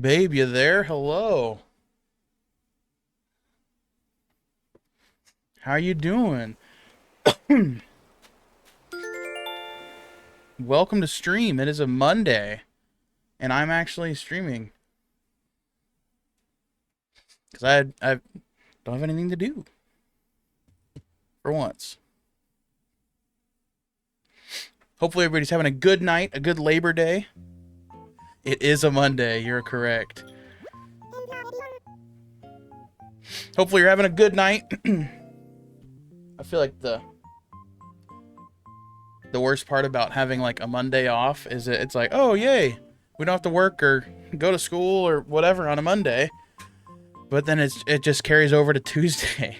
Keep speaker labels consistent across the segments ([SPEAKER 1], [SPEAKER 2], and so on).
[SPEAKER 1] Babe, you there? Hello. How you doing? Welcome to stream. It is a Monday, and I'm actually streaming because I don't have anything to do for once. Hopefully everybody's having a good night, a good Labor Day. It is a Monday. You're correct. Hopefully you're having a good night. I feel like the worst part about having like a Monday off is that it's like, oh yay, we don't have to work or go to school or whatever on a Monday. But then it just carries over to Tuesday.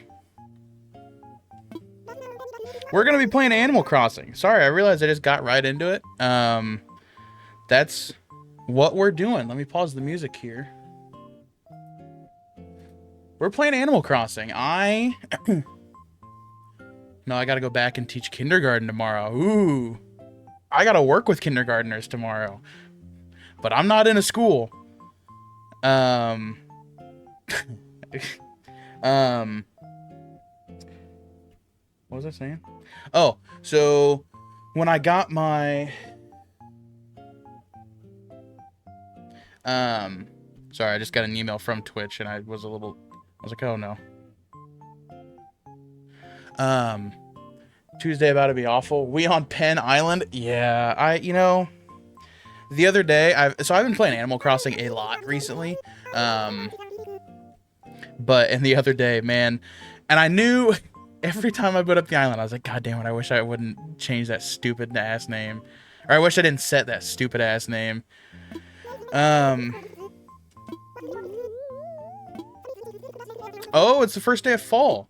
[SPEAKER 1] We're gonna be playing Animal Crossing. Sorry, I realized I just got right into it. That's what we're doing. Let me pause the music here. We're playing Animal Crossing. No, I gotta go back and teach kindergarten tomorrow. Ooh. I gotta work with kindergartners tomorrow. But I'm not in a school. Um um what was I saying? Oh, so when I got my sorry, I just got an email from Twitch and I was like, oh no. Tuesday about to be awful. We on Penn Island? Yeah, the other day I've been playing Animal Crossing a lot recently. But in the other day, man, and I knew every time I put up the island, I was like, God damn it, I wish I wouldn't change that stupid ass name. Or I wish I didn't set that stupid ass name. Oh, it's the first day of fall.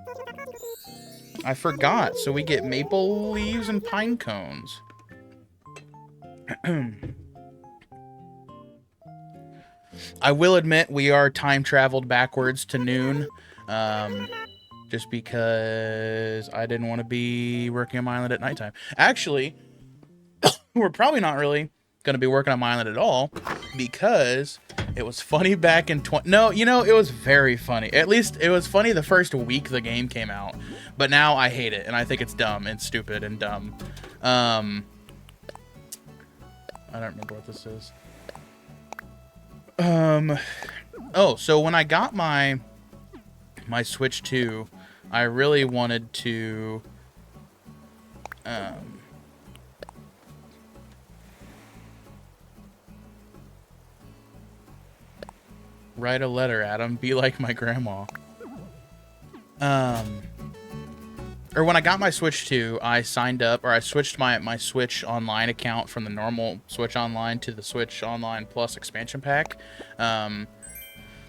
[SPEAKER 1] I forgot. So we get maple leaves and pine cones. I will admit we are time traveled backwards to noon. Just because I didn't want to be working on my island at nighttime. Actually, we're probably not really going to be working on my island at all because it was funny back in No, it was very funny. At least it was funny the first week the game came out. But now I hate it and I think it's dumb and stupid and dumb. I don't remember what this is. Oh, so when I got my Switch 2, I really wanted to write a letter, Adam. Be like my grandma. Or when I got my Switch 2, I signed up, or I switched my Switch Online account from the normal Switch Online to the Switch Online Plus expansion pack.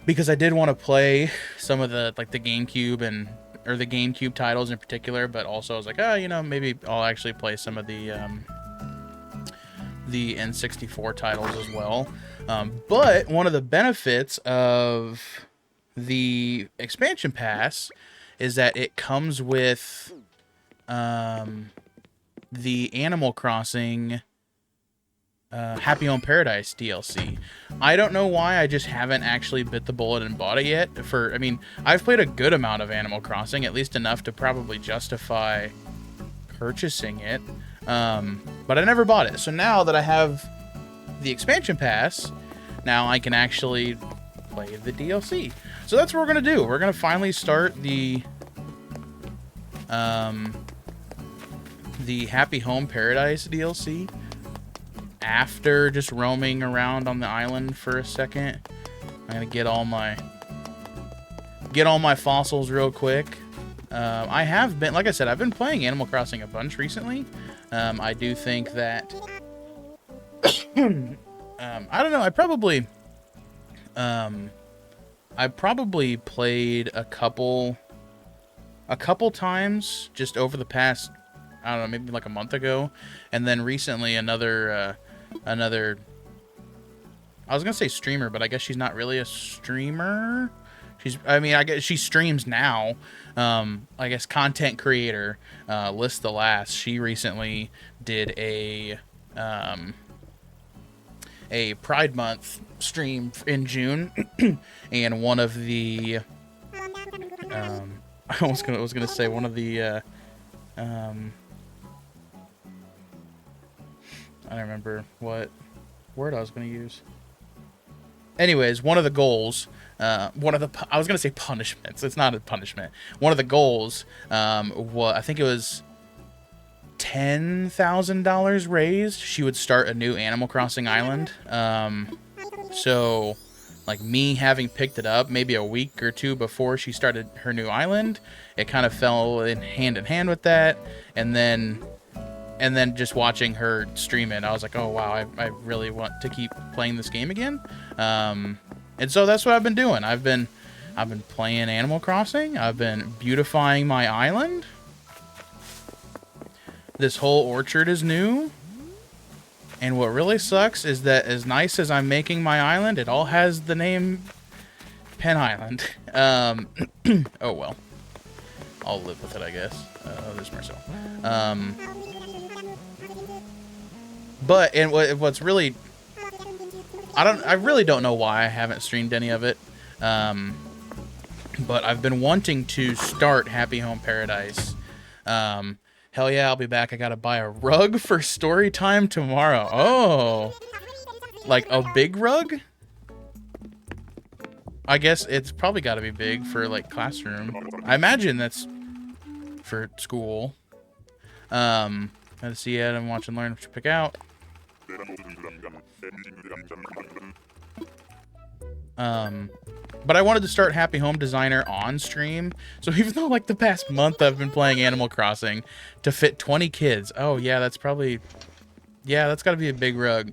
[SPEAKER 1] Because I did want to play some of the GameCube or the GameCube titles in particular, but also I was like, maybe I'll actually play some of the N64 titles as well. But one of the benefits of the expansion pass is that it comes with the Animal Crossing Happy Home Paradise DLC. I don't know why I just haven't actually bit the bullet and bought it yet. I've played a good amount of Animal Crossing, at least enough to probably justify purchasing it. But I never bought it. So now that I have the expansion pass, now I can actually play the DLC. So that's what we're gonna do. We're gonna finally start the Happy Home Paradise DLC after just roaming around on the island for a second. I'm gonna get all my fossils real quick. I have been, like I said, I've been playing Animal Crossing a bunch recently. I do think that I don't know. I probably played a couple times just over the past, I don't know, maybe like a month ago, and then recently another. I was gonna say streamer, but I guess she's not really a streamer. I guess she streams now. I guess content creator, List the Last. She recently did a Pride Month stream in June, and one of the I was gonna say one of the I don't remember what word I was gonna use. Anyways, one of the goals, I was gonna say punishments. It's not a punishment. One of the goals, I think it was $10,000 raised. She would start a new Animal Crossing island. So, like me having picked it up maybe a week or two before she started her new island, it kind of fell in hand with that, and then just watching her stream it, I was like, oh wow, I really want to keep playing this game again. And so that's what I've been doing. I've been playing Animal Crossing. I've been beautifying my island. This whole orchard is new. And what really sucks is that as nice as I'm making my island, it all has the name Pen Island. Oh well. I'll live with it, I guess. There's Marcel. But and what's really, I really don't know why I haven't streamed any of it. But I've been wanting to start Happy Home Paradise. Hell yeah, I'll be back. I gotta buy a rug for story time tomorrow. Oh, like a big rug? I guess it's probably gotta be big for like classroom. I imagine that's for school. Let's see, Adam, watch and learn what you pick out. But I wanted to start Happy Home Designer on stream. So even though like the past month I've been playing Animal Crossing to fit 20 kids. Oh yeah, that's probably, yeah, that's gotta be a big rug.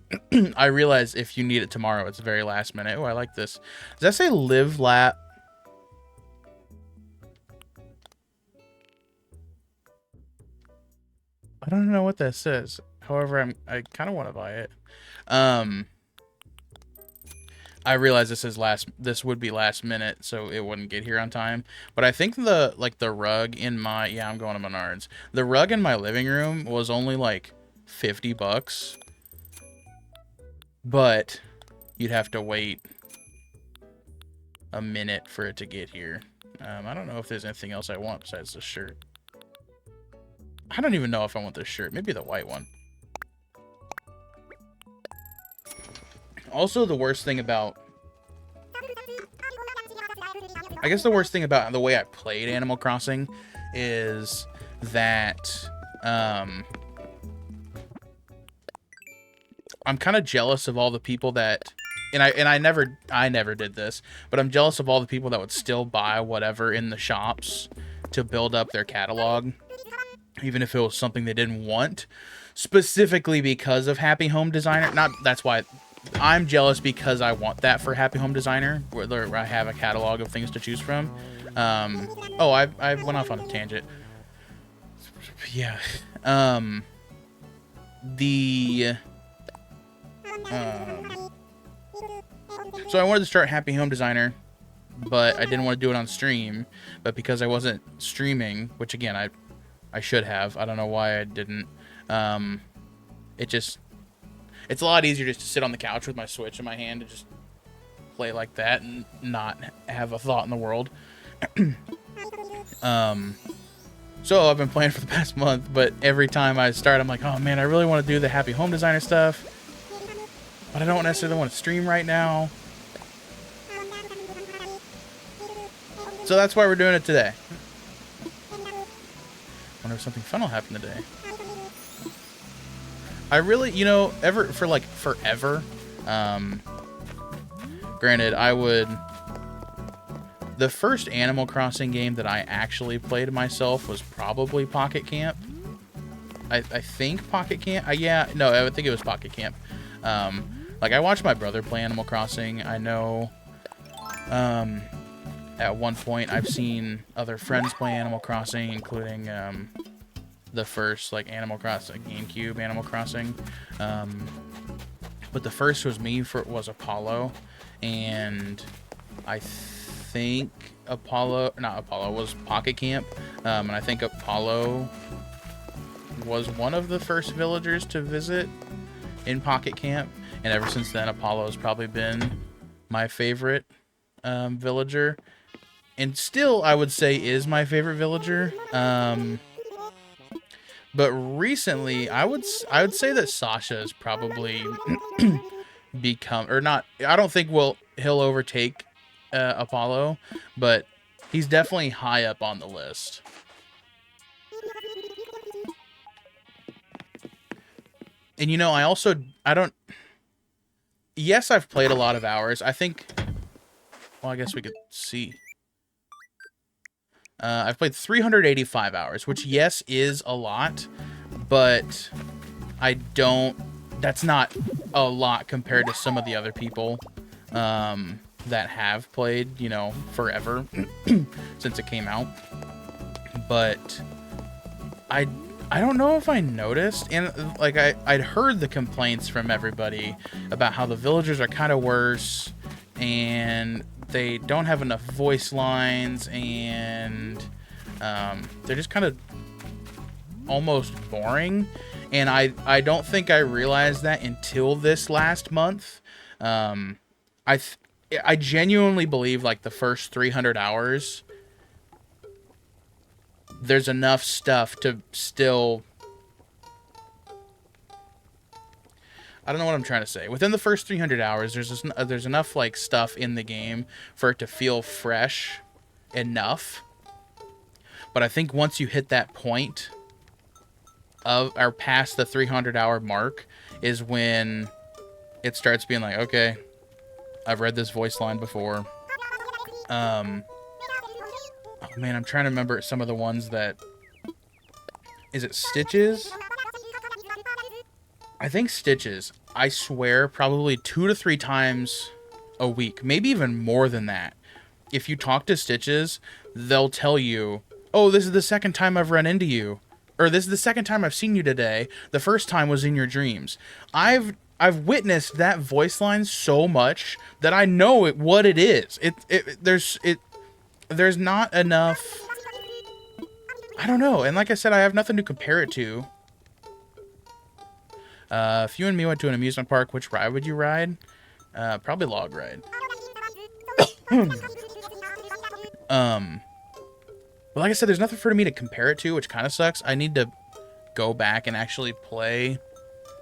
[SPEAKER 1] I realize if you need it tomorrow, it's very last minute. Oh, I like this. Does that say live lap? I don't know what that says. However, I kind of want to buy it. I realize this would be last minute, so it wouldn't get here on time. But I think the rug in my, yeah, I'm going to Menards. The rug in my living room was only like $50, but you'd have to wait a minute for it to get here. I don't know if there's anything else I want besides this shirt. I don't even know if I want this shirt. Maybe the white one. Also, the worst thing about, I guess the worst thing about the way I played Animal Crossing is that I'm kind of jealous of all the people that, and I never did this, but I'm jealous of all the people that would still buy whatever in the shops to build up their catalog, even if it was something they didn't want, specifically because of Happy Home Designer. Not that's why. I'm jealous because I want that for Happy Home Designer, where I have a catalog of things to choose from. Oh, I went off on a tangent. Yeah. So I wanted to start Happy Home Designer, but I didn't want to do it on stream. But because I wasn't streaming, which again, I should have. I don't know why I didn't. It's a lot easier just to sit on the couch with my Switch in my hand and just play like that and not have a thought in the world. So I've been playing for the past month, but every time I start, I'm like, oh man, I really want to do the Happy Home Designer stuff, but I don't necessarily want to stream right now. So that's why we're doing it today. Wonder if something fun will happen today. I really, you know, forever, granted, the first Animal Crossing game that I actually played myself was probably Pocket Camp. I think Pocket Camp, I think it was Pocket Camp. Like, I watched my brother play Animal Crossing. I know, at one point I've seen other friends play Animal Crossing, including, the first like Animal Crossing, GameCube Animal Crossing, but the first was Apollo, and I think was Pocket Camp, and I think Apollo was one of the first villagers to visit in Pocket Camp, and ever since then, Apollo's probably been my favorite villager, and still I would say is my favorite villager. But recently, I would say that Sasha is probably become, or not. I don't think he'll overtake Apollo, but he's definitely high up on the list. And you know, I don't. Yes, I've played a lot of hours. I think. Well, I guess we could see. I've played 385 hours, which, yes, is a lot, but I don't... That's not a lot compared to some of the other people that have played, you know, forever since it came out. But I don't know if I noticed, and like I'd heard the complaints from everybody about how the villagers are kind of worse, and they don't have enough voice lines, and they're just kind of almost boring. And I don't think I realized that until this last month. I genuinely believe like the first 300 hours, there's enough stuff to still... I don't know what I'm trying to say. Within the first 300 hours, there's enough like stuff in the game for it to feel fresh enough. But I think once you hit that point of, or past the 300-hour mark, is when it starts being like, okay, I've read this voice line before. Oh man, I'm trying to remember some of the ones that... Is it Stitches? I think Stitches, I swear, probably 2 to 3 times a week, maybe even more than that. If you talk to Stitches, they'll tell you, oh, this is the second time I've run into you. Or this is the second time I've seen you today. The first time was in your dreams. I've witnessed that voice line so much that I know what it is. There's not enough... I don't know. And like I said, I have nothing to compare it to. If you and me went to an amusement park, which ride would you ride? Probably Log Ride. But like I said, there's nothing for me to compare it to, which kind of sucks. I need to go back and actually play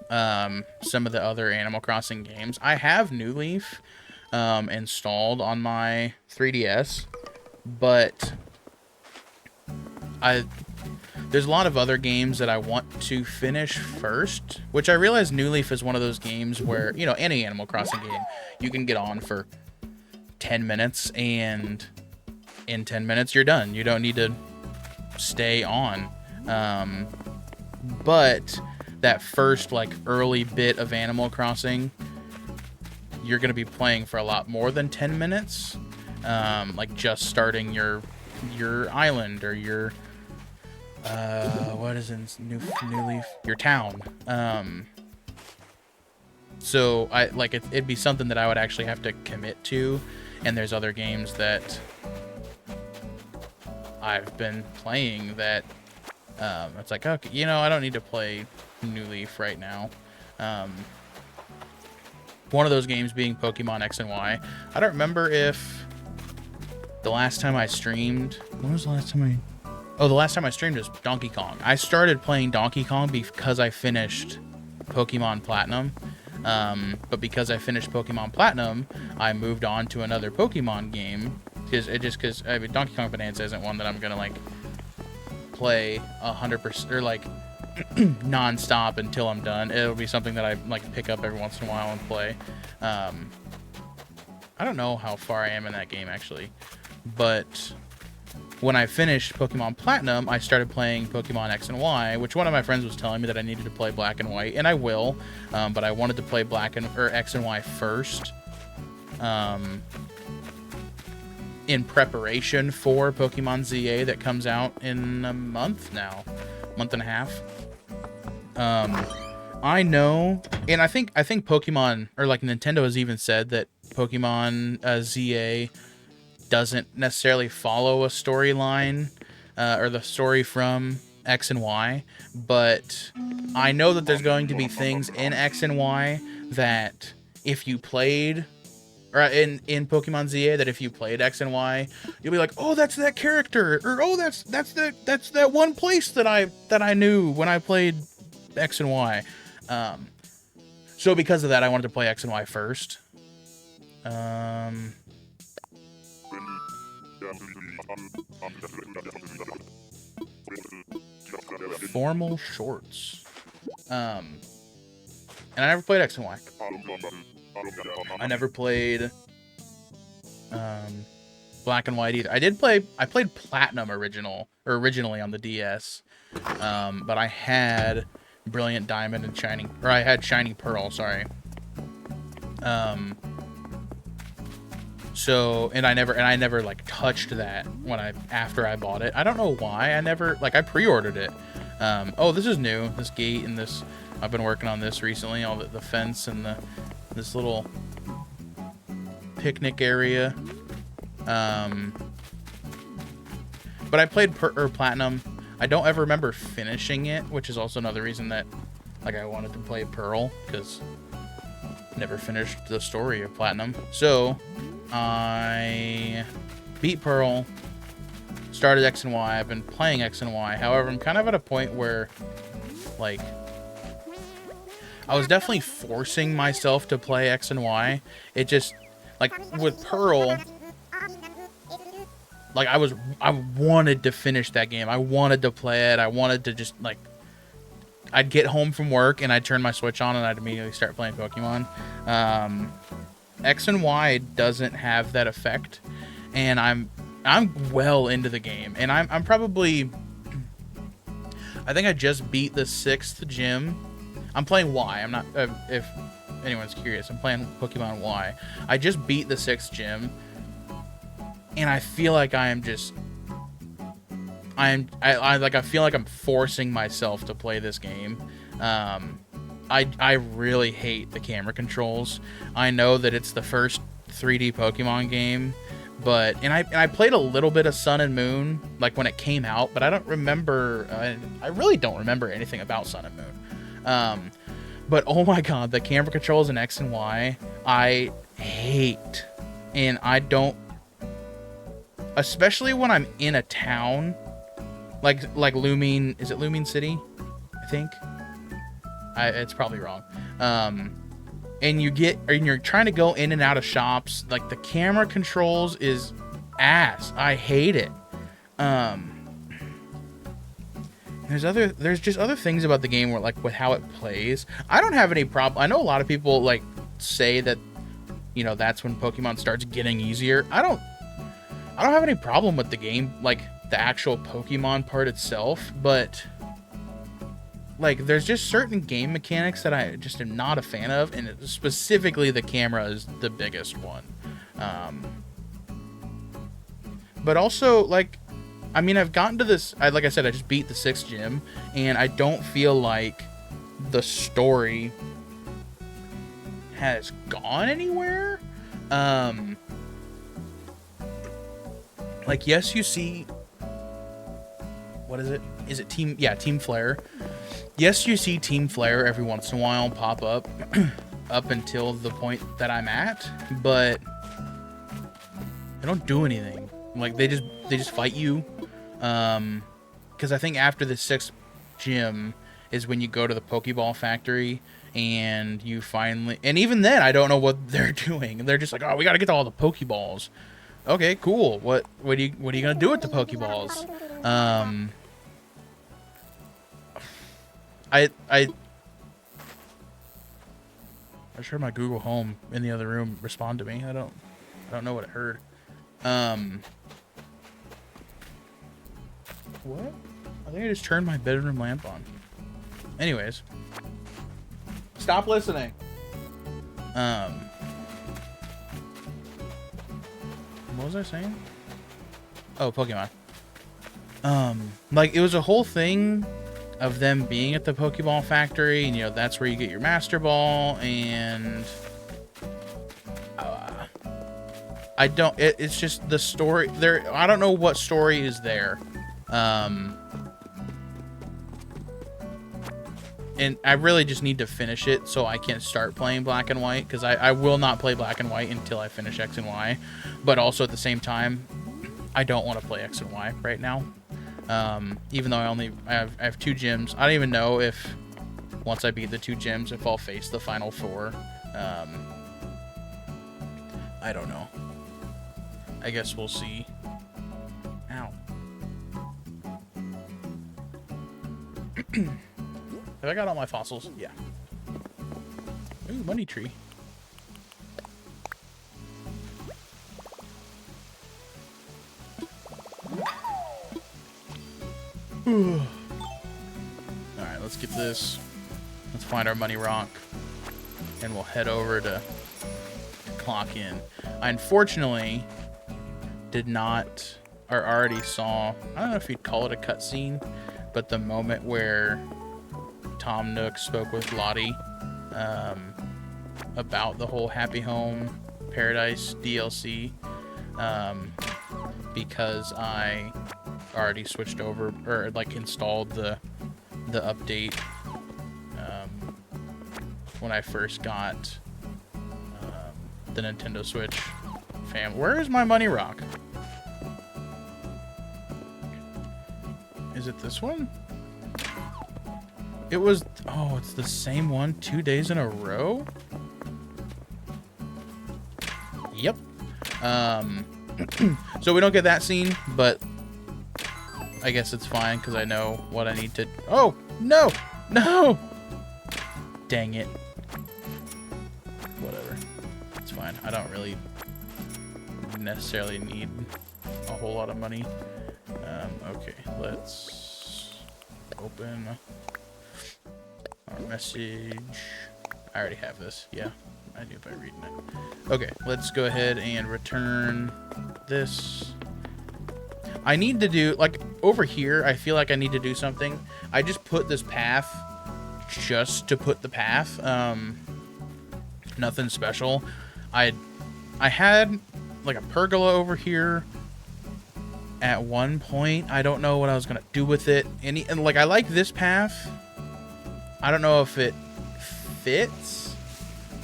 [SPEAKER 1] some of the other Animal Crossing games. I have New Leaf installed on my 3DS, but there's a lot of other games that I want to finish first, which I realize New Leaf is one of those games where, you know, any Animal Crossing game, you can get on for 10 minutes, and in 10 minutes you're done. You don't need to stay on. But that first, like, early bit of Animal Crossing, you're going to be playing for a lot more than 10 minutes. Like, just starting your island, or your... what is in New Leaf? Your town. So it'd be something that I would actually have to commit to, and there's other games that I've been playing that it's like, okay, you know, I don't need to play New Leaf right now. One of those games being Pokemon X and Y. I don't remember if the last time I streamed... When was the last time Oh, the last time I streamed was Donkey Kong. I started playing Donkey Kong because I finished Pokemon Platinum. But because I finished Pokemon Platinum, I moved on to another Pokemon game. Because I mean, Donkey Kong Bonanza isn't one that I'm gonna like play 100% or like non-stop until I'm done. It'll be something that I like pick up every once in a while and play. I don't know how far I am in that game actually, but when I finished Pokemon Platinum, I started playing Pokemon X and Y, which one of my friends was telling me that I needed to play Black and White, and I will, but I wanted to play X and Y first, in preparation for Pokemon ZA that comes out in a month now, month and a half. I know, and I think Pokemon, or like Nintendo has even said that Pokemon ZA doesn't necessarily follow a storyline or the story from X and Y, but I know that there's going to be things in X and Y that if you played, or in Pokemon ZA, that if you played X and Y, you'll be like, oh, that's that character, or oh, that's that one place that I knew when I played X and Y. So because of that, I wanted to play X and Y first. Formal shorts. And I never played X and Y. I never played Black and White either. I played Platinum originally on the DS. But I had Brilliant Diamond and I had Shining Pearl, sorry. So, and I never like touched that after I bought it. I don't know why. I pre-ordered it. Oh, this is new. This gate and this, I've been working on this recently. All the fence and this little picnic area. But I played Platinum. I don't ever remember finishing it, which is also another reason that like I wanted to play Pearl, because I never finished the story of Platinum. So I beat Pearl, started X and Y. I've been playing X and Y. However, I'm kind of at a point where like I was definitely forcing myself to play X and Y. It just, like with Pearl, like I wanted to finish that game. I wanted to play it. I wanted to just like, I'd get home from work and I'd turn my Switch on and I'd immediately start playing Pokemon. X and Y doesn't have that effect, and I'm well into the game, and I'm probably, I think I just beat the 6th gym. I'm playing Y. I'm not, if anyone's curious, I'm playing Pokemon Y. I just beat the 6th gym, and I feel like I feel like I'm forcing myself to play this game. I really hate the camera controls. I know that it's the first 3D Pokemon game, but I played a little bit of Sun and Moon like when it came out, but I don't remember. I really don't remember anything about Sun and Moon. But oh my god, the camera controls in X and Y I hate, and I don't, especially when I'm in a town like Lumine. Is it Lumine City? I think. It's probably wrong. And you're trying to go in and out of shops. Like the camera controls is ass. I hate it. There's just other things about the game where like with how it plays. I don't have any problem. I know a lot of people like say that, you know, that's when Pokemon starts getting easier. I don't have any problem with the game, like the actual Pokemon part itself, but like there's just certain game mechanics that I just am not a fan of, and specifically the camera is the biggest one. But also, like, I mean, I've gotten to this, like I said, I just beat the 6th gym, and I don't feel like the story has gone anywhere. Like, yes, you see, what is it? Is it Team Flare? Yes, you see Team Flare every once in a while pop up, up until the point that I'm at, but they don't do anything. Like they just fight you, because I think after the 6th gym is when you go to the Pokeball factory, and you finally, and even then I don't know what they're doing. They're just like, oh, we got to get to all the Pokeballs. Okay, cool. What are you gonna do with the Pokeballs? I just heard my Google Home in the other room respond to me. I don't know what it heard. What? I think I just turned my bedroom lamp on. Anyways, stop listening. What was I saying? Oh, Pokemon. Like it was a whole thing of them being at the Pokeball factory, and you know that's where you get your Master Ball, and it's just the story there. I don't know what story is there, and and I really just need to finish it so I can start playing Black and White, because I will not play Black and White until I finish X and Y. But also at the same time, I don't want to play X and Y right now. Even though I have 2 gyms. I don't even know if once I beat the 2 gyms, if I'll face the final 4. I don't know. I guess we'll see. Ow. Have I got all my fossils? Yeah. Ooh, money tree. Alright, let's get this. Let's find our money rock. And we'll head over to clock in. I unfortunately did not, or already saw, I don't know if you'd call it a cutscene, but the moment where Tom Nook spoke with Lottie about the whole Happy Home Paradise DLC, because I already switched over, or like installed the update when I first got the Nintendo Switch. Where is my money rock? Is it this one? It was, oh, it's the same one 2 days in a row? Yep. So we don't get that scene, but I guess it's fine because I know what I need to, oh, no, no! Dang it. Whatever. It's fine. I don't really necessarily need a whole lot of money. Okay, let's open our message. I already have this. Yeah, I knew by reading it. Okay, let's go ahead and return this. I need to do, like, over here, I feel like I need to do something. I just put this path just to put the path. Nothing special. I had, like, a pergola over here at one point. I don't know what I was gonna do with it. And like, I like this path. I don't know if it fits.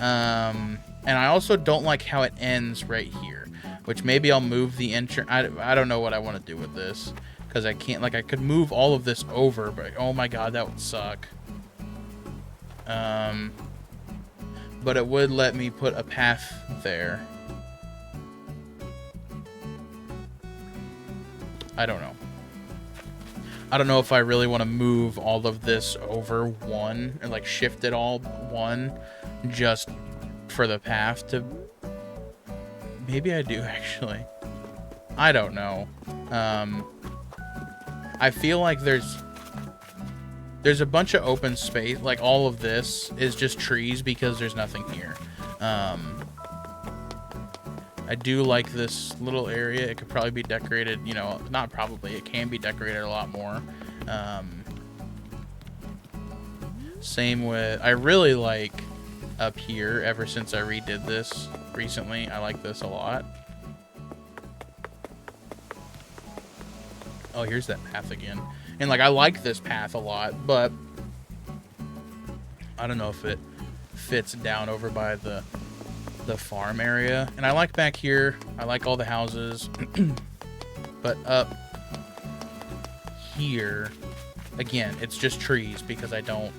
[SPEAKER 1] And I also don't like how it ends right here, which maybe I'll move the entrance. I don't know what I want to do with this, because I can't, like, I could move all of this over, but oh my god, that would suck. But it would let me put a path there. I don't know. I don't know if I really want to move all of this over one, or like shift it all one, just for the path to... Maybe I do, actually. I don't know. I feel like there's a bunch of open space. Like, all of this is just trees because there's nothing here. I do like this little area. It could probably be decorated, you know, not probably, it can be decorated a lot more. Same with, I really like up here ever since I redid this recently. I like this a lot. Oh, here's that path again. And like, I like this path a lot, but I don't know if it fits down over by the farm area. And I like back here. I like all the houses. But up here, again, it's just trees because I don't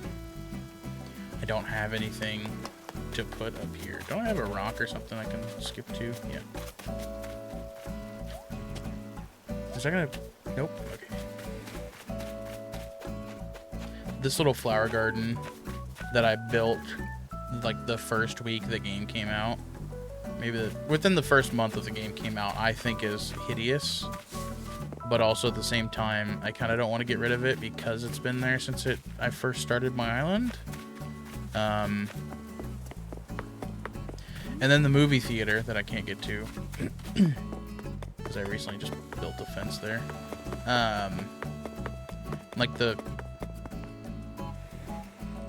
[SPEAKER 1] have anything to put up here. Don't I have a rock or something I can skip to? Yeah. Is that gonna... Nope. Okay. This little flower garden that I built like the first week the game came out, maybe within the first month of the game came out, I think is hideous. But also at the same time, I kind of don't want to get rid of it because it's been there since I first started my island. And then the movie theater that I can't get to because I recently just built a fence there. Like the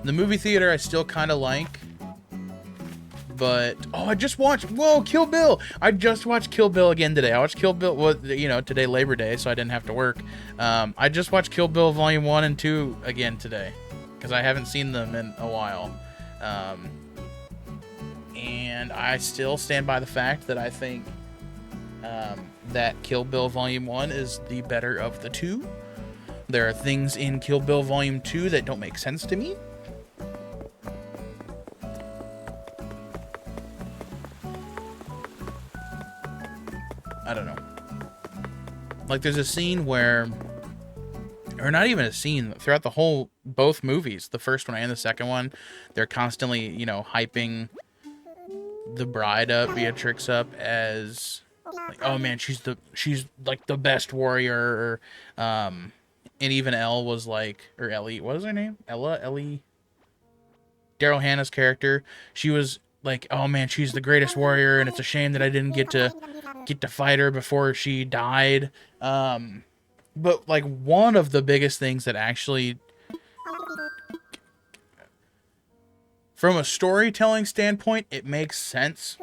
[SPEAKER 1] movie theater I still kind of like, but oh, I just watched, whoa, Kill Bill. I just watched Kill Bill again today. I watched Kill Bill, well, you know, today Labor Day, so I didn't have to work. I just watched Kill Bill Volume 1 and 2 again today. because I haven't seen them in a while. And I still stand by the fact that I think that Kill Bill Volume 1 is the better of the two. There are things in Kill Bill Volume 2 that don't make sense to me. I don't know. Like, there's a scene where, or not even a scene, throughout the whole, both movies, the first one and the second one, they're constantly, you know, hyping the bride up, Beatrix up, as like, oh man, she's like the best warrior. And even Elle was like, or Ellie, what was her name? Ellie. Daryl Hannah's character, she was like, oh man, she's the greatest warrior, and it's a shame that I didn't get to fight her before she died. But like, one of the biggest things that actually, from a storytelling standpoint, it makes sense,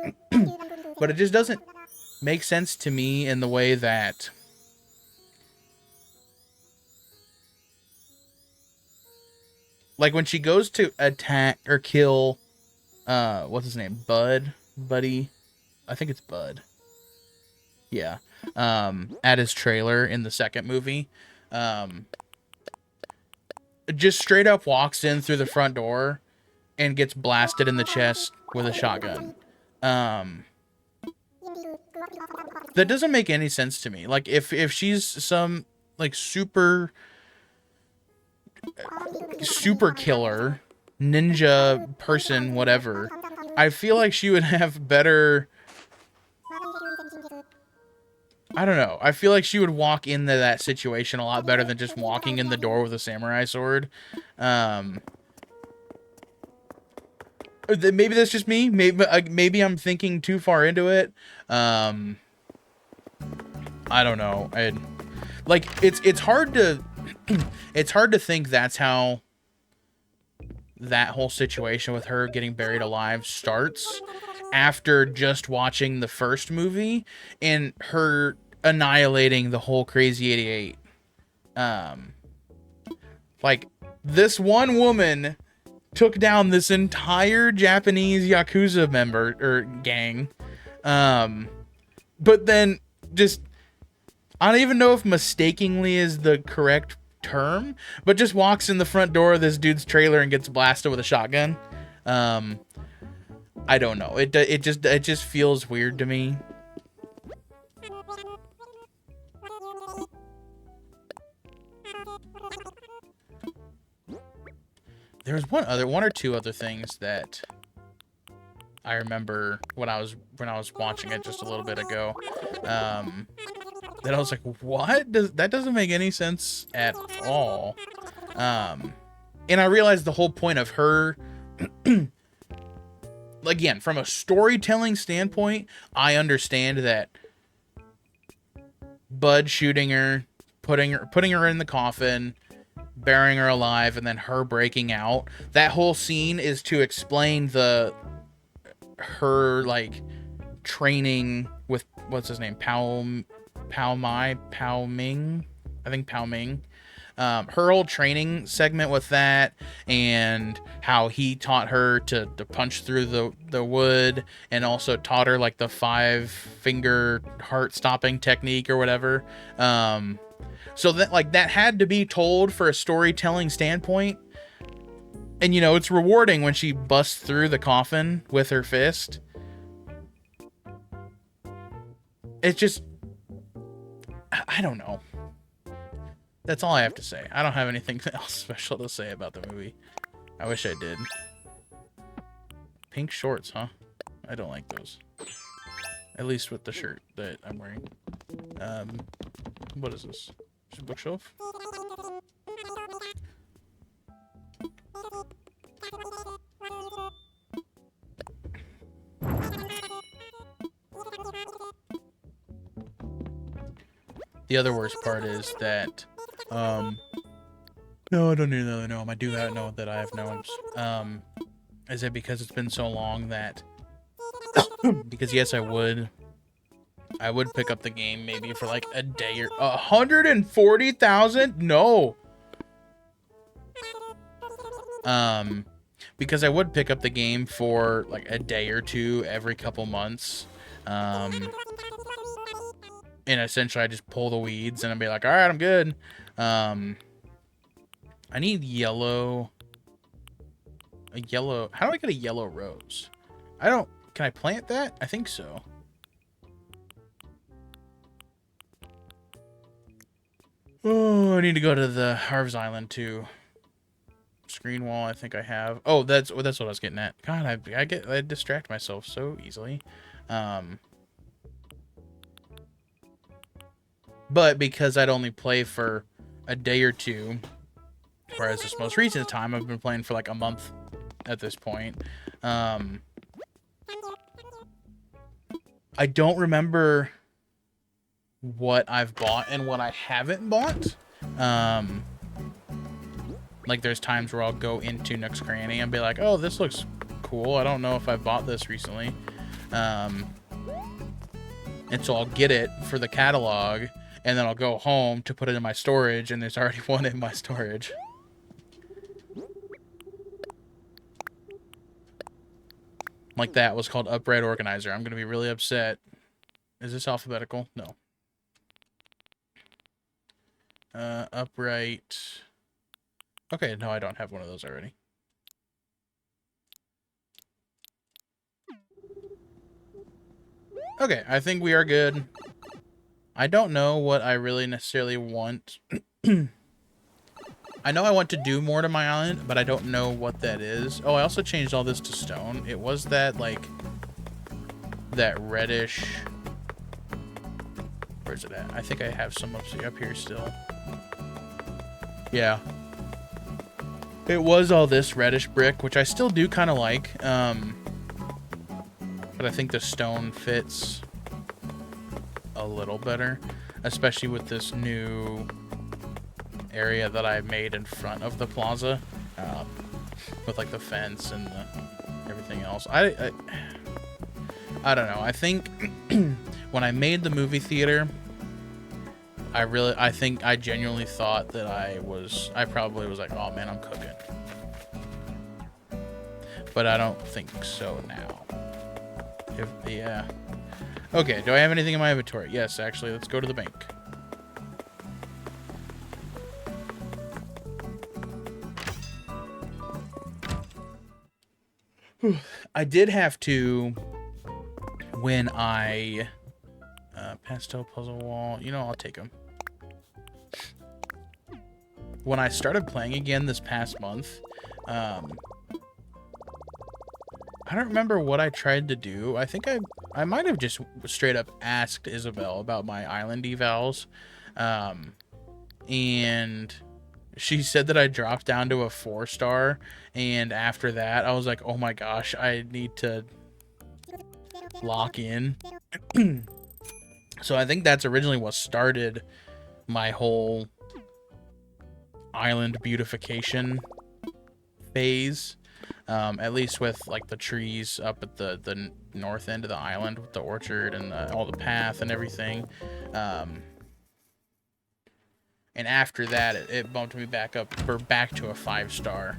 [SPEAKER 1] but it just doesn't make sense to me in the way that like when she goes to attack or kill what's his name? Buddy. I think it's Bud. Yeah. At his trailer in the second movie. Just straight up walks in through the front door and gets blasted in the chest with a shotgun. That doesn't make any sense to me. Like, if she's some like super killer ninja person, whatever, I feel like she would have better, I don't know, I feel like she would walk into that situation a lot better than just walking in the door with a samurai sword. Maybe that's just me. Maybe I'm thinking too far into it. I don't know. Like, it's hard to it's hard to think that's how that whole situation with her getting buried alive starts after just watching the first movie and her annihilating the whole Crazy 88. Like, this one woman took down this entire Japanese Yakuza member or gang. But then just, I don't even know if mistakenly is the correct term, but just walks in the front door of this dude's trailer and gets blasted with a shotgun. I don't know. It just feels weird to me. There's one or two other things that I remember when I was watching it just a little bit ago. That I was like, what? That doesn't make any sense at all. And I realized the whole point of her, again, from a storytelling standpoint, I understand that Bud shooting her, putting her in the coffin, burying her alive, and then her breaking out. That whole scene is to explain her like training with, what's his name, Pao Ming. I think Pao Ming. Her whole training segment with that, and how he taught her to punch through the wood, and also taught her like the 5-finger heart stopping technique or whatever. So that, like, that had to be told for a storytelling standpoint. And, you know, it's rewarding when she busts through the coffin with her fist. It's just, I don't know. That's all I have to say. I don't have anything else special to say about the movie. I wish I did. Pink shorts, huh? I don't like those. At least with the shirt that I'm wearing. What is this? Is it a bookshelf? The other worst part is that, no, I don't need another gnome. I do know that I have gnomes. Is it because it's been so long that, because yes, I would pick up the game maybe for like a day or 140,000? No. Because I would pick up the game for like a day or two every couple months. And essentially I just pull the weeds and I'd be like, all right, I'm good. I need yellow. A yellow. How do I get a yellow rose? I don't. Can I plant that? I think so. Oh, I need to go to the Harv's Island too. Screen wall, I think I have. Oh, that's what I was getting at. God, I distract myself so easily. But because I'd only play for a day or two, whereas this most recent time I've been playing for like a month at this point. I don't remember what I've bought and what I haven't bought. Like there's times where I'll go into Nook's Cranny and be like, oh, this looks cool. I don't know if I bought this recently. And so I'll get it for the catalog and then I'll go home to put it in my storage and there's already one in my storage. Like that was called Upright Organizer. I'm going to be really upset. Is this alphabetical? No. Upright. Okay, no, I don't have one of those already. Okay, I think we are good. I don't know what I really necessarily want. I know I want to do more to my island, but I don't know what that is. Oh, I also changed all this to stone. It was that, like, that reddish... Where's it at? I think I have some up here still. Yeah. It was all this reddish brick, which I still do kind of like. But I think the stone fits a little better, especially with this new area that I made in front of the plaza, with like the fence and everything else. I don't know. I think when I made the movie theater, I think I genuinely thought that I probably was like, oh man, I'm cooking. But I don't think so now. Yeah. Okay, do I have anything in my inventory? Yes, actually, let's go to the bank. I did have to, when I pastel puzzle wall, you know, I'll take them. When I started playing again this past month, I don't remember what I tried to do. I think I might have just straight up asked Isabelle about my island evals, and she said that I dropped down to a 4-star, and after that I was like, oh my gosh, I need to lock in. So I think that's originally what started my whole island beautification phase, at least with like the trees up at the north end of the island with the orchard and all the path and everything. And after that, it bumped me back up, or back to a 5-star.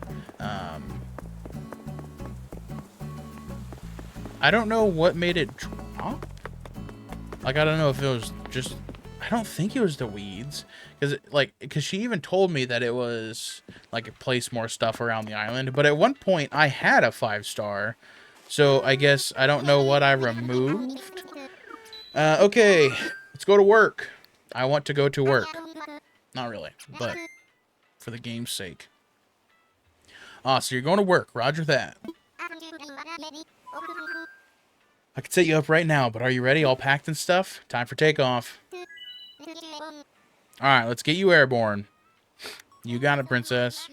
[SPEAKER 1] I don't know what made it drop. Like, I don't know if it was just... I don't think it was the weeds. Because she even told me that it was, like, place more stuff around the island. But at one point, I had a 5-star. So, I guess I don't know what I removed. Okay, let's go to work. I want to go to work. Not really, but for the game's sake. So you're going to work. Roger that. I could set you up right now, but are you ready? All packed and stuff? Time for takeoff. Alright, let's get you airborne. You got it, princess.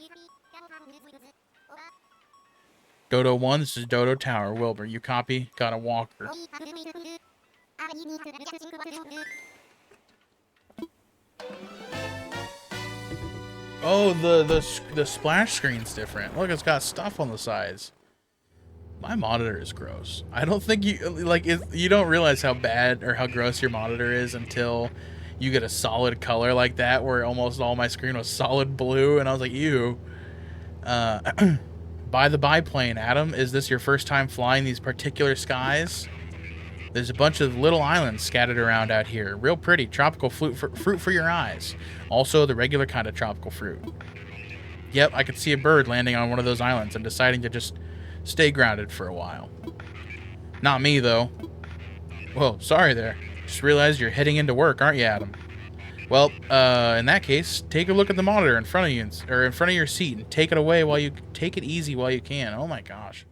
[SPEAKER 1] Dodo 1, this is Dodo Tower. Wilbur, you copy? Got a walker. Oh, the splash screen's different. Look, it's got stuff on the sides. My monitor is gross. I don't think you you don't realize how bad or how gross your monitor is until you get a solid color like that, where almost all my screen was solid blue, and I was like, ew. By the biplane, Adam, is this your first time flying these particular skies? There's a bunch of little islands scattered around out here. Real pretty. Tropical fruit for your eyes. Also, the regular kind of tropical fruit. Yep, I could see a bird landing on one of those islands and deciding to just stay grounded for a while. Not me, though. Whoa, sorry there. Just realized you're heading into work, aren't you, Adam? Well, in that case, take a look at the monitor in front of you, or in front of your seat, and take it away while you take it easy while you can. Oh my gosh.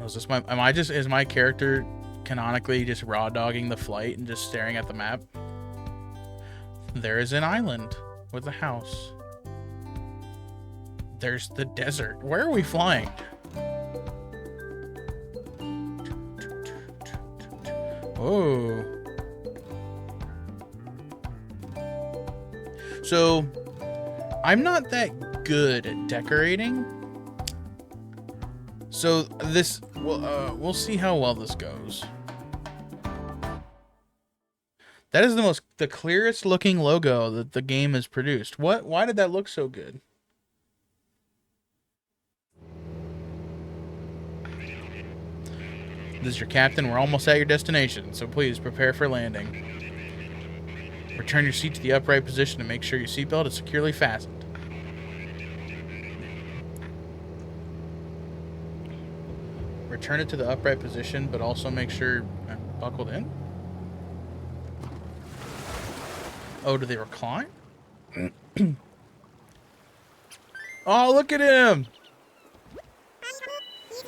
[SPEAKER 1] Is my character canonically just raw dogging the flight and just staring at the map? There is an island with a house. There's the desert. Where are we flying? Oh. So, I'm not that good at decorating. So this, we'll see how well this goes. That is the clearest looking logo that the game has produced. Why did that look so good? This is your captain. We're almost at your destination, so please prepare for landing. Return your seat to the upright position and make sure your seatbelt is securely fastened. Return it to the upright position, but also make sure I'm buckled in. Oh, do they recline? Oh, look at him!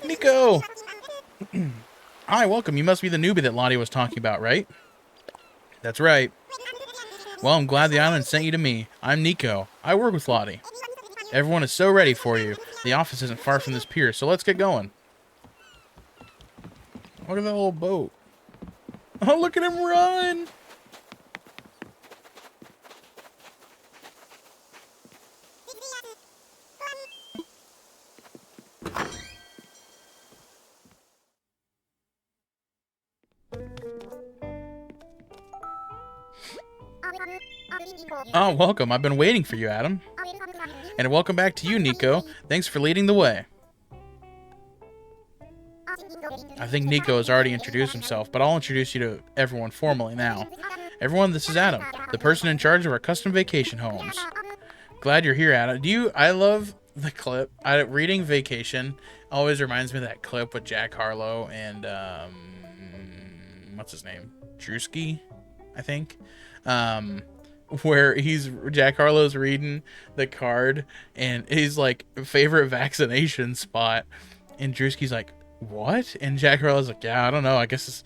[SPEAKER 1] Nico! Hi, welcome. You must be the newbie that Lottie was talking about, right? That's right. Well, I'm glad the island sent you to me. I'm Nico. I work with Lottie. Everyone is so ready for you. The office isn't far from this pier, so let's get going. Look at that little boat. Oh, look at him run! Oh, welcome. I've been waiting for you, Adam. And welcome back to you, Nico. Thanks for leading the way. I think Nico has already introduced himself, but I'll introduce you to everyone formally now. Everyone, this is Adam, the person in charge of our custom vacation homes. Glad you're here, Adam. I love the clip. Reading Vacation always reminds me of that clip with Jack Harlow and, what's his name? Drewski, I think. Where Jack Harlow's reading the card and he's like, favorite vaccination spot, and Drewski's like, what? And Jack Harlow's like, yeah, I don't know, I guess it's,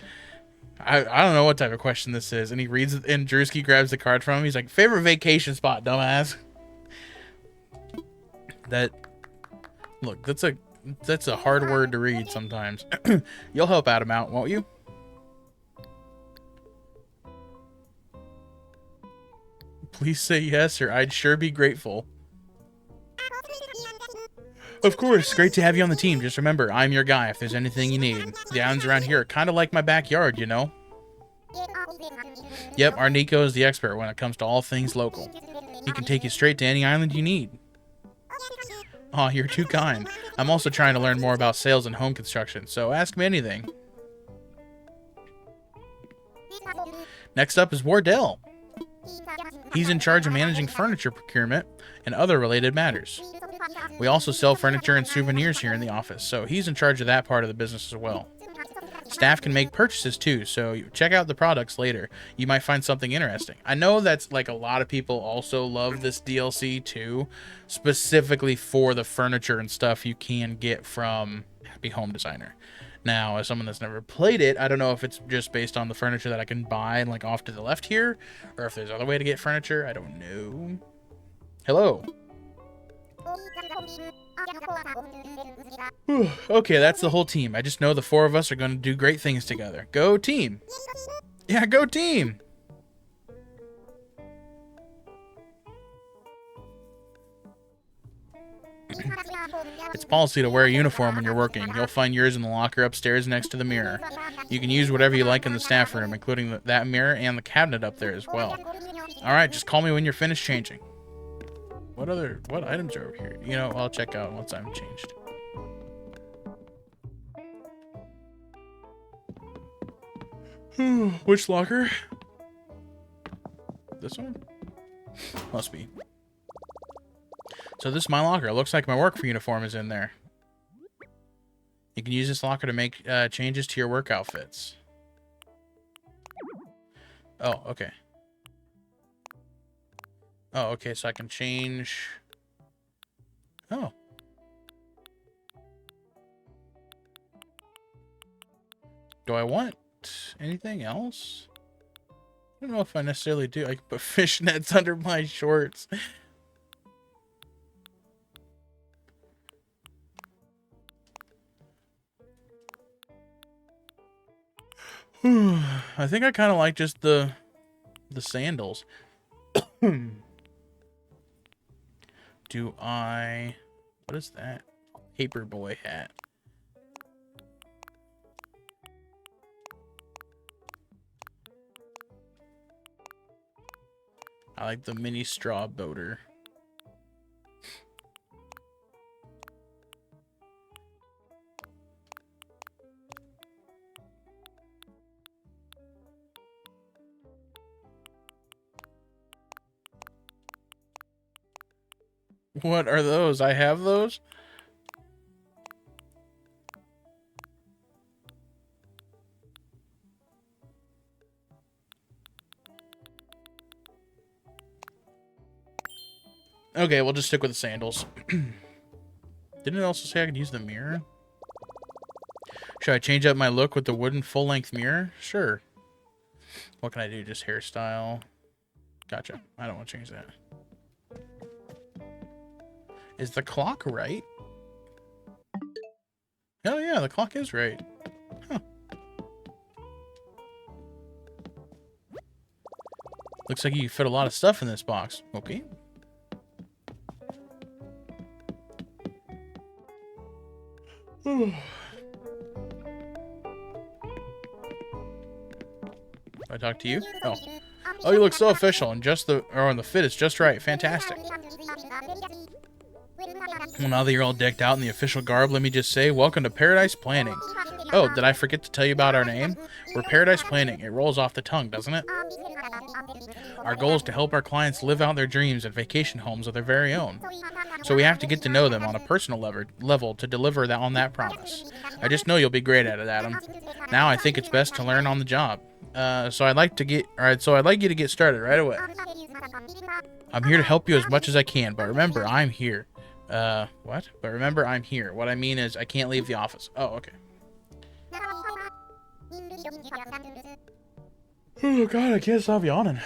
[SPEAKER 1] I don't know what type of question this is. And he reads it, and Drewski grabs the card from him. He's like, favorite vacation spot, dumbass. Look, that's a hard word to read sometimes. You'll help Adam out, won't you? Please say yes, or I'd sure be grateful. Of course, great to have you on the team. Just remember, I'm your guy if there's anything you need. The islands around here are kind of like my backyard, you know? Yep, our Nico is the expert when it comes to all things local. He can take you straight to any island you need. Aw, you're too kind. I'm also trying to learn more about sales and home construction, so ask me anything. Next up is Wardell. He's in charge of managing furniture procurement and other related matters. We also sell furniture and souvenirs here in the office, so he's in charge of that part of the business as well. Staff can make purchases too, so check out the products later. You might find something interesting. I know that's like a lot of people also love this DLC too, specifically for the furniture and stuff you can get from Happy Home Designer. Now, as someone that's never played it, I don't know if it's just based on the furniture that I can buy like off to the left here, or if there's other way to get furniture. I don't know. Hello. Okay, that's the whole team. I just know the four of us are going to do great things together. Go team! Yeah, go team! It's policy to wear a uniform when you're working. You'll find yours in the locker upstairs next to the mirror. You can use whatever you like in the staff room, including that mirror and the cabinet up there as well. Alright, just call me when you're finished changing. What items are over here? You know, I'll check out once I'm changed. Which locker? This one? Must be. So this is my locker. It looks like my work uniform is in there. You can use this locker to make changes to your work outfits. Oh, okay. Oh, okay, so I can change... Oh. Do I want anything else? I don't know if I necessarily do. I can put fishnets under my shorts. I think I kind of like just the sandals. Do I... What is that? Paperboy hat. I like the mini straw boater. What are those? I have those? Okay, we'll just stick with the sandals. Didn't it also say I could use the mirror? Should I change up my look with the wooden full-length mirror? Sure. What can I do? Just hairstyle. Gotcha. I don't want to change that. Is the clock right? Hell yeah, the clock is right. Huh. Looks like you fit a lot of stuff in this box. Okay. I talk to you? Oh. Oh, you look so official and the fit is just right. Fantastic. Well, now that you're all decked out in the official garb, let me just say, welcome to Paradise Planning. Oh, did I forget to tell you about our name? We're Paradise Planning. It rolls off the tongue, doesn't it? Our goal is to help our clients live out their dreams in vacation homes of their very own. So we have to get to know them on a personal level to deliver on that promise. I just know you'll be great at it, Adam. Now I think it's best to learn on the job. So I'd like you to get started right away. I'm here to help you as much as I can, but remember, I'm here. What? But remember, I'm here. What I mean is, I can't leave the office. Oh, okay. Oh, God, I can't stop yawning.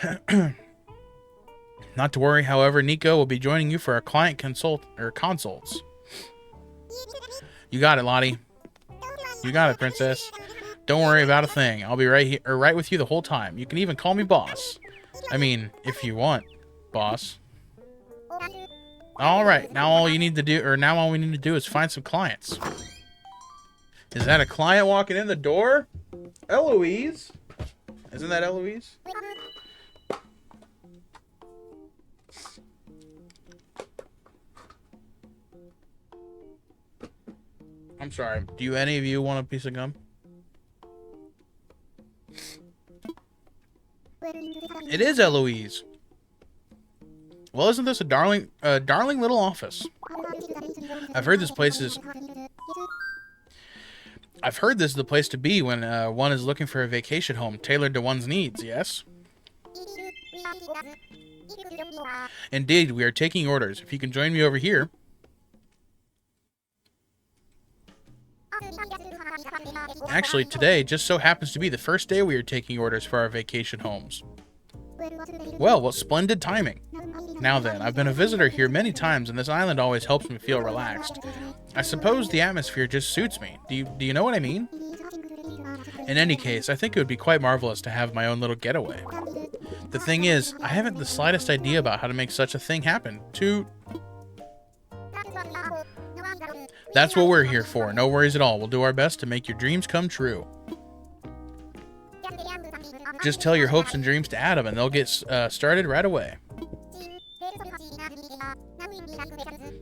[SPEAKER 1] Not to worry, however, Nico will be joining you for our client consults. You got it, Lottie. You got it, Princess. Don't worry about a thing. I'll be right here, right with you the whole time. You can even call me boss. I mean, if you want, boss. All right, now all we need to do is find some clients. Is that a client walking in the door? Eloise? Isn't that Eloise? I'm sorry. Do any of you want a piece of gum? It is Eloise. Well, isn't this a darling little office? I've heard this is the place to be when one is looking for a vacation home tailored to one's needs, yes? Indeed, we are taking orders. If you can join me over here. Actually, today just so happens to be the first day we are taking orders for our vacation homes. Well, what splendid timing. Now then, I've been a visitor here many times, and this island always helps me feel relaxed. I suppose the atmosphere just suits me. Do you know what I mean? In any case, I think it would be quite marvelous to have my own little getaway. The thing is, I haven't the slightest idea about how to make such a thing happen. That's what we're here for. No worries at all. We'll do our best to make your dreams come true. Just tell your hopes and dreams to Adam, and they'll get started right away.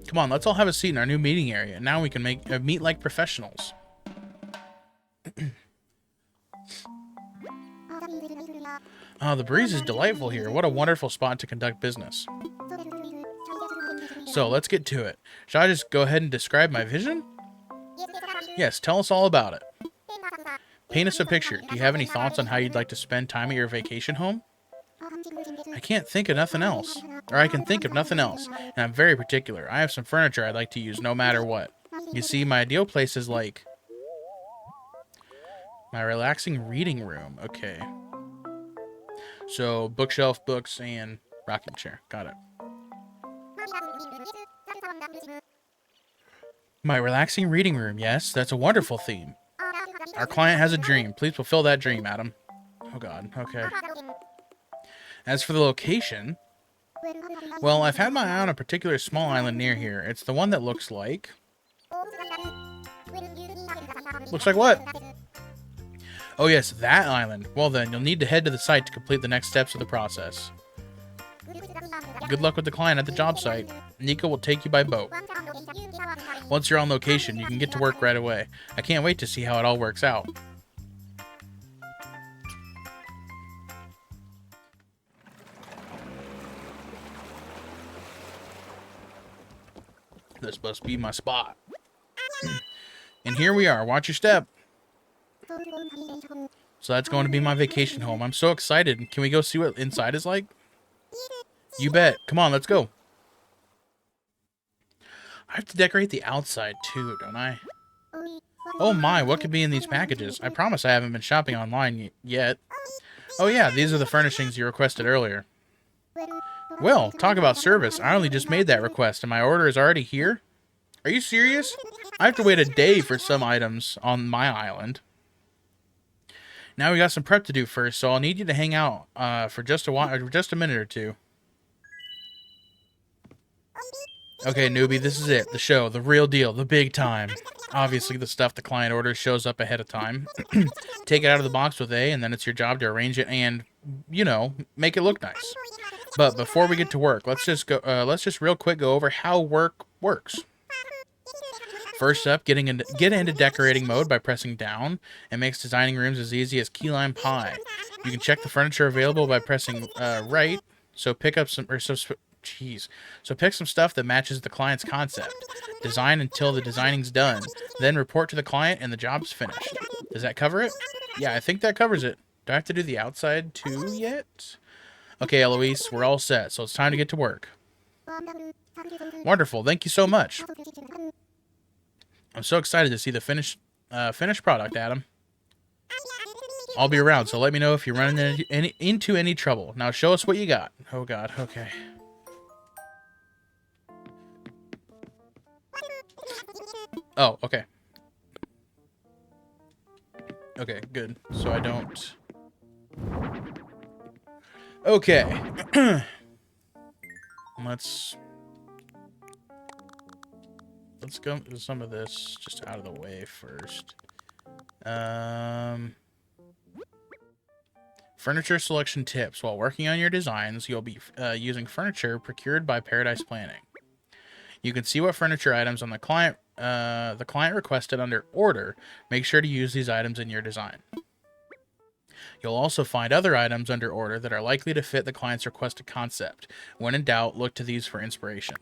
[SPEAKER 1] Come on, let's all have a seat in our new meeting area. Now we can meet like professionals. Oh, the breeze is delightful here. What a wonderful spot to conduct business. So, let's get to it. Shall I just go ahead and describe my vision? Yes, tell us all about it. Paint us a picture. Do you have any thoughts on how you'd like to spend time at your vacation home? I can't think of nothing else. Or I can think of nothing else. And I'm very particular. I have some furniture I'd like to use no matter what. You see, my ideal place is like my relaxing reading room. Okay. So, bookshelf, books, and rocking chair. Got it. My relaxing reading room. Yes, that's a wonderful theme. Our client has a dream. Please fulfill that dream, Adam. Oh, God. Okay. As for the location, well, I've had my eye on a particular small island near here. It's the one that looks like... Looks like what? Oh, yes, that island. Well, then, you'll need to head to the site to complete the next steps of the process. Good luck with the client at the job site. Nico will take you by boat. Once you're on location, you can get to work right away. I can't wait to see how it all works out. This must be my spot. And here we are. Watch your step. So that's going to be my vacation home. I'm so excited. Can we go see what inside is like? You bet. Come on, let's go. I have to decorate the outside too, don't I? Oh my, what could be in these packages? I promise I haven't been shopping online yet. Oh yeah, these are the furnishings you requested earlier. Well, talk about service. I only just made that request and my order is already here? Are you serious? I have to wait a day for some items on my island. Now we got some prep to do first, so I'll need you to hang out for just a minute or two. Okay, newbie, this is it. The show, the real deal, the big time. Obviously, the stuff the client orders shows up ahead of time. Take it out of the box with A, and then it's your job to arrange it and, you know, make it look nice. But before we get to work, let's just real quick go over how work works. First up, get into decorating mode by pressing down. It makes designing rooms as easy as key lime pie. You can check the furniture available by pressing right. So pick up some, So pick some stuff that matches the client's concept. Design until the designing's done. Then report to the client and the job's finished. Does that cover it? Yeah, I think that covers it. Do I have to do the outside too yet? Okay, Eloise, we're all set, so it's time to get to work. Wonderful, thank you so much. I'm so excited to see the finished product, Adam. I'll be around, so let me know if you're running into any trouble. Now show us what you got. Oh God, okay. Oh, okay. Okay, good. So I don't... Okay. Let's go to some of this just out of the way first. Furniture selection tips. While working on your designs, you'll be using furniture procured by Paradise Planning. You can see what furniture items on the client requested under order. Make sure to use these items in your design. You'll also find other items under order that are likely to fit the client's requested concept. When in doubt, look to these for inspiration.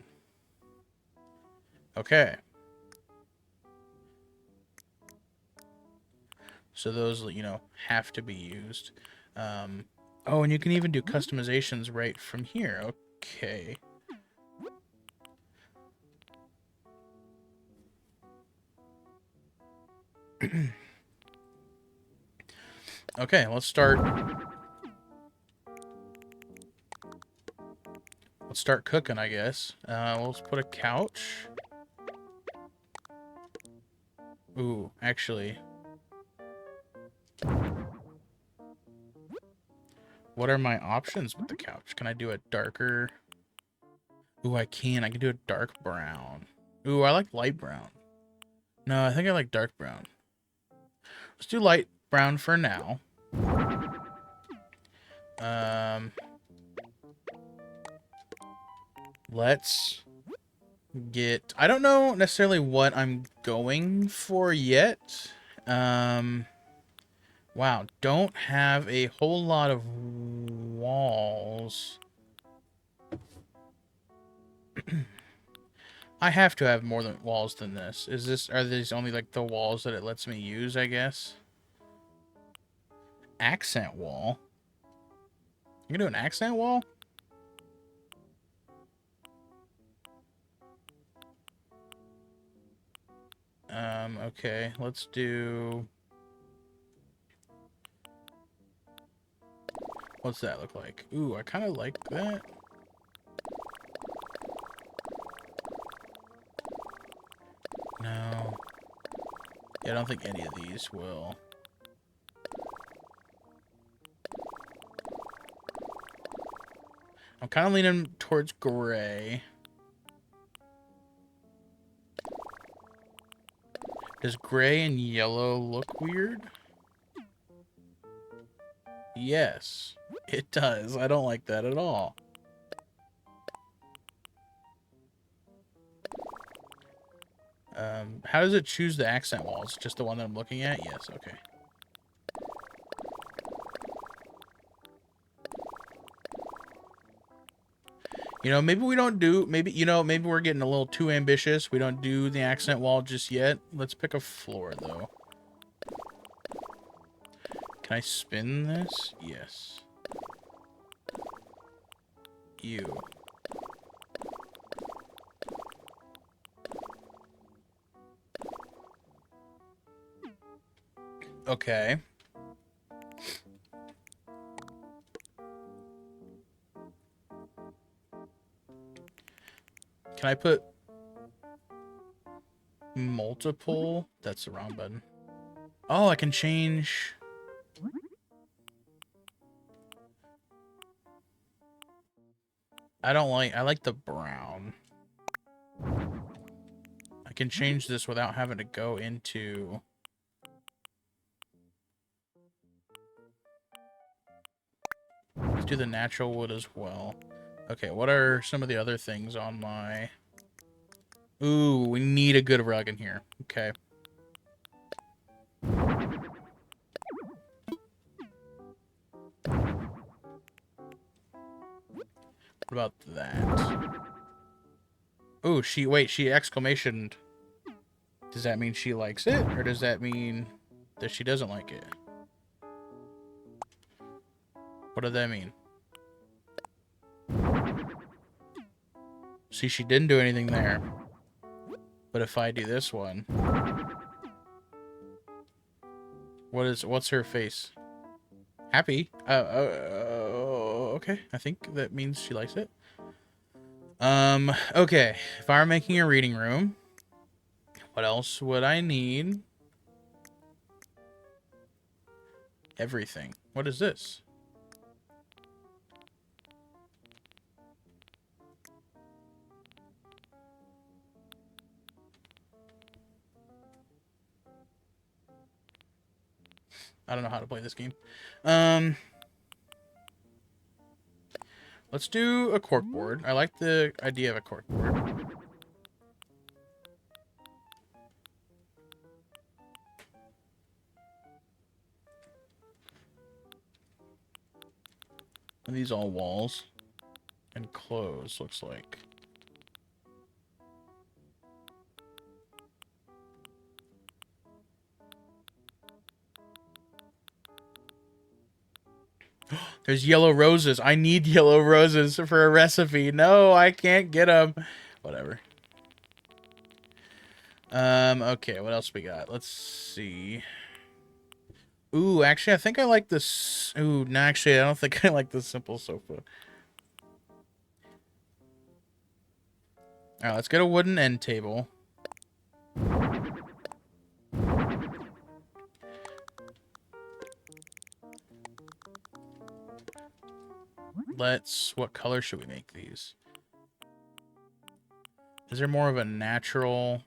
[SPEAKER 1] Okay. So those, you know, have to be used. Oh, and you can even do customizations right from here. Okay. Okay, let's start cooking, I guess. Let's put a couch. Ooh, actually. What are my options with the couch? Can I do a darker? Ooh, I can. I can do a dark brown. Ooh, I like light brown. No, I think I like dark brown. Let's do light brown for now. Let's get... I don't know necessarily what I'm going for yet. Wow, don't have a whole lot of walls. I have to have more than walls than this. Are these only like the walls that it lets me use, I guess? Accent wall. You can do an accent wall? Okay, let's do... What's that look like? Ooh, I kind of like that. No. Yeah, I don't think any of these will. I'm kind of leaning towards gray. Does gray and yellow look weird? Yes, it does. I don't like that at all. How does it choose the accent walls? Just the one that I'm looking at? Yes, okay. You know, maybe we don't do... Maybe, you know, maybe we're getting a little too ambitious. We don't do the accent wall just yet. Let's pick a floor, though. Can I spin this? Yes. You. Okay. Can I put multiple? That's the wrong button. Oh, I can change... I like the brown. I can change this without having to go into... Let's do the natural wood as well. Okay, what are some of the other things on my... Ooh, we need a good rug in here. Okay. What about that? Ooh, she exclamation. Does that mean she likes it? Or does that mean that she doesn't like it? What does that mean? See, she didn't do anything there. But if I do this one... What's her face? Happy? Okay. I think that means she likes it. Okay. If I were making a reading room, what else would I need? Everything. What is this? I don't know how to play this game. Let's do a corkboard. I like the idea of a corkboard. Are these all walls? And clothes, looks like. There's yellow roses. I need yellow roses for a recipe. No, I can't get them. Whatever. Okay, what else we got? Let's see. Ooh, actually, I think I like this. Ooh, no, actually, I don't think I like the simple sofa. Alright, let's get a wooden end table. What color should we make these? Is there more of a natural...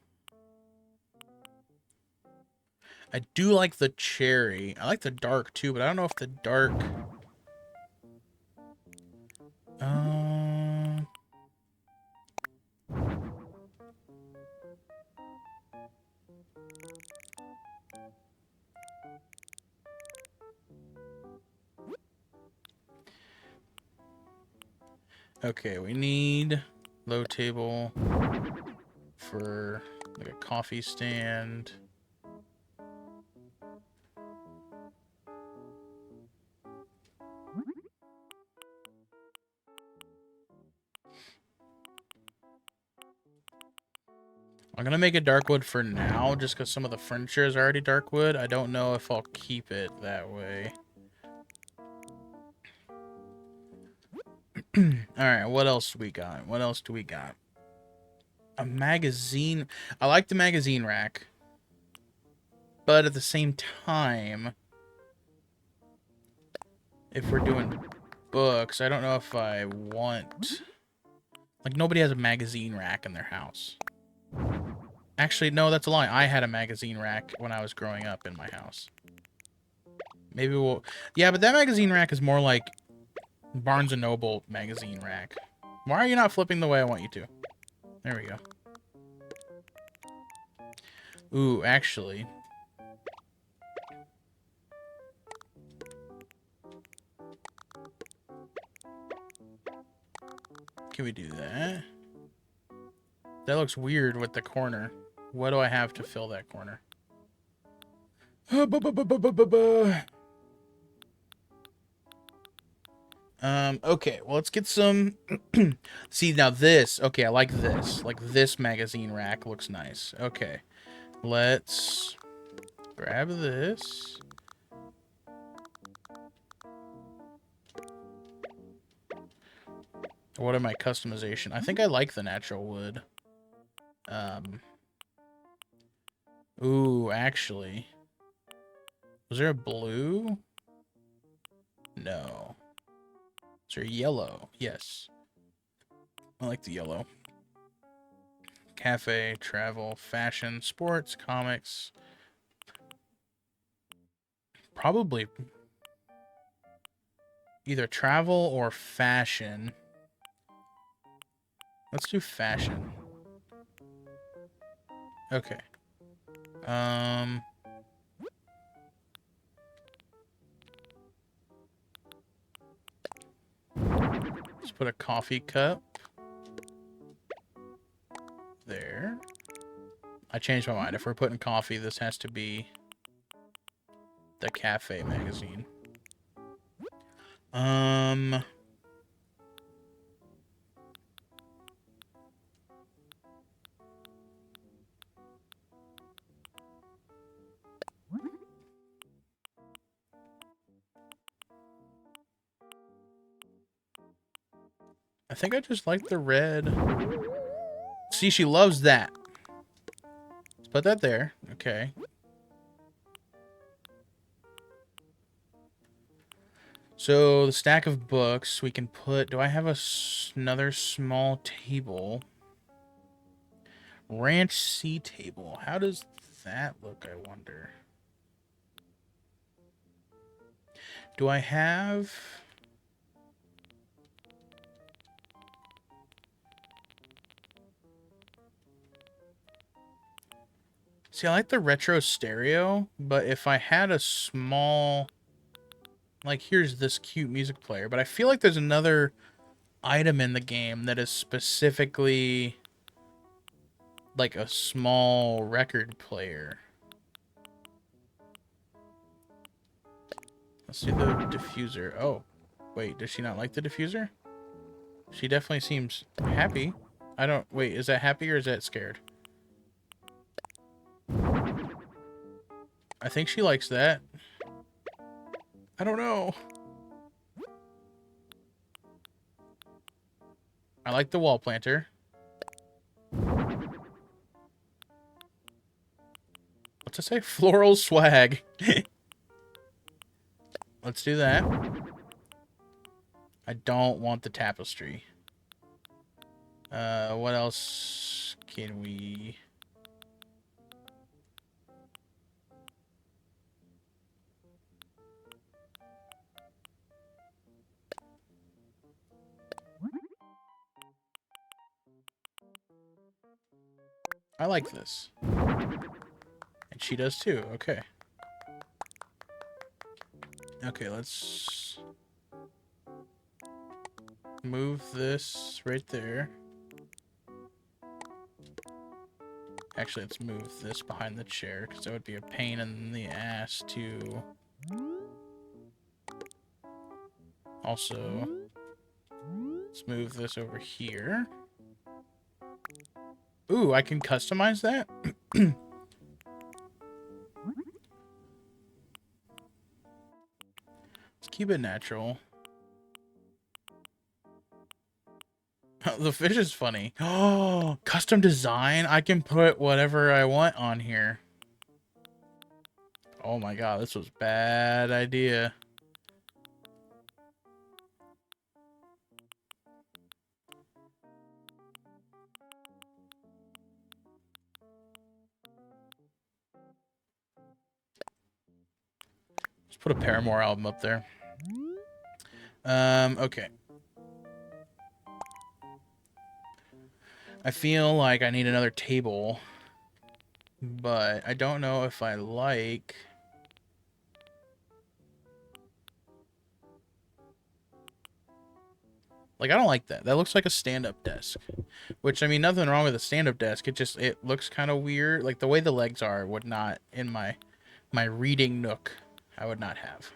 [SPEAKER 1] I do like the cherry. I like the dark too, but I don't know if the dark... Okay, we need low table for like a coffee stand. I'm gonna make it dark wood for now, just because some of the furniture is already dark wood. I don't know if I'll keep it that way. Alright, what else do we got? What else do we got? A magazine. I like the magazine rack. But at the same time, if we're doing books, I don't know if I want... Like, nobody has a magazine rack in their house. Actually, no, that's a lie. I had a magazine rack when I was growing up in my house. Maybe we'll... Yeah, but that magazine rack is more like Barnes & Noble magazine rack. Why are you not flipping the way I want you to? There we go. Ooh, actually... Can we do that? That looks weird with the corner. What do I have to fill that corner? Okay, well, let's get some... See, now this... Okay, I like this. Like, this magazine rack looks nice. Okay. Let's grab this. What are my customization? I think I like the natural wood. Ooh, actually. Was there a blue? No. Is there yellow? Yes. I like the yellow. Cafe, travel, fashion, sports, comics. Probably either travel or fashion. Let's do fashion. Okay. Let's put a coffee cup there. I changed my mind. If we're putting coffee, this has to be the cafe magazine. I think I just like the red. See, she loves that. Let's put that there. Okay. So, the stack of books, we can put... Do I have another small table? Ranch sea table. How does that look, I wonder? Do I have... See, I like the retro stereo, but if I had a small... Like, here's this cute music player, but I feel like there's another item in the game that is specifically like a small record player. Let's do the diffuser. Oh, wait, does she not like the diffuser? She definitely seems happy. I don't... Wait, is that happy or is that scared? I think she likes that. I don't know. I like the wall planter. What's it say? Floral swag. Let's do that. I don't want the tapestry. What else can we... I like this. And she does too. Okay. Okay, let's... move this right there. Actually, let's move this behind the chair, because that would be a pain in the ass to... Also, let's move this over here. Ooh, I can customize that? Let's keep it natural. The fish is funny. Oh, custom design? I can put whatever I want on here. Oh my god, this was a bad idea. Let's put a Paramore album up there. Okay. I feel like I need another table, but I don't know if I like... Like, I don't like that. That looks like a stand-up desk. Which, I mean, nothing wrong with a stand-up desk. It looks kind of weird. Like, the way the legs are would not, in my reading nook, I would not have.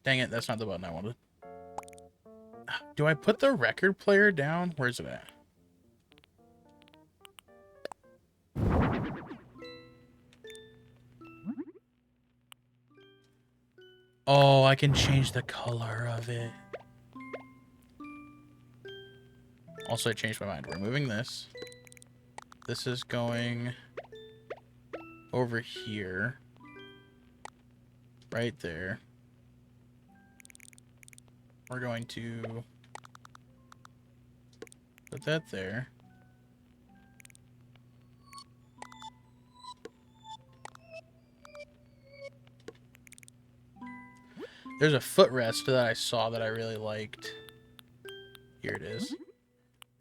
[SPEAKER 1] Dang it, that's not the button I wanted. Do I put the record player down? Where's it at? Oh, I can change the color of it. Also, I changed my mind. We're moving this. This is going over here. Right there. We're going to put that there. There's a footrest that I saw that I really liked. Here it is.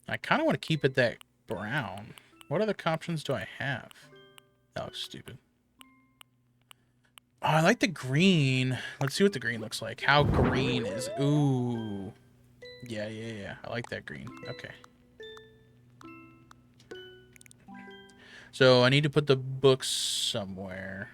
[SPEAKER 1] I kind of want to keep it that brown. What other options do I have? That looks stupid. Oh, I like the green. Let's see what the green looks like. How green is... Ooh. Yeah. I like that green. Okay. So I need to put the books somewhere.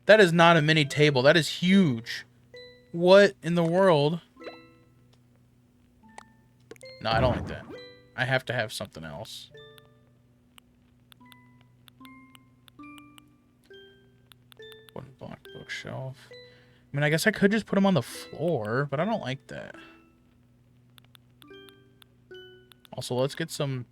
[SPEAKER 1] That is not a mini table. That is huge. What in the world? No, I don't like that. I have to have something else. Wooden block bookshelf. I mean, I guess I could just put them on the floor, but I don't like that. Also, let's get some...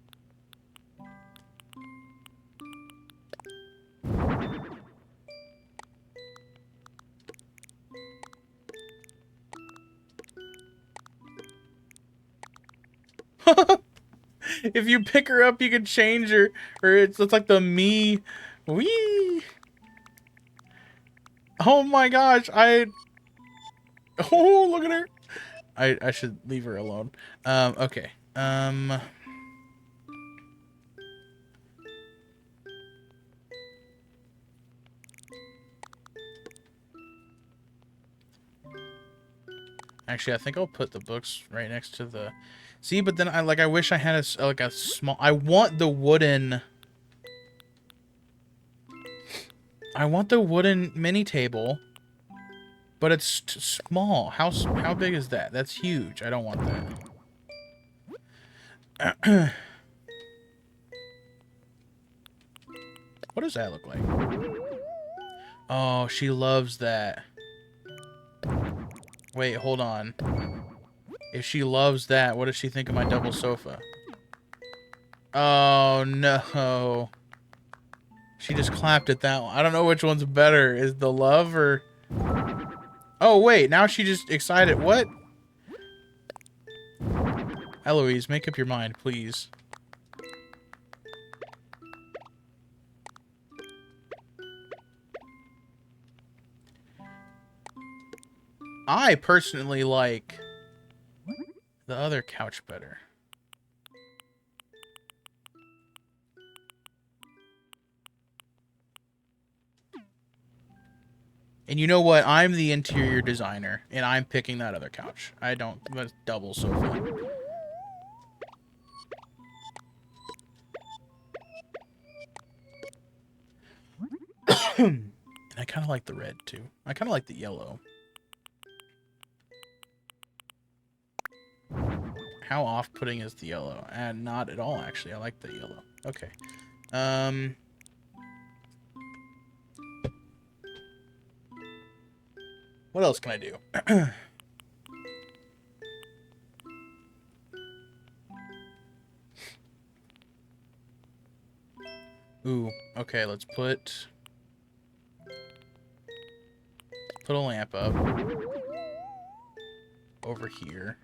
[SPEAKER 1] If you pick her up, you can change her. Or it's like the me. Wee. Oh my gosh. Oh, look at her. I should leave her alone. Okay. Actually, I think I'll put the books right next to the... See, but then I wish I had a small... I want the wooden mini table, but it's small. How big is that? That's huge. I don't want that. What does that look like? Oh, she loves that. Wait, hold on. If she loves that, what does she think of my double sofa? Oh, no. She just clapped at that one. I don't know which one's better. Is the love or... Oh, wait. Now she just excited. What? Eloise, make up your mind, please. I personally like the other couch better. And you know what? I'm the interior designer, and I'm picking that other couch. I don't... That's double sofa. And I kind of like the red, too. I kind of like the yellow. How off-putting is the yellow? And not at all, actually. I like the yellow. Okay. What else can I do? Ooh, okay, let's put a lamp up over here.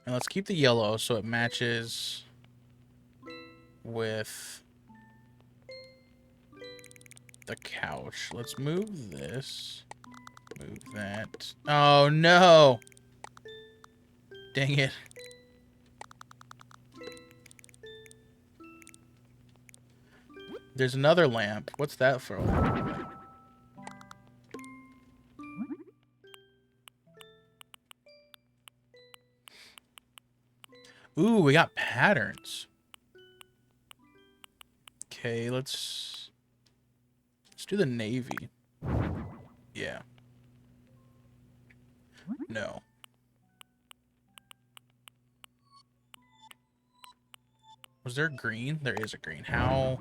[SPEAKER 1] And let's keep the yellow so it matches with the couch. Let's move this. Move that. Oh, no! Dang it. There's another lamp. What's that for a lamp? Ooh, we got patterns. Okay, let's do the navy. Yeah. No. Was there green? There is a green. How?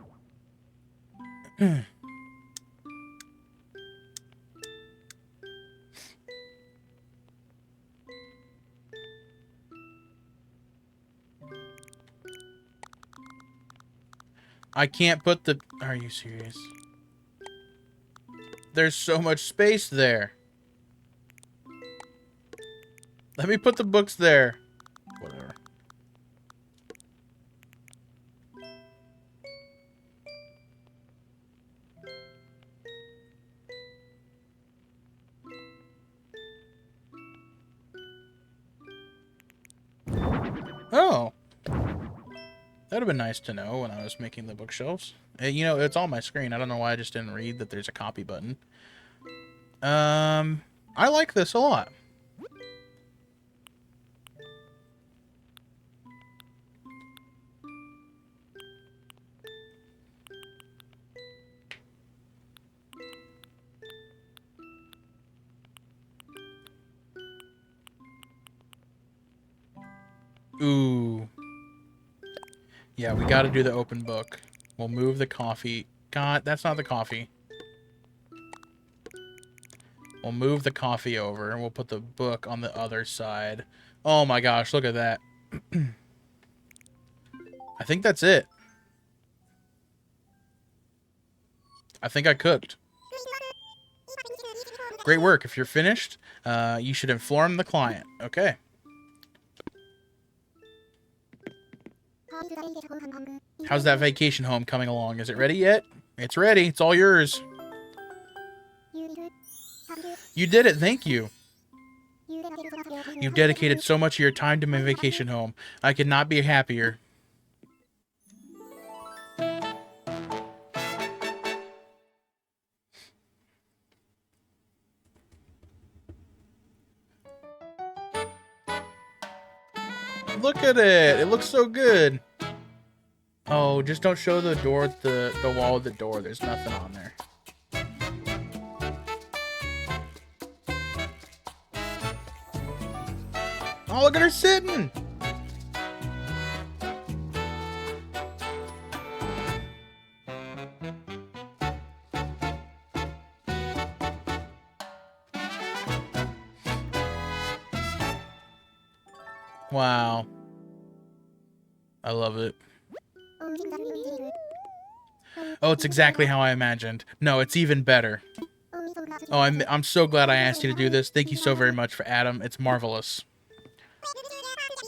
[SPEAKER 1] I can't put the... Are you serious? There's so much space there. Let me put the books there. Whatever. Oh. That would have been nice to know when I was making the bookshelves. You know, it's on my screen. I don't know why I just didn't read that there's a copy button. I like this a lot. Ooh. Yeah, we gotta do the open book. We'll move the coffee. God, that's not the coffee. We'll move the coffee over, and we'll put the book on the other side. Oh my gosh, look at that. I think that's it. I think I cooked. Great work. If you're finished, you should inform the client. Okay. How's that vacation home coming along? Is it ready yet? It's ready. It's all yours. You did it. Thank you. You've dedicated so much of your time to my vacation home. I could not be happier. Look at it. It looks so good. Oh, just don't show the door, the wall with the door. There's nothing on there. Oh, look at her sitting. Wow. I love it. Oh, it's exactly how I imagined. No, it's even better. Oh, I'm so glad I asked you to do this. Thank you so very much for Adam. It's marvelous.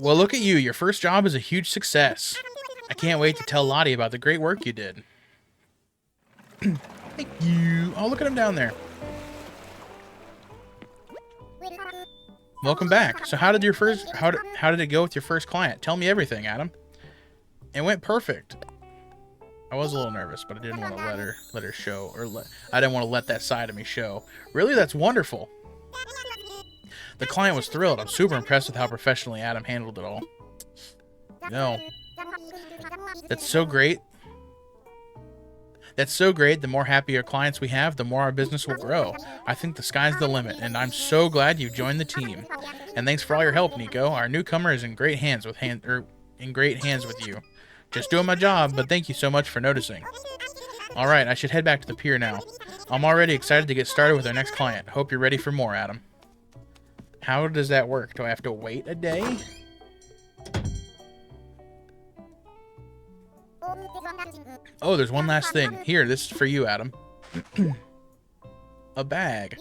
[SPEAKER 1] Well, look at you. Your first job is a huge success. I can't wait to tell Lottie about the great work you did. Thank you. Oh, look at him down there. Welcome back. So how did it go with your first client? Tell me everything, Adam. It went perfect. I was a little nervous, but I didn't want to let her show, I didn't want to let that side of me show. Really, that's wonderful. The client was thrilled. I'm super impressed with how professionally Adam handled it all. No. That's so great. That's so great. The more happier clients we have, the more our business will grow. I think the sky's the limit, and I'm so glad you joined the team. And thanks for all your help, Nico. Our newcomer is in great hands with you. Just doing my job, but thank you so much for noticing. Alright, I should head back to the pier now. I'm already excited to get started with our next client. Hope you're ready for more, Adam. How does that work? Do I have to wait a day? Oh, there's one last thing. Here, this is for you, Adam. A bag.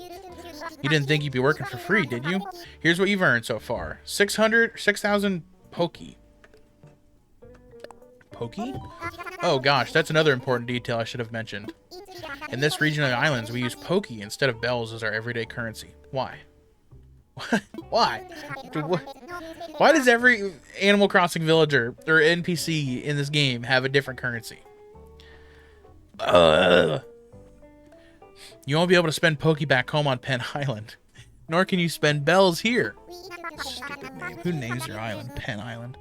[SPEAKER 1] You didn't think you'd be working for free, did you? Here's what you've earned so far. 6,000 Poki. Poki? Oh gosh, that's another important detail I should have mentioned. In this region of the islands, we use Poki instead of bells as our everyday currency. Why? Why? Why does every Animal Crossing villager or NPC in this game have a different currency? You won't be able to spend Poki back home on Penn Island. Nor can you spend bells here. Stupid name. Who names their island Penn Island?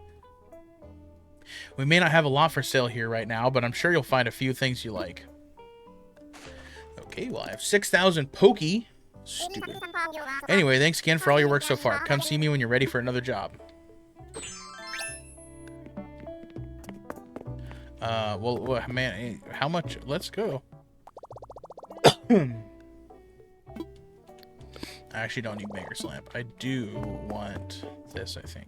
[SPEAKER 1] We may not have a lot for sale here right now, but I'm sure you'll find a few things you like. Okay, well, I have 6,000 Poki. Stupid. Anyway, thanks again for all your work so far. Come see me when you're ready for another job. Well, man, how much? Let's go. I actually don't need Maker's Lamp. I do want this, I think.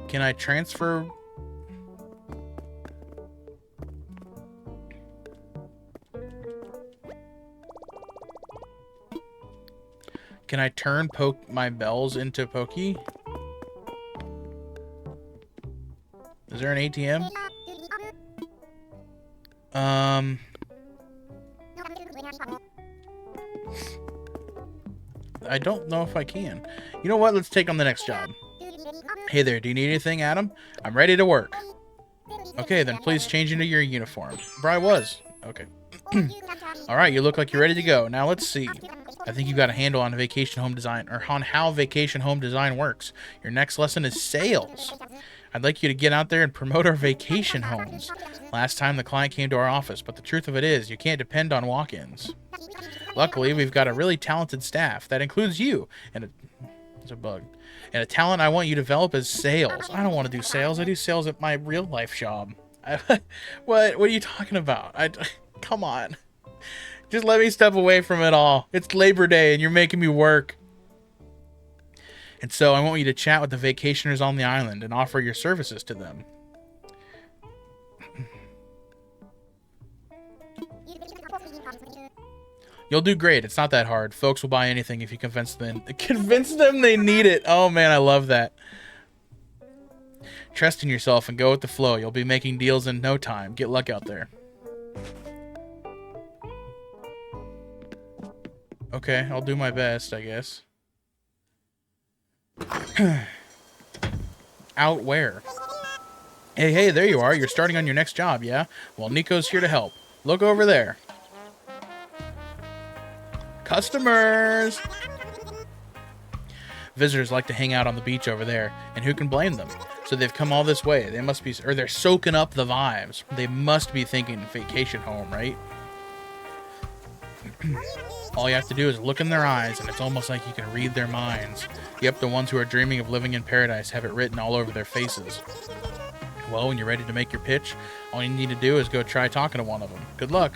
[SPEAKER 1] Can I transfer? Can I turn my bells into Poki? Is there an ATM? I don't know if I can. You know what? Let's take on the next job. Hey there, do you need anything, Adam? I'm ready to work. Okay, then please change into your uniform. Bri was. Okay. Alright, you look like you're ready to go. Now let's see. I think you've got a handle on vacation home design, or on how vacation home design works. Your next lesson is sales. I'd like you to get out there and promote our vacation homes. Last time the client came to our office, but the truth of it is, you can't depend on walk-ins. Luckily, we've got a really talented staff. That includes you. And it's a bug. And a talent I want you to develop is sales. I don't want to do sales. I do sales at my real life job. What are you talking about? Come on. Just let me step away from it all. It's Labor Day and you're making me work. And so I want you to chat with the vacationers on the island and offer your services to them. You'll do great. It's not that hard. Folks will buy anything if you convince them they need it. Oh man, I love that. Trust in yourself and go with the flow. You'll be making deals in no time. Get luck out there. Okay, I'll do my best, I guess. Out where? Hey, there you are. You're starting on your next job, yeah? Well, Nico's here to help. Look over there. Customers! Visitors like to hang out on the beach over there, and who can blame them? So they've come all this way. They must be, or they're soaking up the vibes. They must be thinking vacation home, right? All you have to do is look in their eyes, and it's almost like you can read their minds. Yep, the ones who are dreaming of living in paradise have it written all over their faces. Well, when you're ready to make your pitch, all you need to do is go try talking to one of them. Good luck.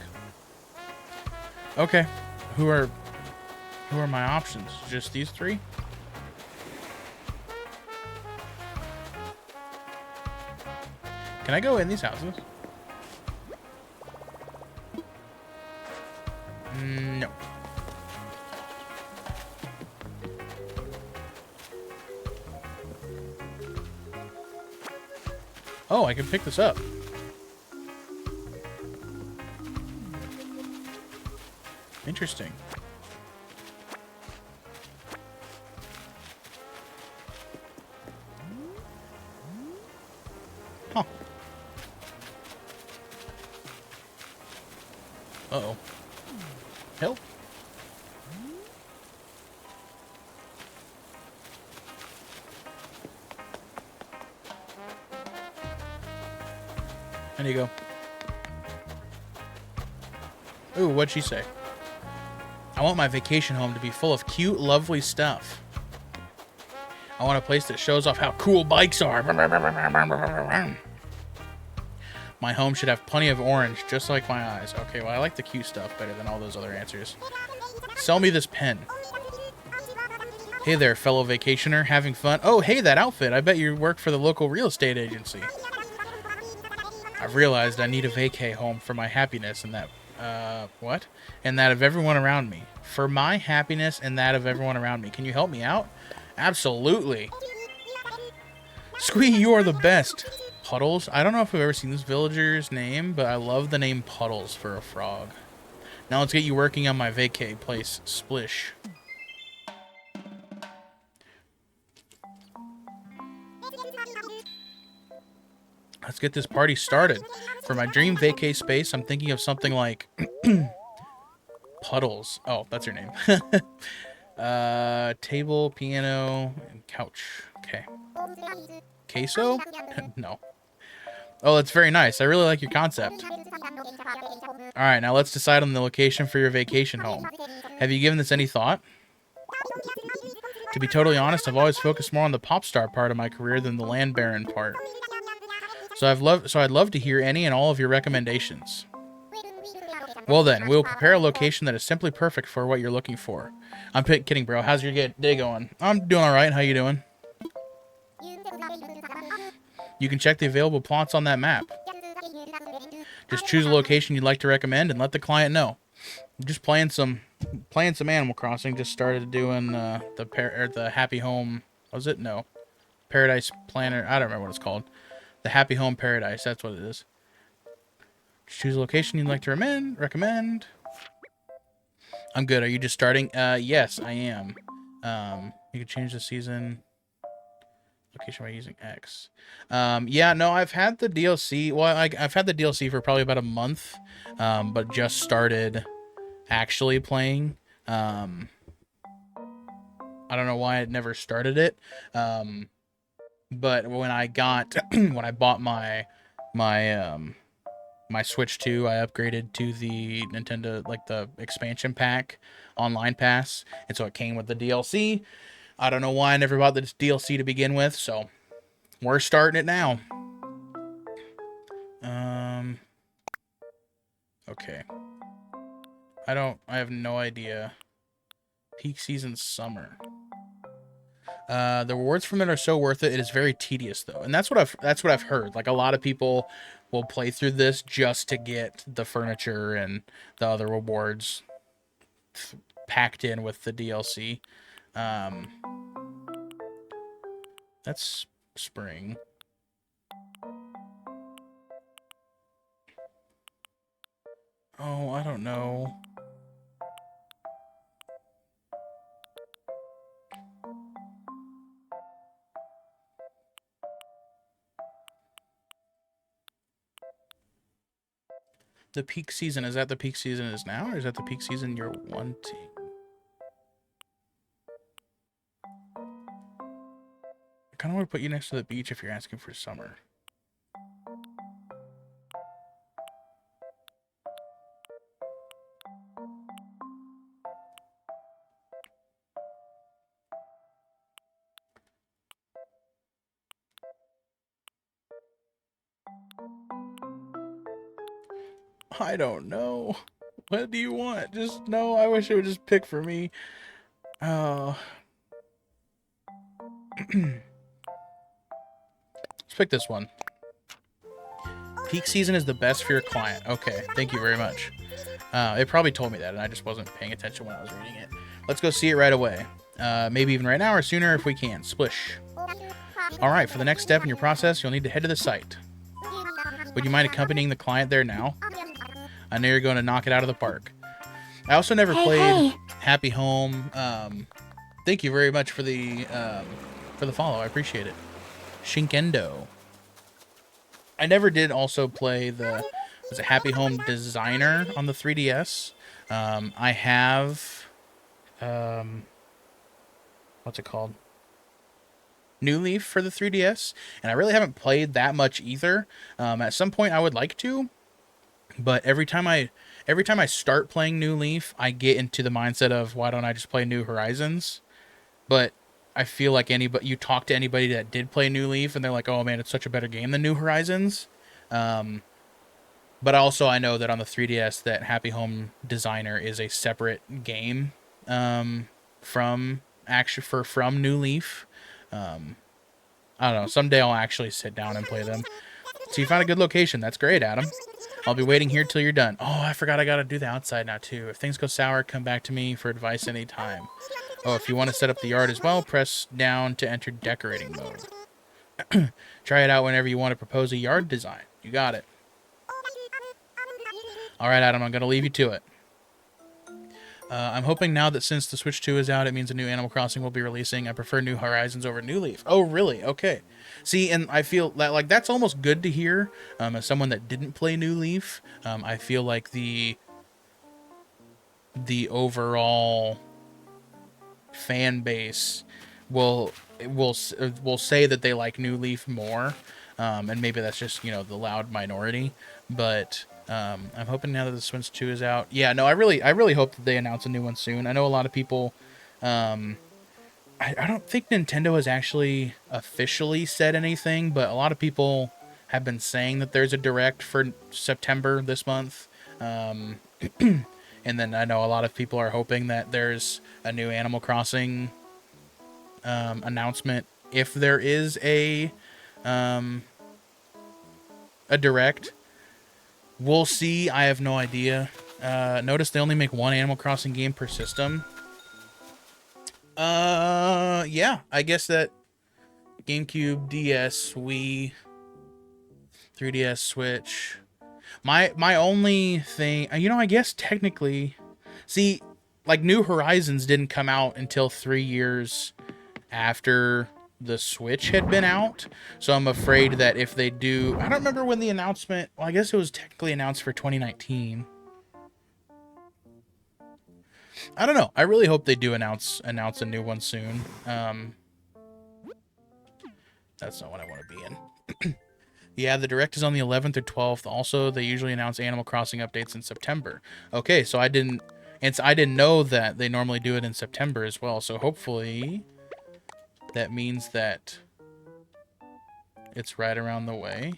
[SPEAKER 1] Okay, who are my options? Just these three? Can I go in these houses? No. Oh, I can pick this up. Interesting. Huh. Uh-oh. Help. There you go. Ooh, what'd she say? I want my vacation home to be full of cute, lovely stuff. I want a place that shows off how cool bikes are. My home should have plenty of orange, just like my eyes. Okay, well, I like the cute stuff better than all those other answers. Sell me this pen. Hey there, fellow vacationer. Having fun? Oh, hey, that outfit. I bet you work for the local real estate agency. I've realized I need a vacay home for my happiness and that... what? And that of everyone around me. For my happiness and that of everyone around me. Can you help me out? Absolutely. Squee, you are the best. Puddles? I don't know if I've ever seen this villager's name, but I love the name Puddles for a frog. Now let's get you working on my vacay place, Splish. Let's get this party started. For my dream vacay space, I'm thinking of something like... Puddles. Oh, that's her name. Table, piano, and couch. Okay. Queso? No. Oh, that's very nice. I really like your concept. Alright, now let's decide on the location for your vacation home. Have you given this any thought? To be totally honest, I've always focused more on the pop star part of my career than the land baron part. So I'd love to hear any and all of your recommendations. Well then, we'll prepare a location that is simply perfect for what you're looking for. I'm kidding, bro. How's your day going? I'm doing alright. How you doing? You can check the available plots on that map. Just choose a location you'd like to recommend and let the client know. I'm just playing some Animal Crossing. Just started doing the Happy Home. Was it? No. Paradise Planner. I don't remember what it's called. The Happy Home Paradise. That's what it is. Just choose a location you'd like to recommend. I'm good. Are you just starting? Yes, I am. You can change the season location by using X. Yeah, no, I've had the DLC. Well, I've had the DLC for probably about a month, but just started actually playing. I don't know why I'd never started it. But when I bought my Switch 2, I upgraded to the Nintendo, like the expansion pack online pass, and so it came with the DLC. I don't know why I never bought this DLC to begin with, so we're starting it now. Okay. I have no idea. Peak season summer. The rewards from it are so worth it. It is very tedious though, and that's what I've heard. Like a lot of people will play through this just to get the furniture and the other rewards packed in with the DLC. That's spring. Oh, I don't know. The peak season, is that the peak season is now, or is that the peak season you're wanting? I kind of want to put you next to the beach if you're asking for summer. I don't know. What do you want? Just no, I wish it would just pick for me. Oh. Let's pick this one. Peak season is the best for your client. Okay, thank you very much. It probably told me that, and I just wasn't paying attention when I was reading it. Let's go see it right away. Maybe even right now or sooner if we can. Splish. Alright, for the next step in your process, you'll need to head to the site. Would you mind accompanying the client there now? I know you're going to knock it out of the park. I also never played Happy Home. Thank you very much for the follow. I appreciate it. Shinkendo. I never did also play the Happy Home Designer on the 3DS. I have what's it called? New Leaf for the 3DS, and I really haven't played that much either. At some point I would like to, but every time I start playing New Leaf, I get into the mindset of why don't I just play New Horizons? But I feel like you talk to anybody that did play New Leaf, and they're like, "Oh man, it's such a better game than New Horizons." But also I know that on the 3DS, that Happy Home Designer is a separate game from New Leaf. I don't know. Someday I'll actually sit down and play them. So you found a good location. That's great, Adam. I'll be waiting here till you're done. Oh, I forgot I gotta do the outside now too. If things go sour, come back to me for advice anytime. Oh, if you want to set up the yard as well, press down to enter decorating mode. Try it out whenever you want to propose a yard design. You got it. Alright, Adam, I'm going to leave you to it. I'm hoping now that since the Switch 2 is out, it means a new Animal Crossing will be releasing. I prefer New Horizons over New Leaf. Oh, really? Okay. See, and I feel that, like, that's almost good to hear. As someone that didn't play New Leaf, I feel like the overall fan base will say that they like New Leaf more, and maybe that's just, the loud minority, but I'm hoping now that the Switch 2 is out. Yeah, no, I really hope that they announce a new one soon. I know a lot of people, I don't think Nintendo has actually officially said anything, but a lot of people have been saying that there's a Direct for September this month. And then I know a lot of people are hoping that there's a new Animal Crossing announcement if there is a Direct. We'll see. I have no idea. Notice they only make one Animal Crossing game per system. Yeah, I guess that GameCube, DS, Wii, 3DS, Switch. My only thing, I guess technically, see, like New Horizons didn't come out until 3 years after the Switch had been out, so I'm afraid that if they do, I don't remember when the announcement, well, I guess it was technically announced for 2019. I don't know. I really hope they do announce a new one soon. That's not what I want to be in. Yeah, the Direct is on the 11th or 12th. Also, they usually announce Animal Crossing updates in September. Okay, so I didn't know that they normally do it in September as well. So hopefully that means that it's right around the way.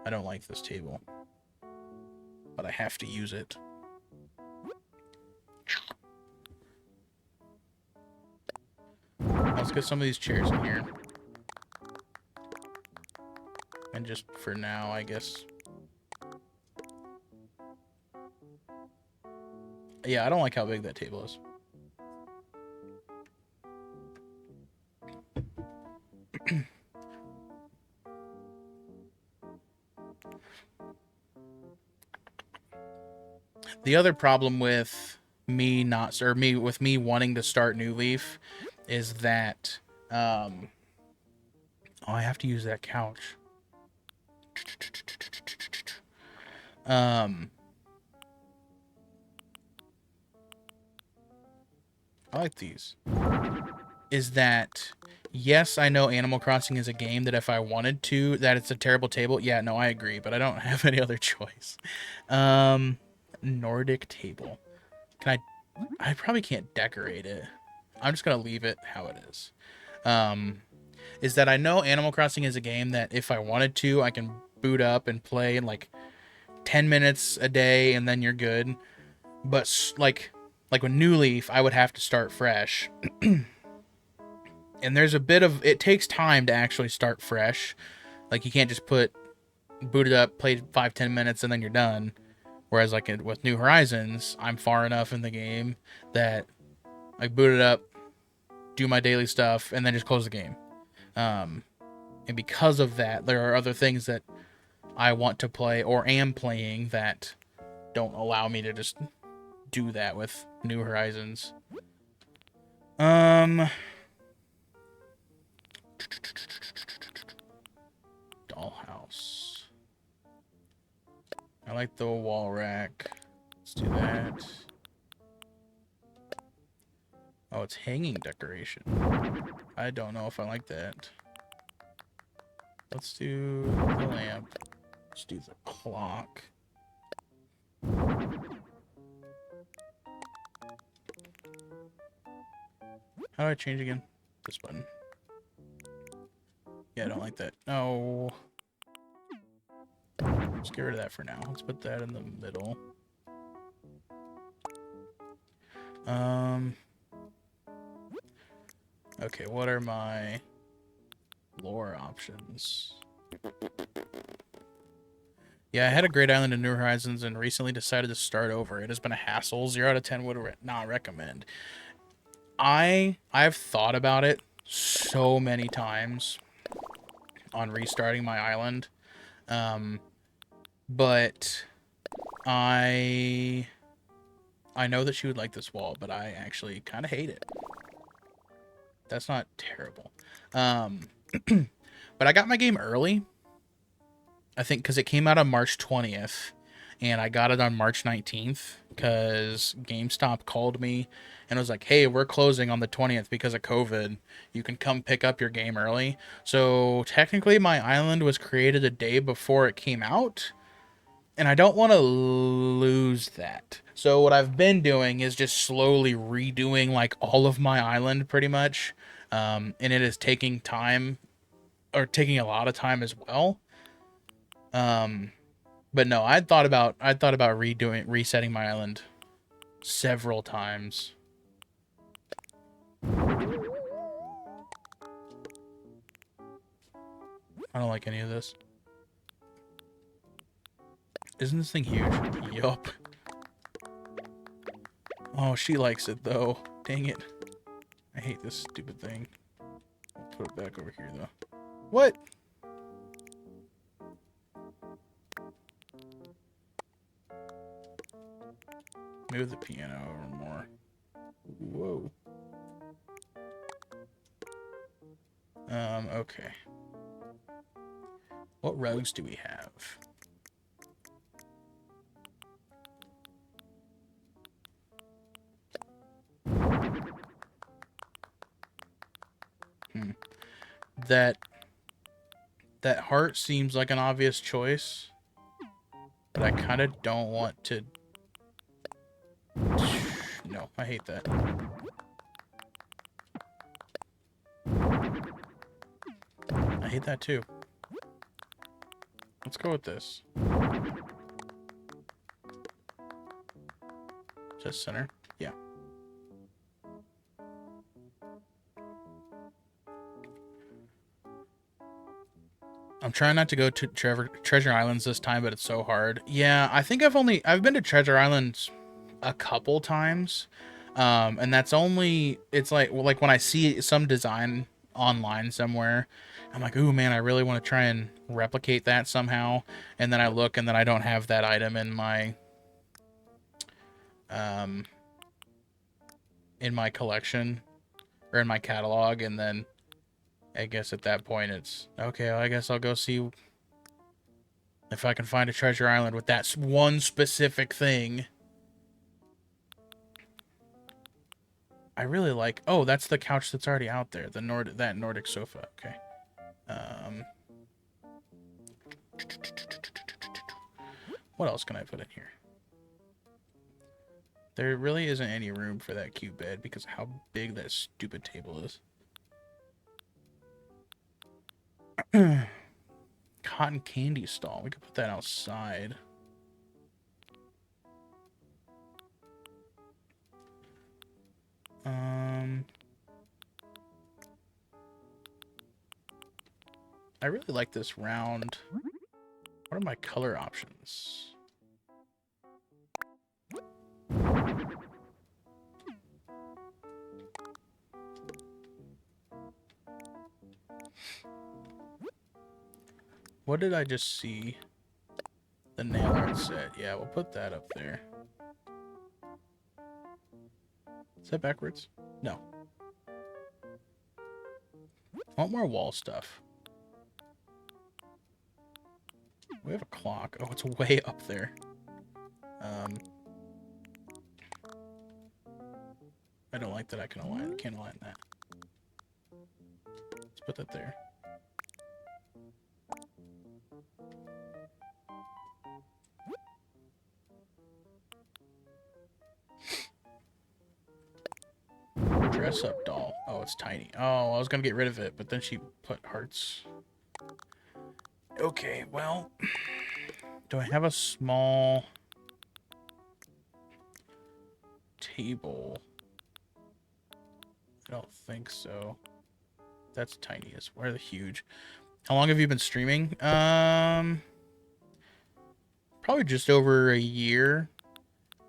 [SPEAKER 1] I don't like this table, but I have to use it. Let's get some of these chairs in here. And just for now, I guess. Yeah, I don't like how big that table is. The other problem with me wanting to start New Leaf is that oh, I have to use that couch. I like these. Is that, yes, I know Animal Crossing is a game that if I wanted to, that it's a terrible table. Yeah, no, I agree, but I don't have any other choice. Nordic table. I probably can't decorate it. I'm just going to leave it how it is. Is that I know Animal Crossing is a game that if I wanted to, I can boot up and play in like 10 minutes a day and then you're good. But like with New Leaf, I would have to start fresh. And there's a bit of, it takes time to actually start fresh. Like, you can't just boot it up, play 5-10 minutes, and then you're done. Whereas, like, with New Horizons, I'm far enough in the game that I boot it up, do my daily stuff, and then just close the game. And because of that, there are other things that I want to play or am playing that don't allow me to just do that with New Horizons. Dollhouse. I like the wall rack. Let's do that. Oh, it's hanging decoration. I don't know if I like that. Let's do the lamp. Let's do the clock. How do I change again? This button. Yeah, I don't like that. No. Let's get rid of that for now. Let's put that in the middle. Okay, what are my lore options? Yeah, I had a Great Island in New Horizons and recently decided to start over. It has been a hassle. 0 out of 10 would not recommend. I've thought about it so many times on restarting my island. But I know that she would like this wall, but I actually kind of hate it. That's not terrible. But I got my game early. I think because it came out on March 20th, and I got it on March 19th because GameStop called me and was like, hey, we're closing on the 20th because of COVID. You can come pick up your game early. So technically my island was created a day before it came out, and I don't want to lose that. So what I've been doing is just slowly redoing like all of my island pretty much. And it is taking time, or taking a lot of time as well. But no, I thought about resetting my island several times. I don't like any of this. Isn't this thing huge? Yup. Oh, she likes it though. Dang it. I hate this stupid thing. I'll put it back over here though. What? Move the piano over more. Whoa. Okay. What rugs do we have? That heart seems like an obvious choice, but I kind of don't want to. No, I hate that. I hate that too. Let's go with this. Just center? Yeah. I'm trying not to go to Treasure Islands this time, but it's so hard. Yeah, I think I've been to Treasure Islands a couple times. And that's only, it's like when I see some design online somewhere, I'm like, ooh man, I really want to try and replicate that somehow. And then I look and then I don't have that item in my collection or in my catalog, and then I guess at that point it's okay, well, I guess I'll go see if I can find a treasure island with that one specific thing. I really like, oh, that's the couch that's already out there, the Nordic sofa. Okay. What else can I put in here? There really isn't any room for that cute bed because of how big that stupid table is. Cotton candy stall. We could put that outside. I really like this round. What are my color options? What did I just see? The nail art set. Yeah, we'll put that up there. Is that backwards? No. I want more wall stuff. We have a clock. Oh, it's way up there. I don't like that I can't align that. Let's put that there. Dress up doll. Oh, it's tiny. Oh, I was gonna get rid of it, but then she put hearts. Okay, well, do I have a small table? I don't think so. That's tiniest. Where are the huge? How long have you been streaming? Probably just over a year.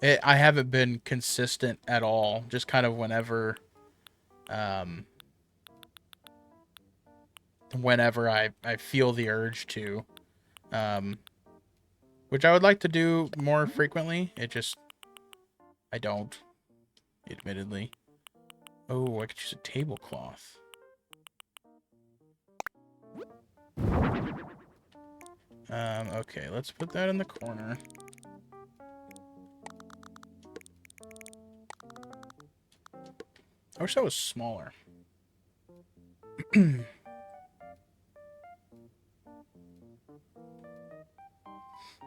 [SPEAKER 1] I haven't been consistent at all. Just kind of whenever I feel the urge to. Which I would like to do more frequently. I don't, admittedly. Oh, I could use a tablecloth. Okay, let's put that in the corner. I wish that was smaller.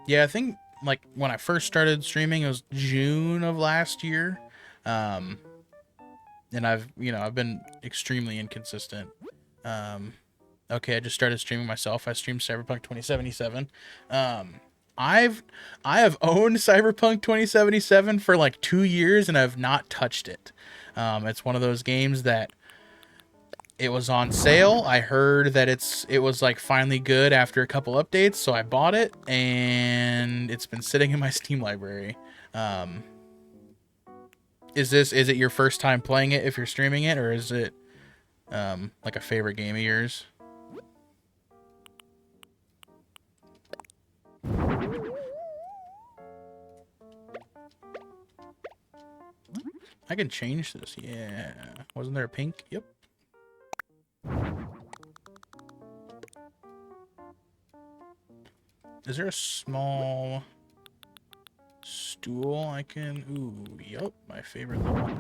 [SPEAKER 1] Yeah, I think like when I first started streaming, it was June of last year. And I've been extremely inconsistent. Okay, I just started streaming myself. I streamed Cyberpunk 2077. I have owned Cyberpunk 2077 for like 2 years and I've not touched it. It's one of those games that it was on sale. I heard that it was like finally good after a couple updates, so I bought it and it's been sitting in my Steam library. Is it your first time playing it if you're streaming it, or is it like a favorite game of yours? I can change this. Yeah. Wasn't there a pink? Yep. Is there a small stool I can... Ooh, yep. My favorite level.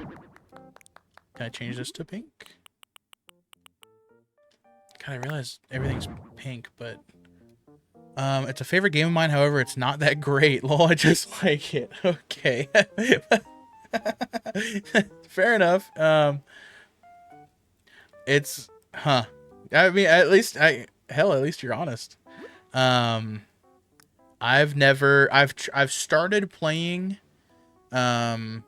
[SPEAKER 1] Can I change this to pink? God, I realize everything's pink, but... it's a favorite game of mine, however, it's not that great. Lol, I just like it. Okay. Fair enough. It's... Huh. I mean, at least you're honest. I've started playing The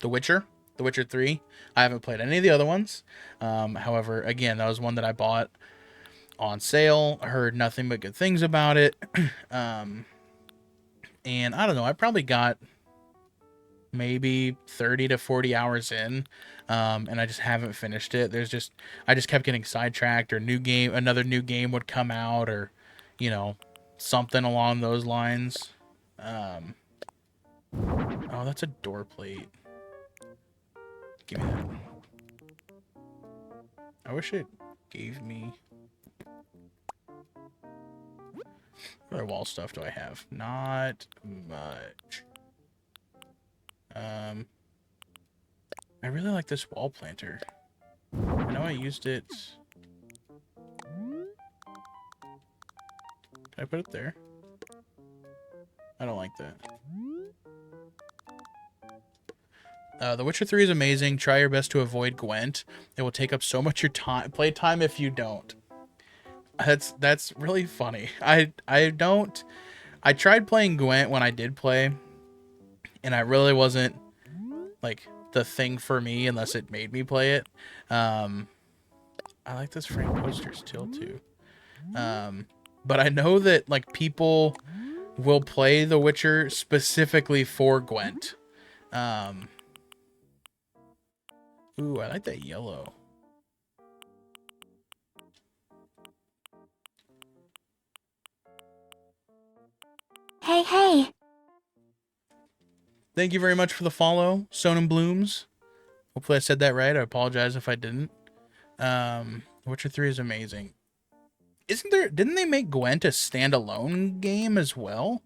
[SPEAKER 1] Witcher 3. I haven't played any of the other ones. However, again, that was one that I bought on sale. I heard nothing but good things about it. And I don't know, I probably got maybe 30 to 40 hours in, and I just haven't finished it. I just kept getting sidetracked, or another new game would come out, or something along those lines. Oh, that's a door plate. Give me that. I wish it gave me... What other wall stuff do I have? Not much. I really like this wall planter. I know I used it. Can I put it there? I don't like that. The Witcher 3 is amazing. Try your best to avoid Gwent. It will take up so much your playtime if you don't. That's really funny. I tried playing Gwent when I did play, and I really wasn't like the thing for me unless it made me play it. I like this frame poster still too. But I know that like people will play The Witcher specifically for Gwent. Ooh, I like that yellow.
[SPEAKER 2] Hey, hey.
[SPEAKER 1] Thank you very much for the follow, Sonam Blooms. Hopefully I said that right. I apologize if I didn't. Witcher 3 is amazing. Didn't they make Gwent a standalone game as well?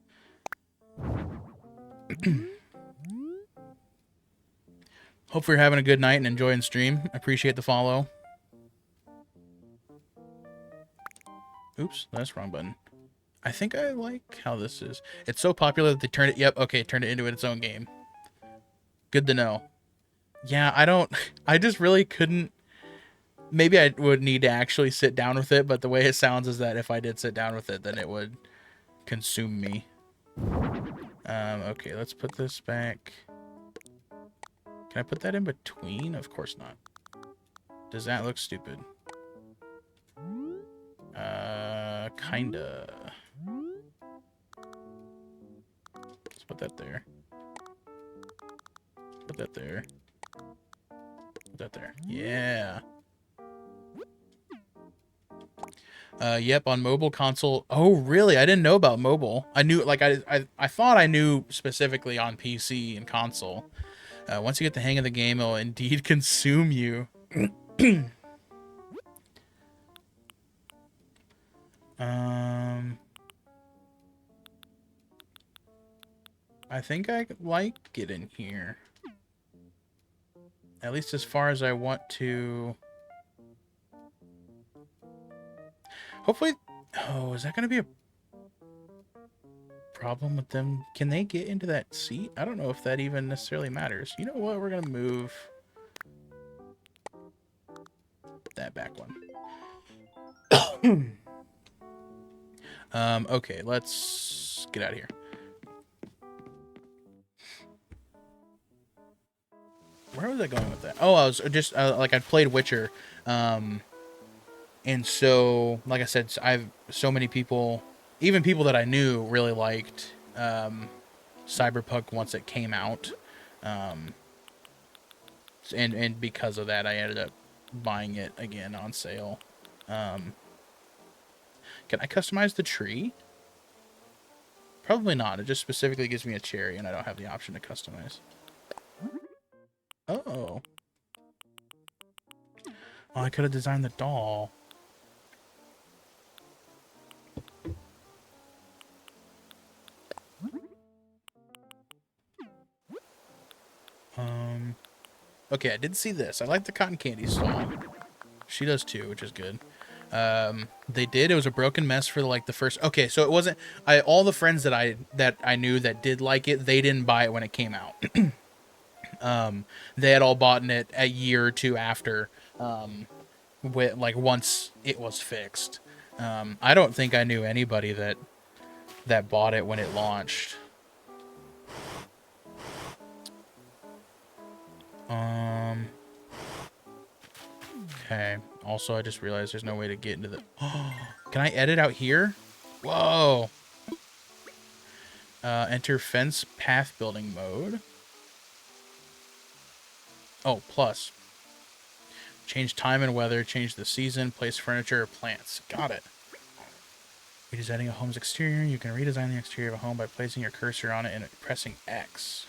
[SPEAKER 1] Hopefully you're having a good night and enjoying stream. I appreciate the follow. Oops, that's the wrong button. I think I like how this is. It's so popular that they turned it. Yep, okay, turned it into its own game. Good to know. Yeah, I just really couldn't. Maybe I would need to actually sit down with it, but the way it sounds is that if I did sit down with it, then it would consume me. Okay, let's put this back. Can I put that in between? Of course not. Does that look stupid? Kinda. Let's put that there. Put that there. Put that there. Yeah. Yep, on mobile console. Oh, really? I didn't know about mobile. I knew, like, I thought I knew specifically on PC and console. Once you get the hang of the game, it'll indeed consume you. I think I like it in here. At least as far as I want to. Hopefully. Oh, is that going to be a problem with them? Can they get into that seat? I don't know if that even necessarily matters. You know what? We're going to move that back one. Okay, let's get out of here. Where was I going with that? Oh, I was just like I'd played Witcher, and so like I said, so many people, even people that I knew, really liked Cyberpunk once it came out, and because of that, I ended up buying it again on sale. Can I customize the tree? Probably not. It just specifically gives me a cherry, and I don't have the option to customize. Oh. Oh, I could have designed the doll. Okay, I did see this. I like the cotton candy stall. She does too, which is good. It was a broken mess for the first. Okay, so it wasn't. All the friends that I knew that did like it, they didn't buy it when it came out. They had all bought it a year or two after. Once it was fixed. I don't think I knew anybody that bought it when it launched. Okay. Also, I just realized there's no way to get into the... Oh, can I edit out here? Whoa. Enter fence path building mode. Oh, plus. Change time and weather, change the season, place furniture or plants. Got it. Redesigning a home's exterior. You can redesign the exterior of a home by placing your cursor on it and pressing X.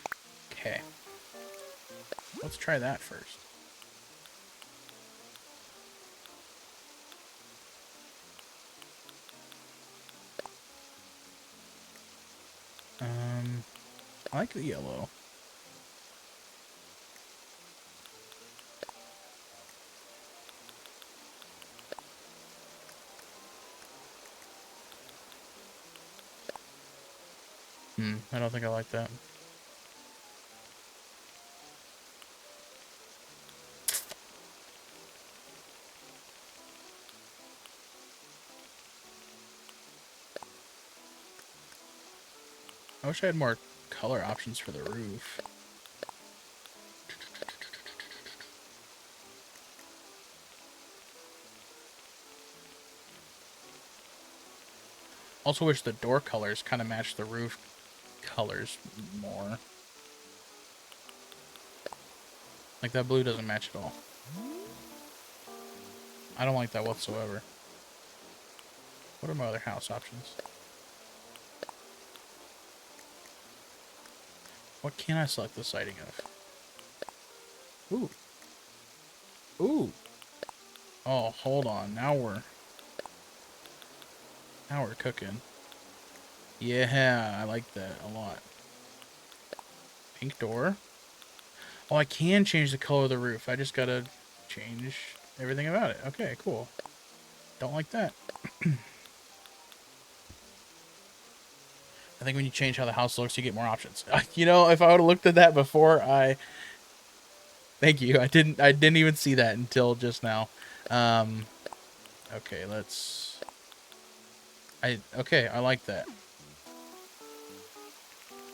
[SPEAKER 1] Okay. Let's try that first. I like the yellow. I don't think I like that. I wish I had more color options for the roof. Also wish the door colors kind of match the roof colors more. Like, that blue doesn't match at all. I don't like that whatsoever. What are my other house options? What can I select the siding of? Ooh. Ooh. Oh, hold on. Now we're cooking. Yeah, I like that a lot. Pink door. Oh, I can change the color of the roof. I just gotta change everything about it. Okay, cool. Don't like that. I think when you change how the house looks, you get more options. You know, if I would have looked at that before, thank you. I didn't even see that until just now. Okay, okay, I like that.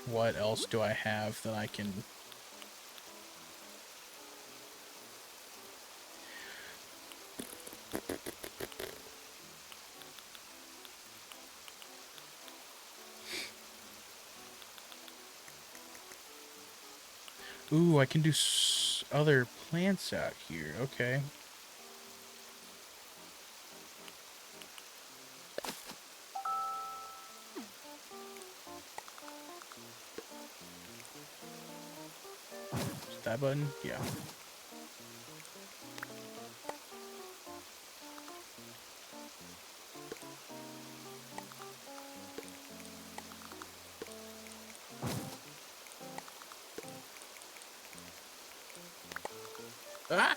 [SPEAKER 1] What else do I have that I can... Ooh, I can do other plants out here. Okay. Is that button? Yeah. Ah!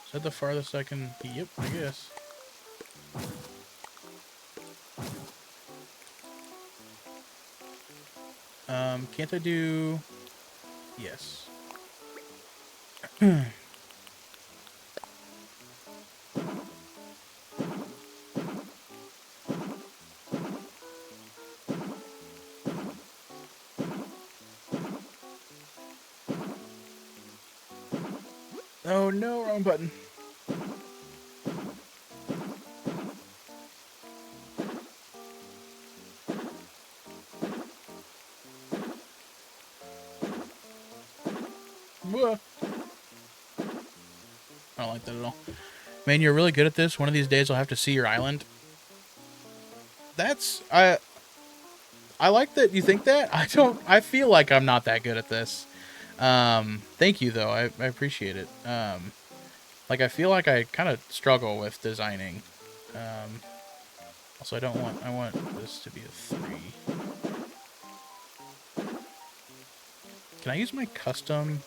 [SPEAKER 1] Is that the farthest I can... Yep, I guess. Can't I do... Yes. Oh no, wrong button. Whoa. I don't like that at all. Man, you're really good at this. One of these days I'll have to see your island. That's... I like that you think that. I feel like I'm not that good at this. Thank you, though. I appreciate it. Like, I feel like I kind of struggle with designing. Also, I want this to be a 3. Can I use my custom?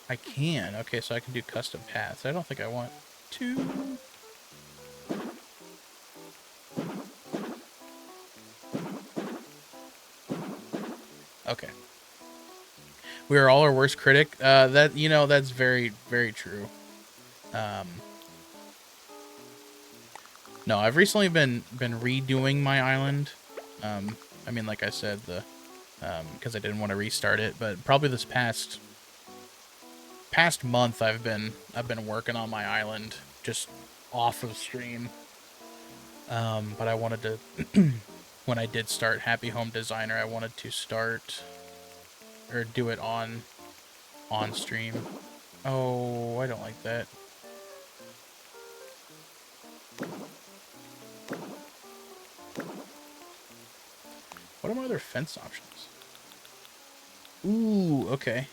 [SPEAKER 1] I can. Okay, so I can do custom paths. I don't think I want to. Okay. We are all our worst critic. That, you know, that's very, very true. No, I've recently been redoing my island. I mean, like I said, because I didn't want to restart it, but probably this past month I've been working on my island just off of stream. But I wanted to when I did start Happy Home Designer, I wanted to start or do it on stream. Oh, I don't like that. What are my other fence options? Ooh, okay.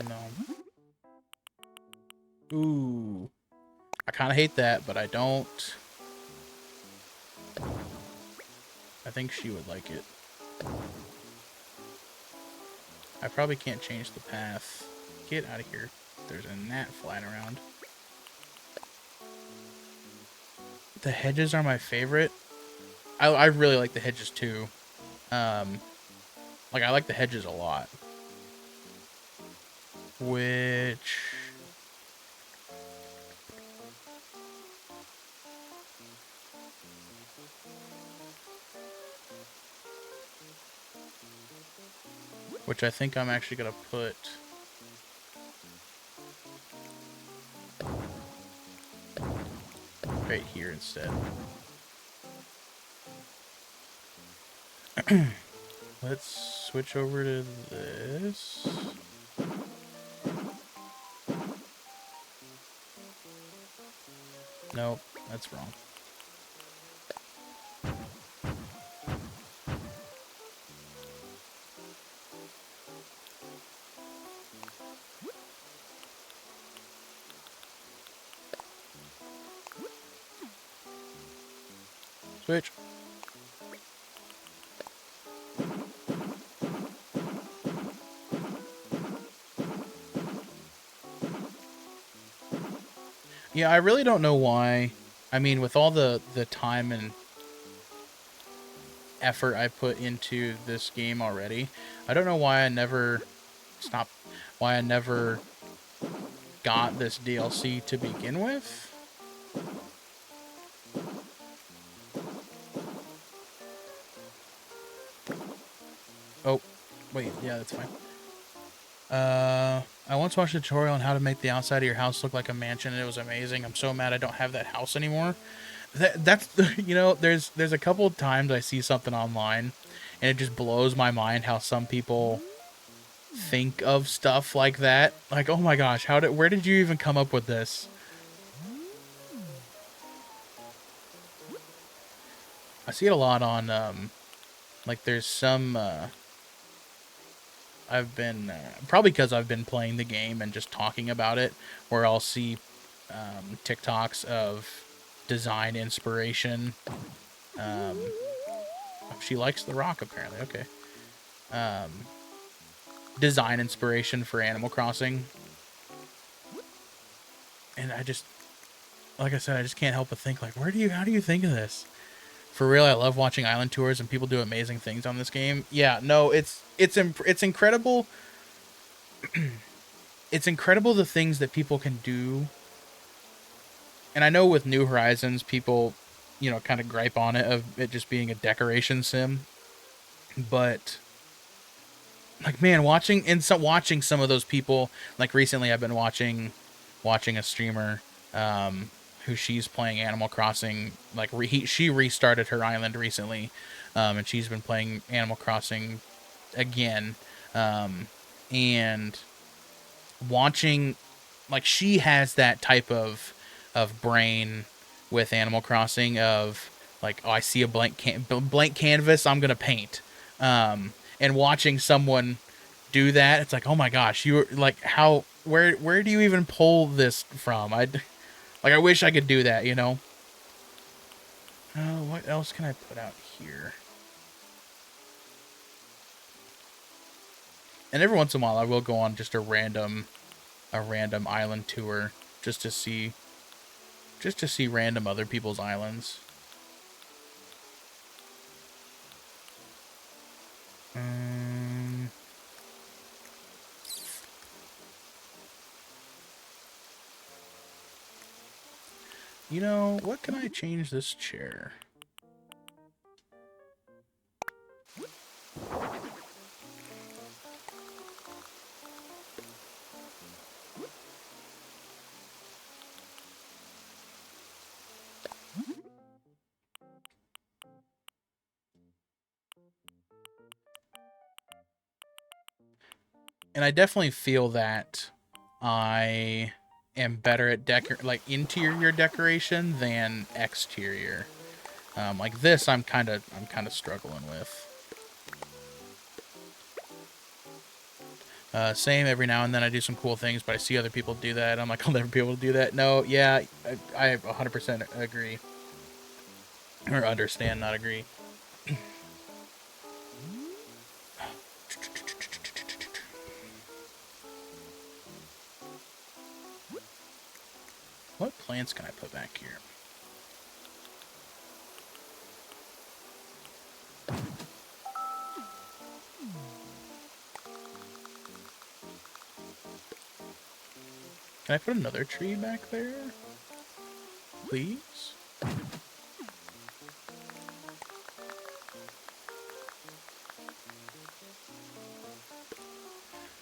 [SPEAKER 1] No. Ooh. I kind of hate that, but I don't. I think she would like it. I probably can't change the path. Get out of here. There's a gnat flying around. The hedges are my favorite. I really like the hedges too. Like I like the hedges a lot. Which I think I'm actually gonna put right here instead. Let's switch over to this. Nope, that's wrong. Switch. Yeah, I really don't know why. I mean, with all the time and effort I put into this game already, I don't know why I never got this DLC to begin with. Oh, wait, yeah, that's fine. I once watched a tutorial on how to make the outside of your house look like a mansion, and it was amazing. I'm so mad I don't have that house anymore. That's you know, there's a couple of times I see something online, and it just blows my mind how some people think of stuff like that. Like, oh my gosh, where did you even come up with this? I see it a lot on like there's some I've been probably because I've been playing the game and just talking about it, where I'll see TikToks of design inspiration. Um, she likes The Rock apparently. Okay. Design inspiration for Animal Crossing, and I just, like I said, I just can't help but think like, how do you think of this? For real, I love watching island tours and people do amazing things on this game. Yeah, no, it's incredible. It's incredible the things that people can do. And I know with New Horizons, people, you know, kind of gripe on it of it just being a decoration sim. But like, man, watching some of those people, like recently I've been watching a streamer who she's playing Animal Crossing. Like she restarted her island recently, and she's been playing Animal Crossing again, and watching, like, she has that type of brain with Animal Crossing of like, oh, I see a blank canvas, I'm gonna paint, and watching someone do that, it's like, oh my gosh, you like, how where do you even pull this from? I wish I could do that, you know. What else can I put out here? And every once in a while, I will go on just a random island tour just to see random other people's islands. You know, what can I change this chair? And I definitely feel that I am better at interior decoration than exterior. Like this, I'm kind of struggling with. Same, every now and then I do some cool things, but I see other people do that. I'm like, I'll never be able to do that. No, yeah, I 100% agree. Or understand, not agree. What plants can I put back here? Can I put another tree back there? Please?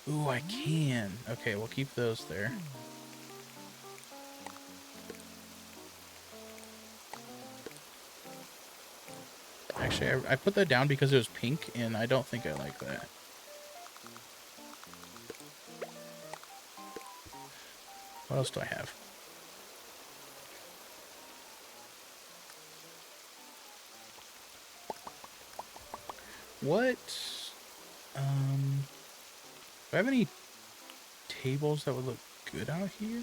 [SPEAKER 1] Ooh, I can. Okay, we'll keep those there. Actually, I put that down because it was pink, and I don't think I like that. What else do I have? What? Do I have any tables that would look good out here?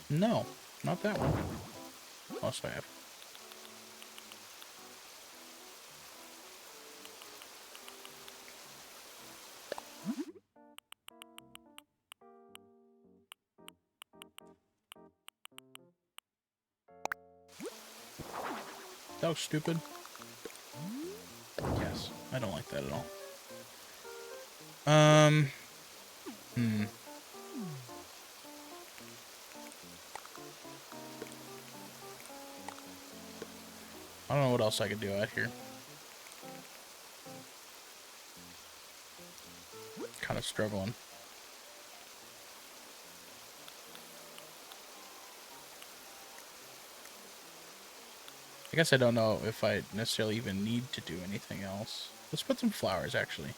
[SPEAKER 1] No, not that one. What else do I have? That looks stupid. Yes, I don't like that at all. I don't know what else I could do out here. Kind of struggling. I guess I don't know if I necessarily even need to do anything else. Let's put some flowers, actually.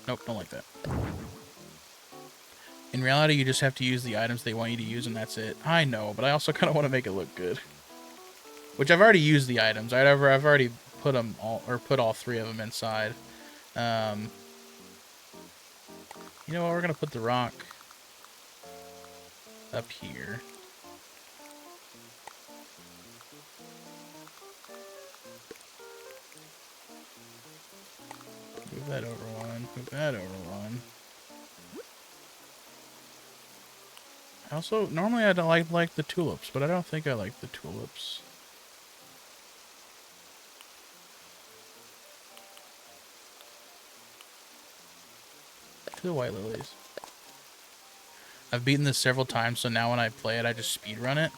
[SPEAKER 1] Nope, don't like that. In reality, you just have to use the items they want you to use, and that's it. I know, but I also kind of want to make it look good. Which I've already used the items. I've already put them all, or put all 3 of them inside. You know what? We're gonna put the rock up here. Move that over one. Move that over one. Also, normally I don't like the tulips, but I don't think I like the tulips. To the white lilies. I've beaten this several times, so now when I play it, I just speedrun it.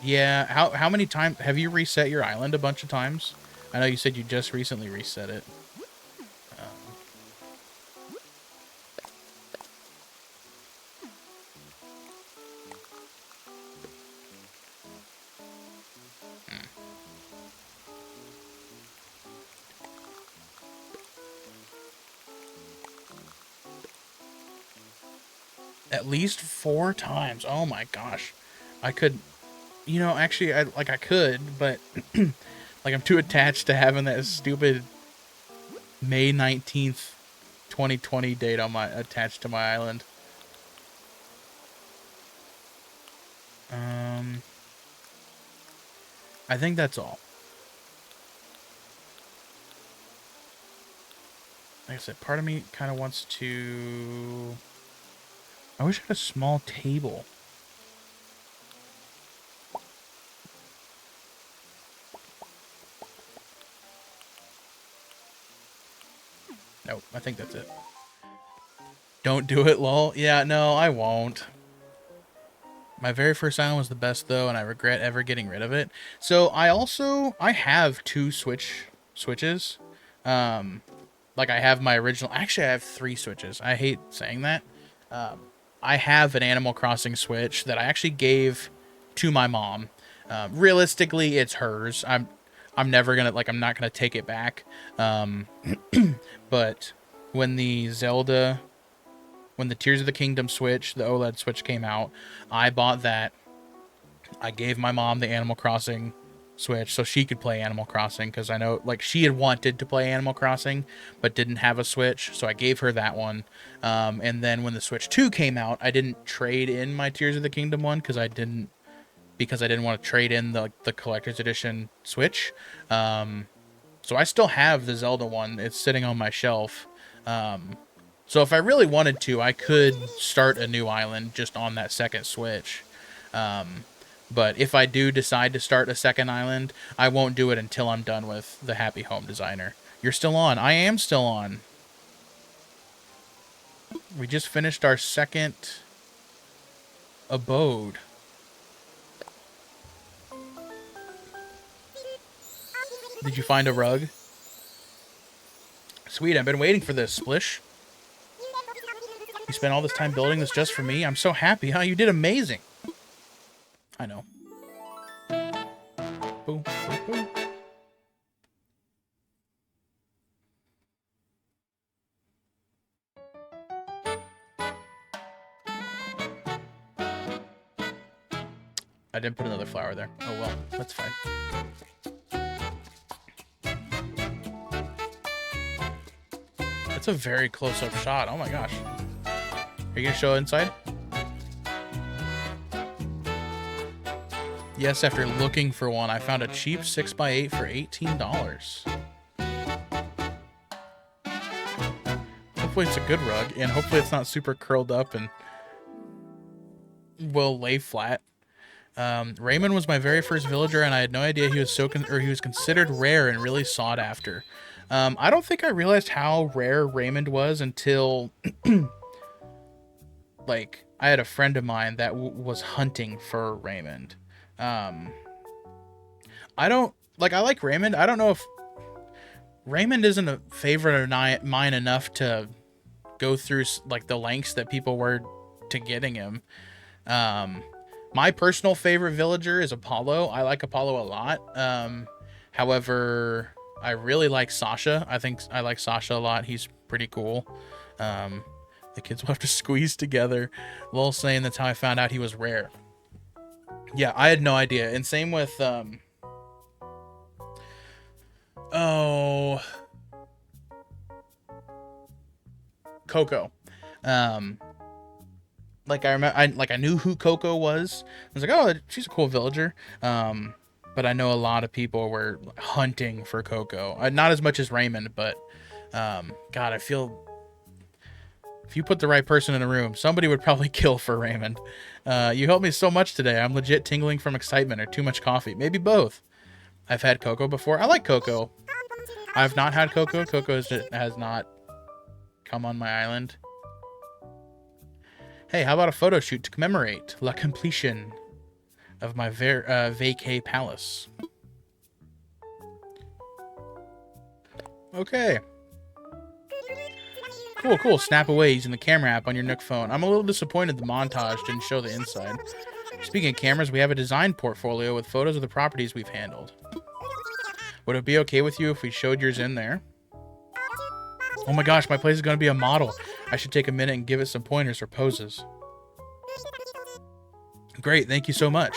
[SPEAKER 1] Yeah, how many times have you reset your island a bunch of times? I know you said you just recently reset it. At least 4 times. Oh my gosh. I could, you know, actually, I could, but like I'm too attached to having that stupid May 19th, 2020 date on my attached to my island. I think that's all. Like I said, part of me kind of wants to... I wish I had a small table. Nope, I think that's it. Don't do it, lol. Yeah, no, I won't. My very first island was the best, though, and I regret ever getting rid of it. So, I have 2 switches. Like, I have my original... Actually, I have 3 switches. I hate saying that. I have an Animal Crossing Switch that I actually gave to my mom. Realistically, it's hers. I'm never gonna... Like, I'm not gonna take it back. But when the Tears of the Kingdom Switch, the OLED Switch came out, I bought that. I gave my mom the Animal Crossing Switch so she could play Animal Crossing, because I know like she had wanted to play Animal Crossing but didn't have a Switch, so I gave her that one. And then when the Switch 2 came out, I didn't trade in my Tears of the Kingdom one because I didn't want to trade in the collector's edition Switch. So I still have the Zelda one. It's sitting on my shelf. So if I really wanted to, I could start a new island just on that second Switch. But if I do decide to start a second island, I won't do it until I'm done with the Happy Home Designer. You're still on. I am still on. We just finished our second abode. Did you find a rug? Sweet, I've been waiting for this, Splish. You spent all this time building this just for me? I'm so happy, huh? You did amazing. I know. Boom, boom, boom. I didn't put another flower there. Oh well, that's fine. That's a very close-up shot. Oh my gosh. Are you gonna show inside? Yes, after looking for one, I found a cheap 6x8 for $18. Hopefully it's a good rug, and hopefully it's not super curled up and will lay flat. Raymond was my very first villager, and I had no idea he was he was considered rare and really sought after. I don't think I realized how rare Raymond was until like I had a friend of mine that was hunting for Raymond. I like Raymond. I don't know if Raymond isn't a favorite of mine enough to go through like the lengths that people were to getting him. My personal favorite villager is Apollo. I like Apollo a lot. However, I really like Sasha. I think I like Sasha a lot. He's pretty cool. The kids will have to squeeze together. Lol saying that's how I found out he was rare. Yeah, I had no idea. And same with Coco. Like I remember, I knew who Coco was. I was like, oh, she's a cool villager. But I know a lot of people were hunting for Coco. Not as much as Raymond, but God, I feel if you put the right person in a room, somebody would probably kill for Raymond. You helped me so much today. I'm legit tingling from excitement or too much coffee. Maybe both. I've had Coco before. I like Coco. I've not had Coco. Coco has not come on my island. Hey, how about a photo shoot to commemorate la completion of my vacay palace? Okay. Cool. Snap away using the camera app on your Nook phone. I'm a little disappointed the montage didn't show the inside. Speaking of cameras, we have a design portfolio with photos of the properties we've handled. Would it be okay with you if we showed yours in there? Oh my gosh, my place is going to be a model. I should take a minute and give it some pointers for poses. Great, thank you so much.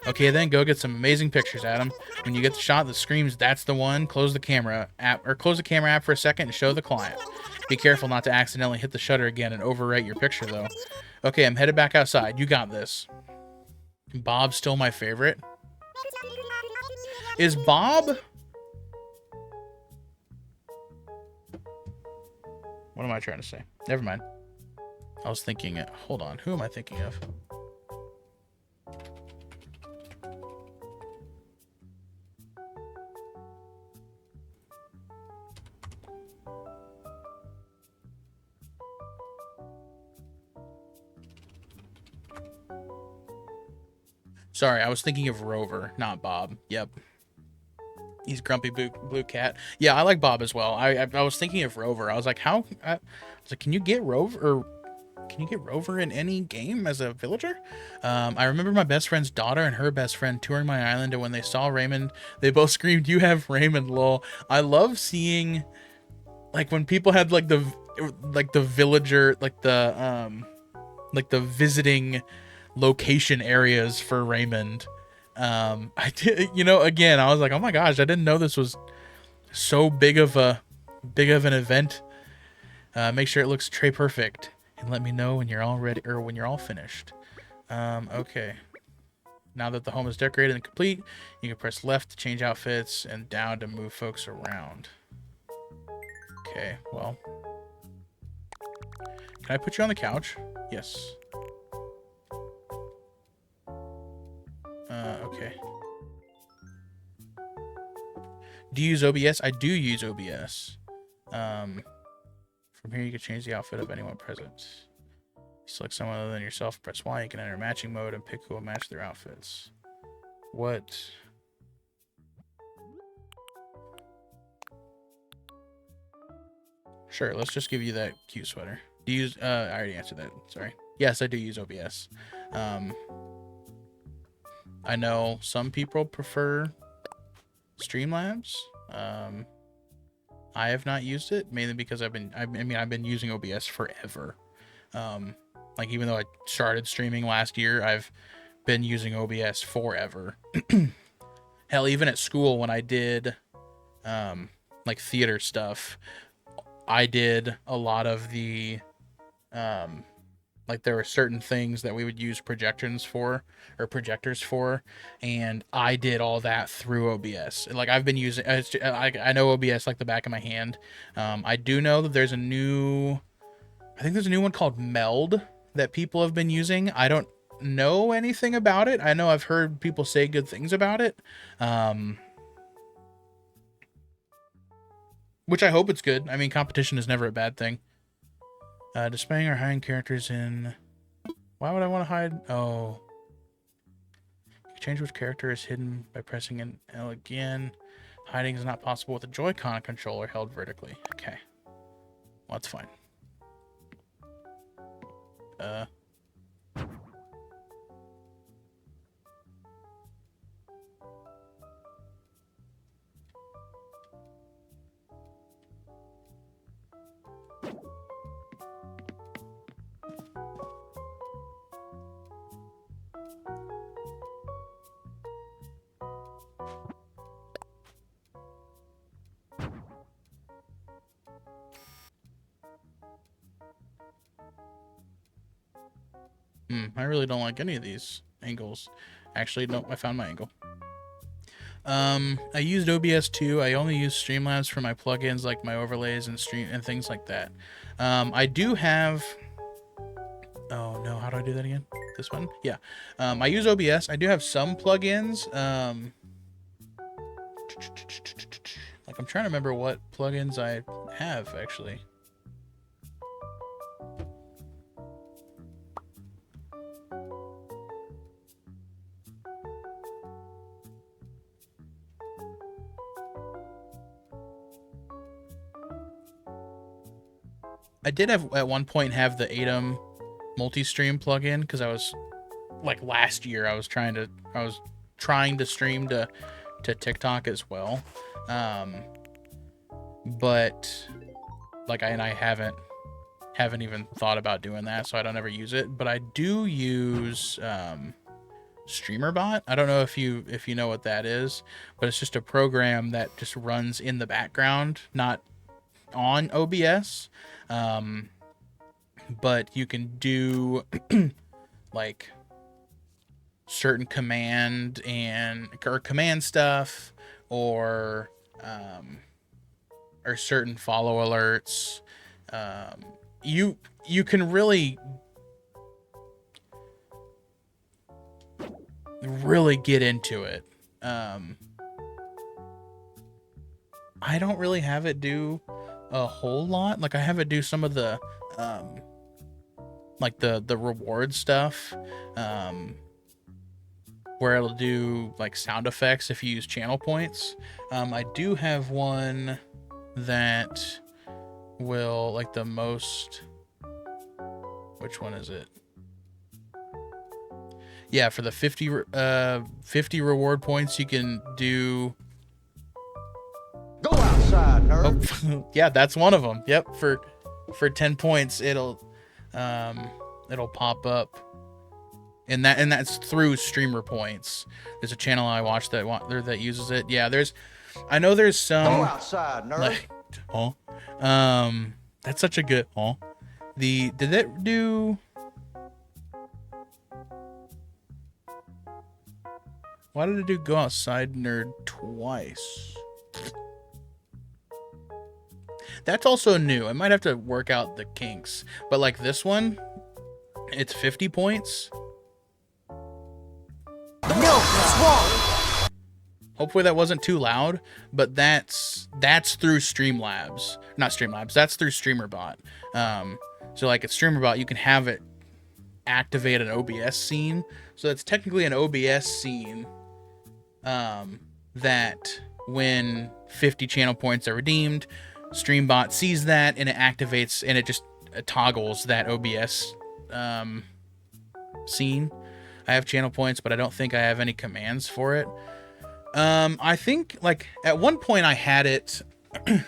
[SPEAKER 1] Okay, then go get some amazing pictures, Adam. When you get the shot that screams, that's the one, close the camera app for a second and show the client. Be careful not to accidentally hit the shutter again and overwrite your picture, though. Okay, I'm headed back outside. You got this. Bob's still my favorite. Is Bob... What am I trying to say? Never mind. I was thinking it. Hold on. Who am I thinking of? Sorry, I was thinking of Rover, not Bob. Yep. He's grumpy blue cat. Yeah, I like Bob as well. I was thinking of Rover. I was like, how? I was like, can you get Rover in any game as a villager? I remember my best friend's daughter and her best friend touring my island, and when they saw Raymond, they both screamed, "You have Raymond, lol." I love seeing, like, when people had like the villager, like the visiting location areas for Raymond. I did, again, I was like, oh my gosh, I didn't know this was so big of an event. Make sure it looks tray perfect and let me know when you're all ready or when you're all finished. Okay. Now that the home is decorated and complete, you can press left to change outfits and down to move folks around. Okay, well. Can I put you on the couch? Yes. Okay. Do you use OBS? I do use OBS. From here, you can change the outfit of anyone present. Select someone other than yourself, press Y, you can enter matching mode and pick who will match their outfits. What? Sure, let's just give you that cute sweater. Do you use, I already answered that, sorry. Yes, I do use OBS. I know some people prefer Streamlabs. I have not used it, mainly because I've been using OBS forever. Like, even though I started streaming last year, I've been using OBS forever. Hell, even at school when I did like theater stuff, I did a lot of the like, there were certain things that we would use projectors for, and I did all that through OBS. Like, I've been using, I know OBS like the back of my hand. I do know that there's a new, I think there's a new one called Meld that people have been using. I don't know anything about it. I know I've heard people say good things about it. Which I hope it's good. I mean, competition is never a bad thing. Displaying or hiding characters in... Why would I want to hide? Oh. You can change which character is hidden by pressing an L again. Hiding is not possible with a Joy-Con controller held vertically. Okay. Well, that's fine. I really don't like any of these angles. Actually, nope, I found my angle. I used OBS too. I only use Streamlabs for my plugins, like my overlays and stream and things like that. I do have... Oh no, how do I do that again? This one? Yeah. I use OBS. I do have some plugins. Like, I'm trying to remember what plugins I have, actually. I did have at one point have the Atom multi-stream plugin, because I was like, last year I was trying to stream to TikTok as well. But like, I haven't even thought about doing that, so I don't ever use it. But I do use StreamerBot. I don't know if you know what that is, but it's just a program that just runs in the background, not on OBS. But you can do like certain command stuff, or certain follow alerts. You can really get into it. I don't really have it do a whole lot. Like, I have it do some of the like the reward stuff, where it'll do like sound effects if you use channel points. I do have one that will, like, the most, which one is it? Yeah, for the 50 reward points, you can do...
[SPEAKER 3] Go outside, nerd.
[SPEAKER 1] Oh, yeah, that's one of them. Yep, for 10 points, it'll pop up and that's through streamer points. There's a channel I watch that uses it. Yeah, I know there's some.
[SPEAKER 3] Go outside, nerd.
[SPEAKER 1] Like, that's such a good. Did that do? Why did it do go outside, nerd twice? That's also new. I might have to work out the kinks. But like this one, it's 50 points.
[SPEAKER 3] No, swamp.
[SPEAKER 1] Hopefully that wasn't too loud, but that's through Streamlabs. Not Streamlabs, that's through StreamerBot. So like at StreamerBot, you can have it activate an OBS scene. So that's technically an OBS scene that when 50 channel points are redeemed, StreamBot sees that and it activates and it just toggles that OBS scene. I have channel points, but I don't think I have any commands for it. I think like at one point I had it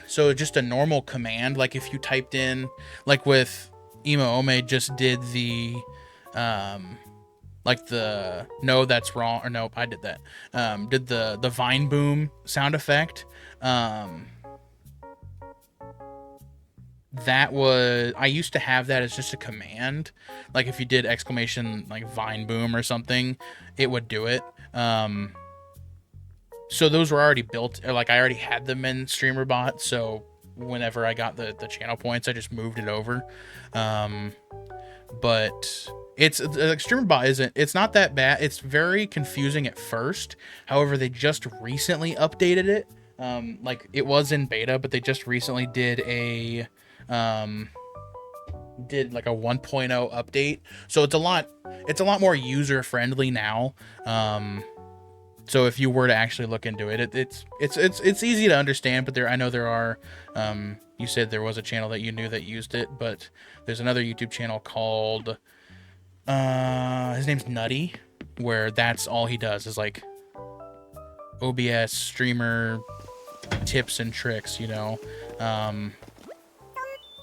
[SPEAKER 1] so just a normal command, like if you typed in, like with Emo Ome just did the like the no that's wrong, or nope, I did that. Did the Vine Boom sound effect. That was, I used to have that as just a command. Like if you did exclamation like Vine Boom or something, it would do it. So those were already built, or like I already had them in StreamerBot. So whenever I got the channel points, I just moved it over. But it's like StreamerBot it's not that bad. It's very confusing at first. However, they just recently updated it. Like it was in beta, but they just recently did like a 1.0 update. So it's a lot more user friendly now. So if you were to actually look into it, it's easy to understand, but I know there are, you said there was a channel that you knew that used it, but there's another YouTube channel called, his name's Nutty, where that's all he does is like OBS streamer tips and tricks, you know.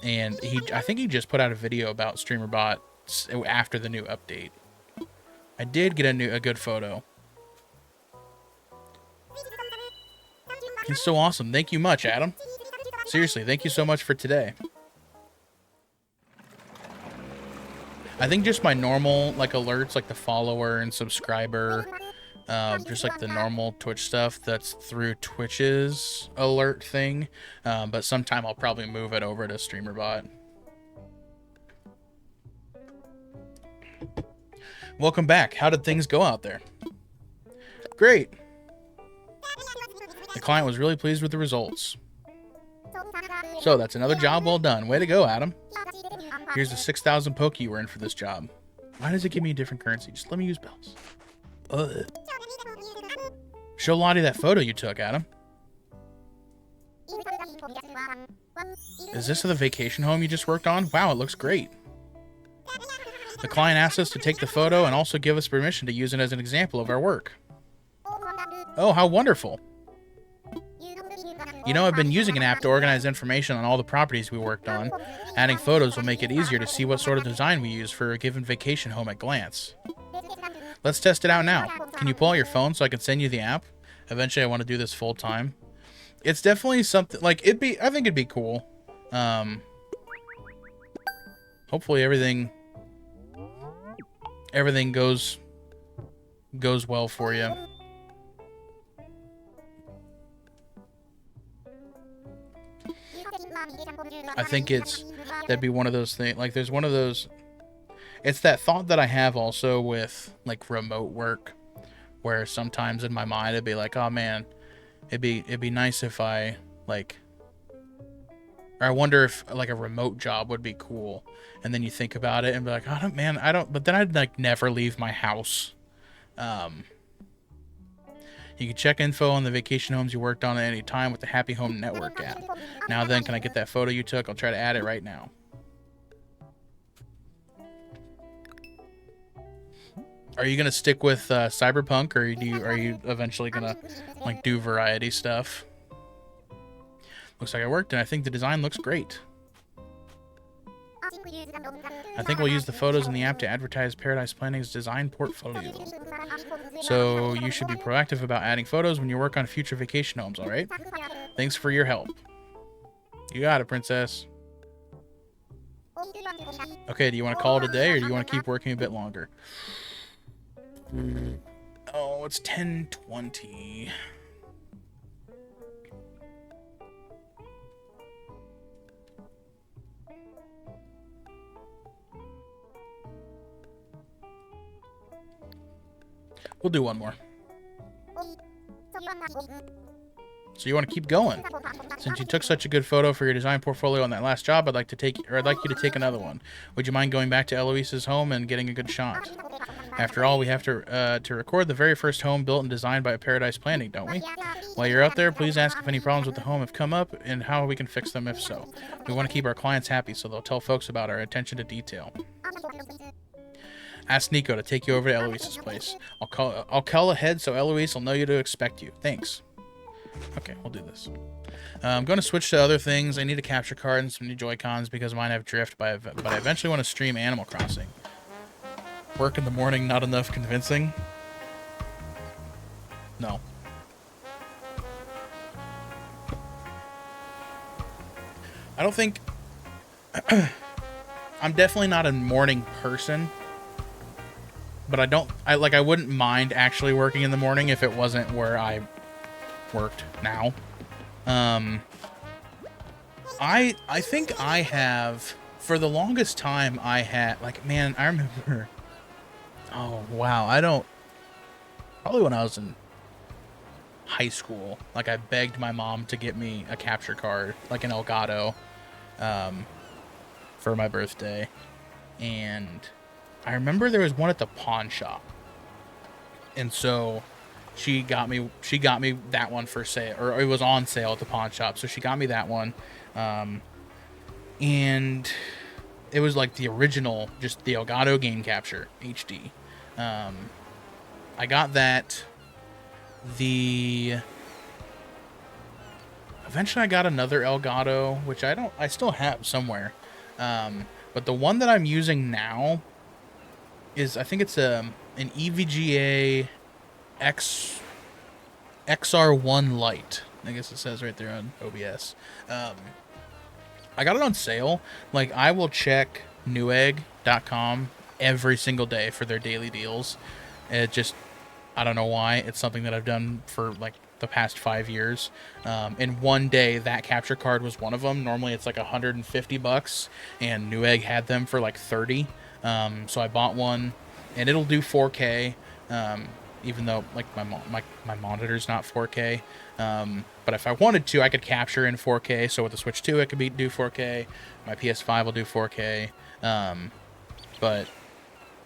[SPEAKER 1] And I think he just put out a video about StreamerBot after the new update. I did get a good photo. It's so awesome. Thank you much, Adam. Seriously, thank you so much for today. I think just my normal like alerts, like the follower and subscriber, just like the normal Twitch stuff, that's through Twitch's alert thing. But sometime I'll probably move it over to StreamerBot. Welcome back. How did things go out there? Great. The client was really pleased with the results. So that's another job well done. Way to go, Adam. Here's the 6,000 poke you were in for this job. Why does it give me a different currency? Just let me use bells. Show Lottie that photo you took, Adam. Is this the vacation home you just worked on? Wow, it looks great. The client asked us to take the photo and also give us permission to use it as an example of our work. Oh, how wonderful. You know, I've been using an app to organize information on all the properties we worked on. Adding photos will make it easier to see what sort of design we use for a given vacation home at glance. Let's test it out now. Can you pull out your phone so I can send you the app? Eventually, I want to do this full time. It's definitely something like I think it'd be cool. Hopefully everything goes well for you. I think that'd be one of those things. Like there's one of those. It's that thought that I have also with like remote work, where sometimes in my mind it'd be like, oh man, it'd be nice if I like, or I wonder if like a remote job would be cool. And then you think about it and be like, oh man, I don't. But then I'd like never leave my house. You can check info on the vacation homes you worked on at any time with the Happy Home Network app. Now then, can I get that photo you took? I'll try to add it right now. Are you gonna stick with Cyberpunk, or are you eventually gonna like do variety stuff? Looks like I worked, and I think the design looks great. I think we'll use the photos in the app to advertise Paradise Planning's design portfolio. So you should be proactive about adding photos when you work on future vacation homes, alright? Thanks for your help. You got it, princess. Okay, do you want to call it a day, or do you want to keep working a bit longer? Oh, it's 10:20. We'll do one more. So you want to keep going? Since you took such a good photo for your design portfolio on that last job, I'd like you to take another one. Would you mind going back to Eloise's home and getting a good shot? After all, we have to record the very first home built and designed by Paradise Planning, don't we? While you're out there, please ask if any problems with the home have come up and how we can fix them if so. We want to keep our clients happy, so they'll tell folks about our attention to detail. Ask Nico to take you over to Eloise's place. I'll call ahead so Eloise will know you to expect you. Thanks. Okay, we'll do this. I'm going to switch to other things. I need a capture card and some new Joy-Cons because mine have drift, but I eventually want to stream Animal Crossing. Work in the morning, not enough convincing? No. I don't think... I'm definitely not a morning person. But I wouldn't mind actually working in the morning if it wasn't where I worked now. I think I have, for the longest time I had, like, man, I remember, oh wow, probably when I was in high school, like, I begged my mom to get me a capture card, like an Elgato, for my birthday, and I remember there was one at the pawn shop, and so she got me that one for sale, or it was on sale at the pawn shop, so she got me that one, and it was like the original, just the Elgato Game Capture HD. I got that. Eventually I got another Elgato, which I still have somewhere, but the one that I'm using now is, I think it's an EVGA XR1 Lite. I guess it says right there on OBS. I got it on sale. Like, I will check Newegg.com every single day for their daily deals. It just, I don't know why. It's something that I've done for like the past 5 years. And one day that capture card was one of them. Normally it's like $150, and Newegg had them for like 30. So I bought one, and it'll do 4K. Even though like my monitor's not 4K. But if I wanted to, I could capture in 4K. So with the Switch 2, it could do 4K. My PS5 will do 4K.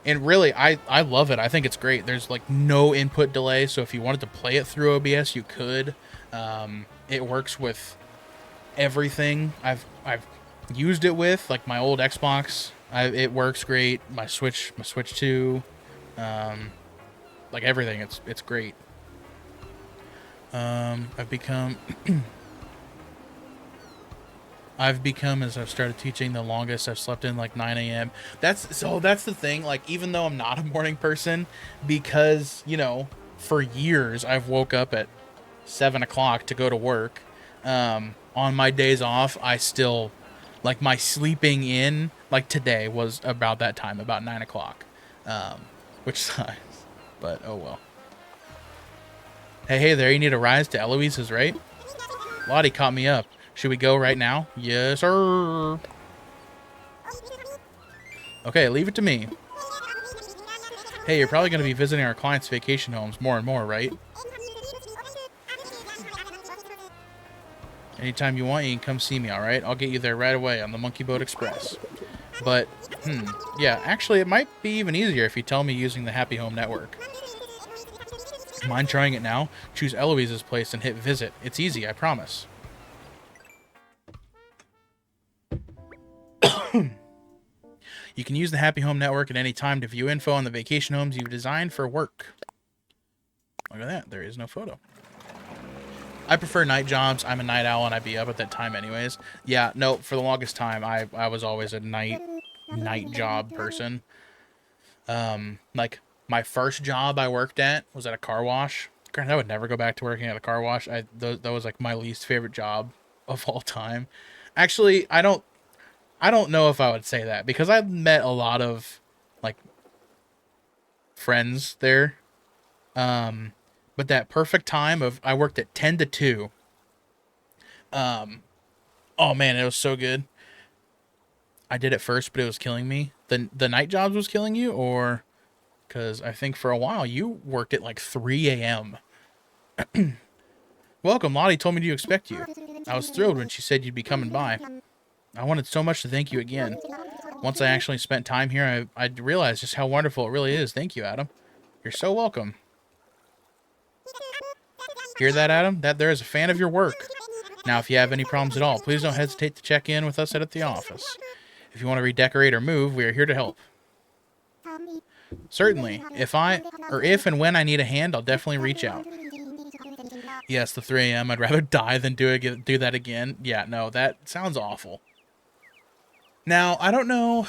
[SPEAKER 1] And really, I love it. I think it's great. There's like no input delay. So if you wanted to play it through OBS, you could. It works with everything I've used it with, like my old Xbox. It works great. My Switch 2. Like everything, it's great. I've become, as I've started teaching, the longest I've slept in like 9 a.m. That's the thing. Like, even though I'm not a morning person, because, you know, for years I've woke up at 7 o'clock to go to work. On my days off, I still, like, my sleeping in, like today was about that time, about 9 o'clock, which sucks. But, oh well. Hey there, you need a rise to Eloise's, right? Lottie caught me up. Should we go right now? Yes, sir. Okay, leave it to me. Hey, you're probably going to be visiting our clients' vacation homes more and more, right? Anytime you want, you can come see me, alright? I'll get you there right away on the Monkey Boat Express. But, yeah, actually, it might be even easier if you tell me using the Happy Home Network. Mind trying it now? Choose Eloise's place and hit visit. It's easy, I promise. You can use the Happy Home Network at any time to view info on the vacation homes you've designed for work. Look at that. There is no photo. I prefer night jobs. I'm a night owl, and I'd be up at that time anyways. Yeah, no, for the longest time, I was always a night night job person. Like my first job I worked at was at a car wash. Granted, I would never go back to working at a car wash. That was like my least favorite job of all time. Actually, I don't know if I would say that because I've met a lot of like friends there. But that perfect time of I worked at 10 to 2. Oh man, it was so good. I did it first, but it was killing me. The night jobs was killing you, or because I think for a while you worked at like 3 a.m. Welcome, Lottie told me to expect you. I was thrilled when she said you'd be coming by. I wanted so much to thank you again. Once I actually spent time here, I realized just how wonderful it really is. Thank you, Adam. You're so welcome. Hear that, Adam? That there is a fan of your work. Now, if you have any problems at all, please don't hesitate to check in with us at the office. If you want to redecorate or move, we are here to help. Certainly. If and when I need a hand, I'll definitely reach out. Yes, the 3 a.m. I'd rather die than do that again. Yeah, no, that sounds awful. Now, I don't know,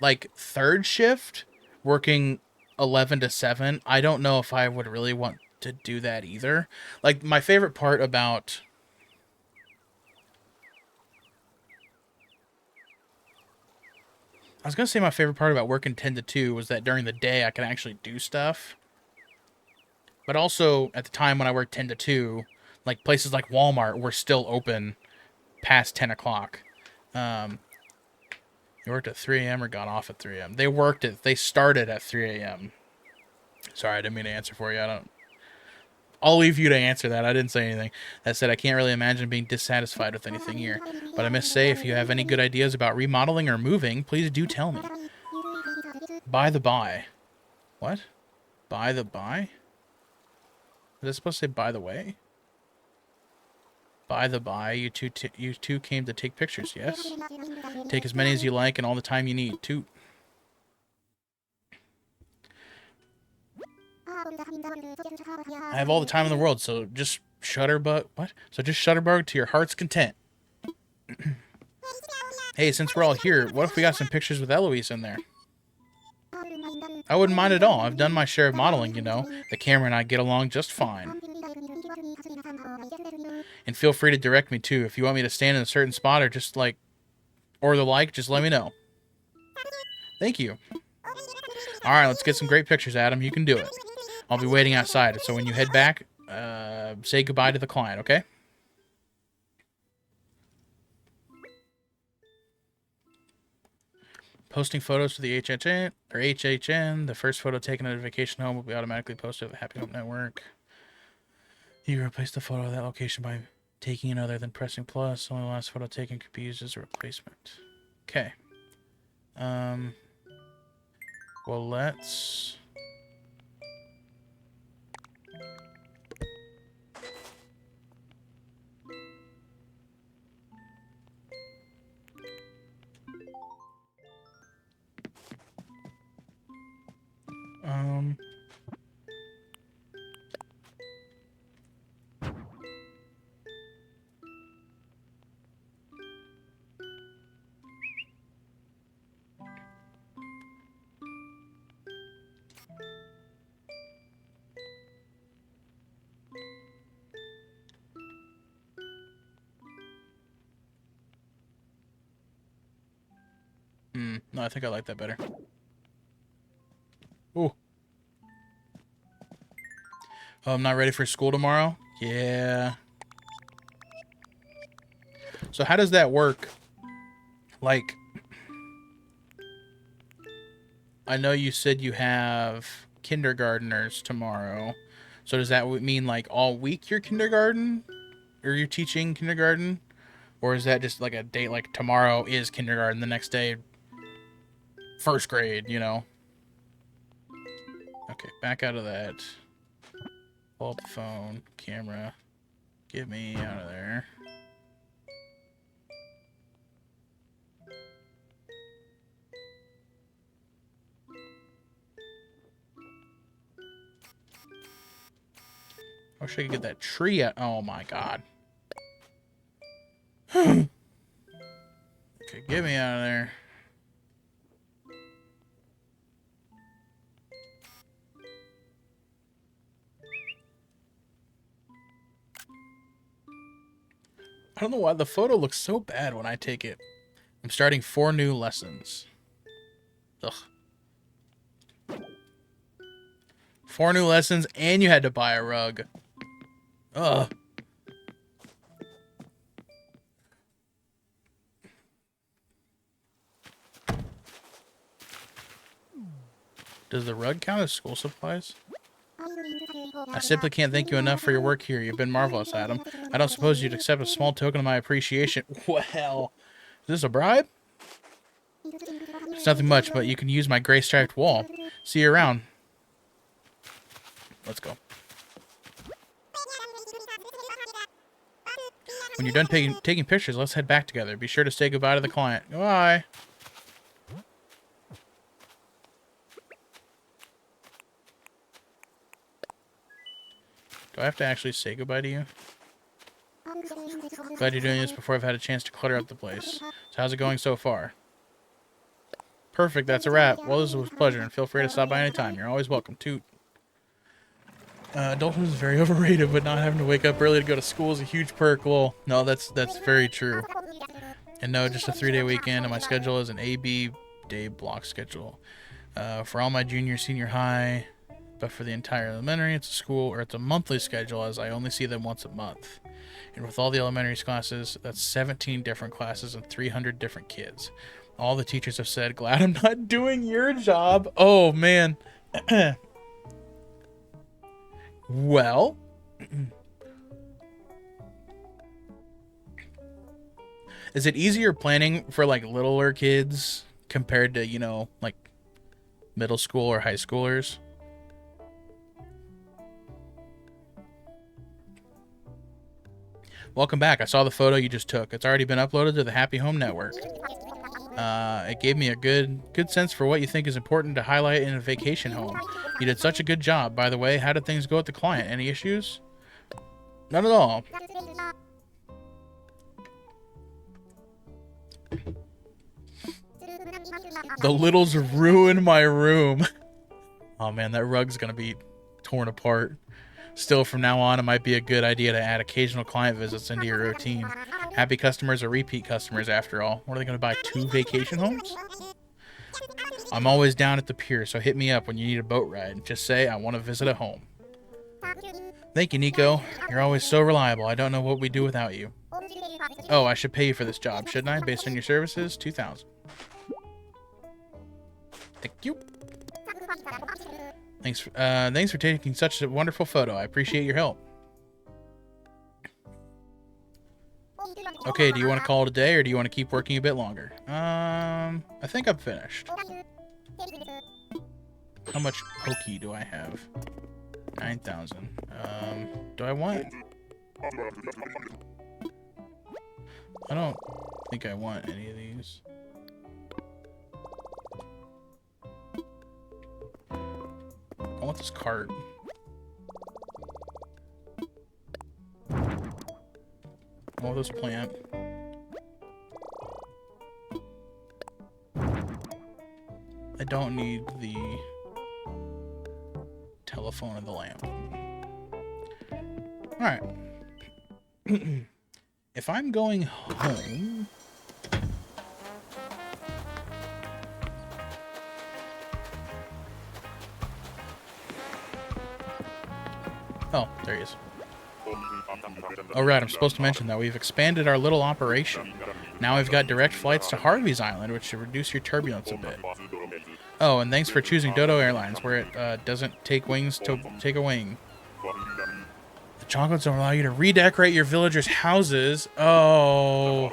[SPEAKER 1] like, third shift, working 11 to 7, I don't know if I would really want to do that either. Like, my favorite part about... I was going to say my favorite part about working 10 to 2 was that during the day I could actually do stuff. But also, at the time when I worked 10 to 2, like, places like Walmart were still open past 10 o'clock. You worked at 3 a.m. or got off at 3 a.m.? They started at 3 a.m. Sorry, I didn't mean to answer for you. I'll leave you to answer that. I didn't say anything. That said, I can't really imagine being dissatisfied with anything here. But I must say, if you have any good ideas about remodeling or moving, please do tell me. By the by. What? By the by? Is that supposed to say by the way? By the by, you two came to take pictures, yes? Take as many as you like and all the time you need. Toot. I have all the time in the world, so just shutterbug. What? So just shutterbug to your heart's content. Hey, since we're all here, what if we got some pictures with Eloise in there? I wouldn't mind at all. I've done my share of modeling, you know. The camera and I get along just fine. And feel free to direct me too. If you want me to stand in a certain spot or just like, just let me know. Thank you. Alright, let's get some great pictures, Adam. You can do it. I'll be waiting outside, so when you head back, say goodbye to the client, okay? Posting photos to the HHN. The first photo taken at a vacation home will be automatically posted to the Happy Home Network. You replace the photo of that location by taking another, then pressing plus. Only the last photo taken could be used as a replacement. Okay. Well, let's... No, I think I like that better. Ooh. Oh, I'm not ready for school tomorrow? Yeah. So how does that work? Like, I know you said you have kindergartners tomorrow. So does that mean like all week you're kindergarten? Or you're teaching kindergarten? Or is that just like a date, like tomorrow is kindergarten, the next day first grade, you know? Okay, back out of that. Pull up the phone, camera. Get me out of there. I wish I could get that tree out. Oh my god. Okay, get me out of there. don't know why the photo looks so bad when I take it. I'm starting 4 new lessons. Ugh. 4 new lessons, and you had to buy a rug. Ugh. Does the rug count as school supplies? I simply can't thank you enough for your work here. You've been marvelous, Adam. I don't suppose you'd accept a small token of my appreciation. Well, is this a bribe? It's nothing much, but you can use my gray striped wall. See you around. Let's go. When you're done taking pictures, let's head back together. Be sure to say goodbye to the client. Goodbye. Do I have to actually say goodbye to you? Glad you're doing this before I've had a chance to clutter up the place. So how's it going so far? Perfect, that's a wrap. Well, this was a pleasure, and feel free to stop by anytime. You're always welcome. Toot. Adulthood is very overrated, but not having to wake up early to go to school is a huge perk. Well, no, that's very true. And no, just a 3-day weekend, and my schedule is an AB day block schedule. For all my junior, senior high, but for the entire elementary, it's a school, or it's a monthly schedule, as I only see them once a month. And with all the elementary classes, that's 17 different classes and 300 different kids. All the teachers have said, glad I'm not doing your job. Oh, man. Well, is it easier planning for like littler kids compared to, you know, like middle school or high schoolers? Welcome back. I saw the photo you just took. It's already been uploaded to the Happy Home Network. It gave me a good sense for what you think is important to highlight in a vacation home. You did such a good job. By the way, how did things go with the client? Any issues? None at all. The littles ruined my room. Oh man, that rug's gonna be torn apart. Still, from now on, it might be a good idea to add occasional client visits into your routine. Happy customers are repeat customers, after all. What, are they going to buy 2 vacation homes? I'm always down at the pier, so hit me up when you need a boat ride. Just say, I want to visit a home. Thank you, Nico. You're always so reliable. I don't know what we'd do without you. Oh, I should pay you for this job, shouldn't I? Based on your services? 2,000. Thank you. Thanks for taking such a wonderful photo. I appreciate your help. Okay, do you want to call it a day, or do you want to keep working a bit longer? I think I'm finished. How much pokey do I have? 9,000. Do I want... I don't think I want any of these. I want this card. I want this plant. I don't need the telephone or the lamp. Alright. If I'm going home... Oh, there he is. Alright, I'm supposed to mention that we've expanded our little operation. Now we've got direct flights to Harvey's Island, which should reduce your turbulence a bit. Oh, and thanks for choosing Dodo Airlines, where it doesn't take wings to take a wing. The chocolates will allow you to redecorate your villagers' houses. Oh...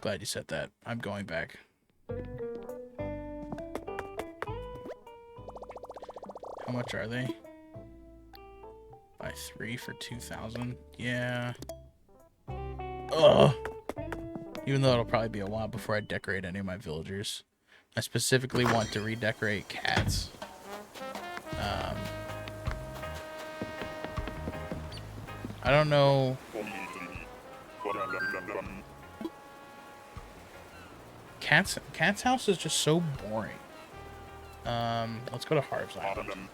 [SPEAKER 1] Glad you said that. I'm going back. How much are they? Buy 3 for 2,000. Yeah. Ugh. Even though it'll probably be a while before I decorate any of my villagers. I specifically want to redecorate cats. I don't know. Cat's house is just so boring. Let's go to Harv's Island.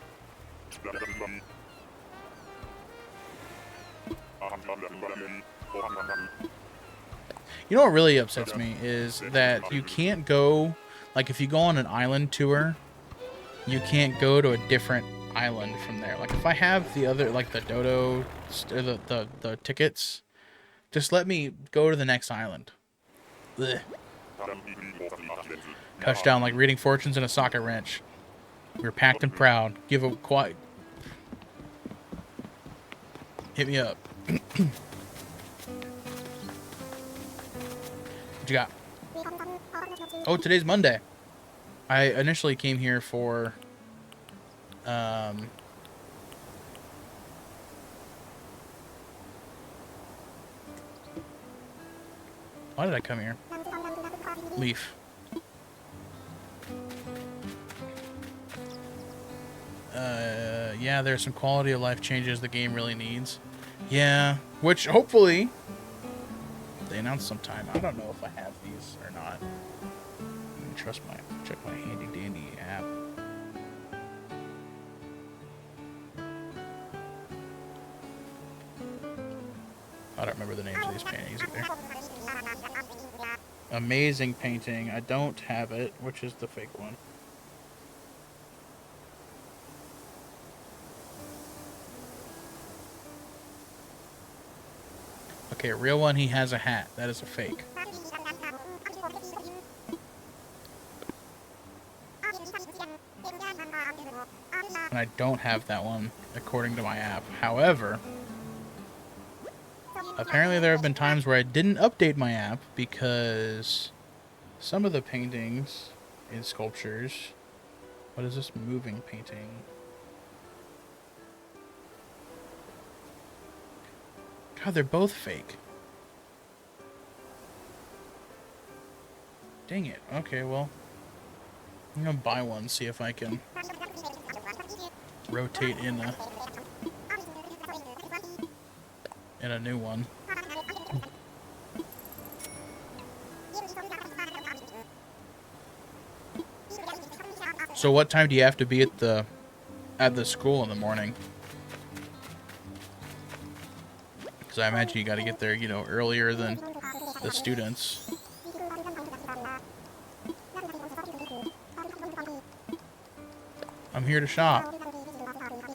[SPEAKER 1] You know what really upsets me is that you can't go, like if you go on an island tour, you can't go to a different island from there. Like if I have the other, like the Dodo, or the tickets, just let me go to the next island. Ugh. Touchdown like reading fortunes in a socket wrench. We're packed and proud. Give a quiet. Hit me up. What you got? Oh, today's Monday. I initially came here for why did I come here? Leaf. Yeah, there's some quality of life changes the game really needs. Yeah, which hopefully they announce sometime. I don't know if I have these or not. Check my handy dandy app. I don't remember the names of these paintings either. Amazing painting. I don't have it. Which is the fake one? Okay, a real one, he has a hat. That is a fake. And I don't have that one, according to my app. However, apparently there have been times where I didn't update my app because some of the paintings and sculptures... What is this moving painting? God, they're both fake. Dang it. Okay, well, I'm gonna buy one, see if I can rotate in a new one. So what time do you have to be at the school in the morning? Because I imagine you got to get there, you know, earlier than the students. I'm here to shop.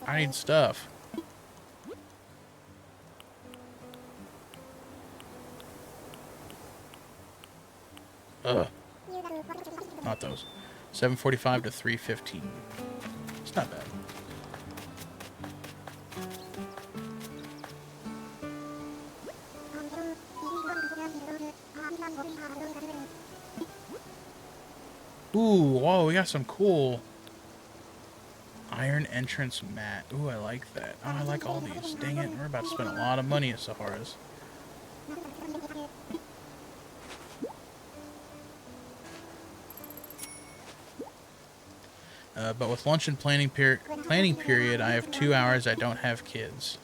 [SPEAKER 1] I need stuff. Ugh. Not those. 7:45 to 3:15. It's not bad. Ooh, whoa, we got some cool iron entrance mat. Ooh, I like that. Oh, I like all these. Dang it, we're about to spend a lot of money at Sahara's. But with lunch and planning period, I have 2 hours. I don't have kids.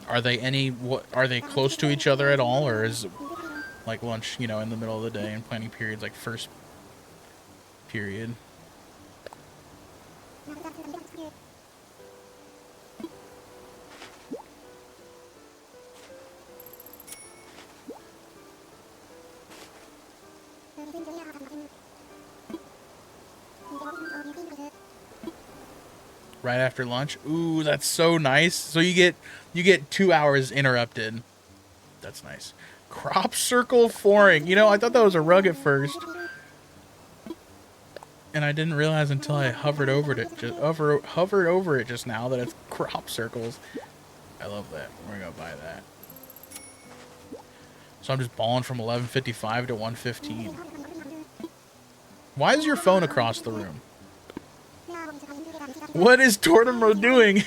[SPEAKER 1] Are they are they close to each other at all, or is like lunch, you know, in the middle of the day, and planning period's like first period? Right after lunch. Ooh, that's so nice. So you get 2 hours interrupted. That's nice. Crop circle flooring. You know, I thought that was a rug at first, and I didn't realize until I hovered over it just now that it's crop circles. I love that. We're gonna buy that. So I'm just balling from 11:55 to 1:15. Why is your phone across the room? What is Tortimer doing?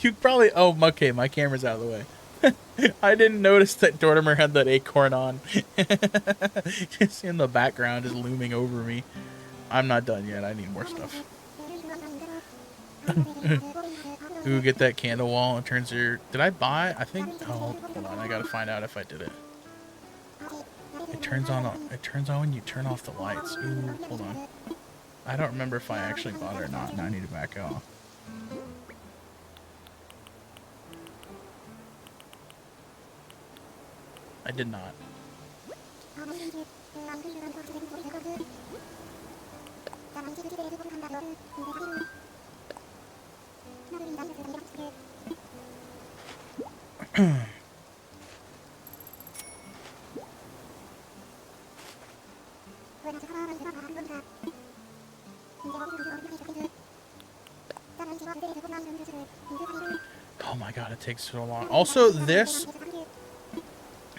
[SPEAKER 1] You probably... Oh, okay, my camera's out of the way. I didn't notice that Tortimer had that acorn on. Just in the background, just looming over me. I'm not done yet. I need more stuff. Ooh, get that candle wall. It turns your... Did I buy? I think... Oh, hold on. I gotta find out if I did it. turns on. It turns on when you turn off the lights. Ooh, hold on. I don't remember if I actually bought it or not. Now I need to back off. I did not. Oh my god, it takes so long. Also, this,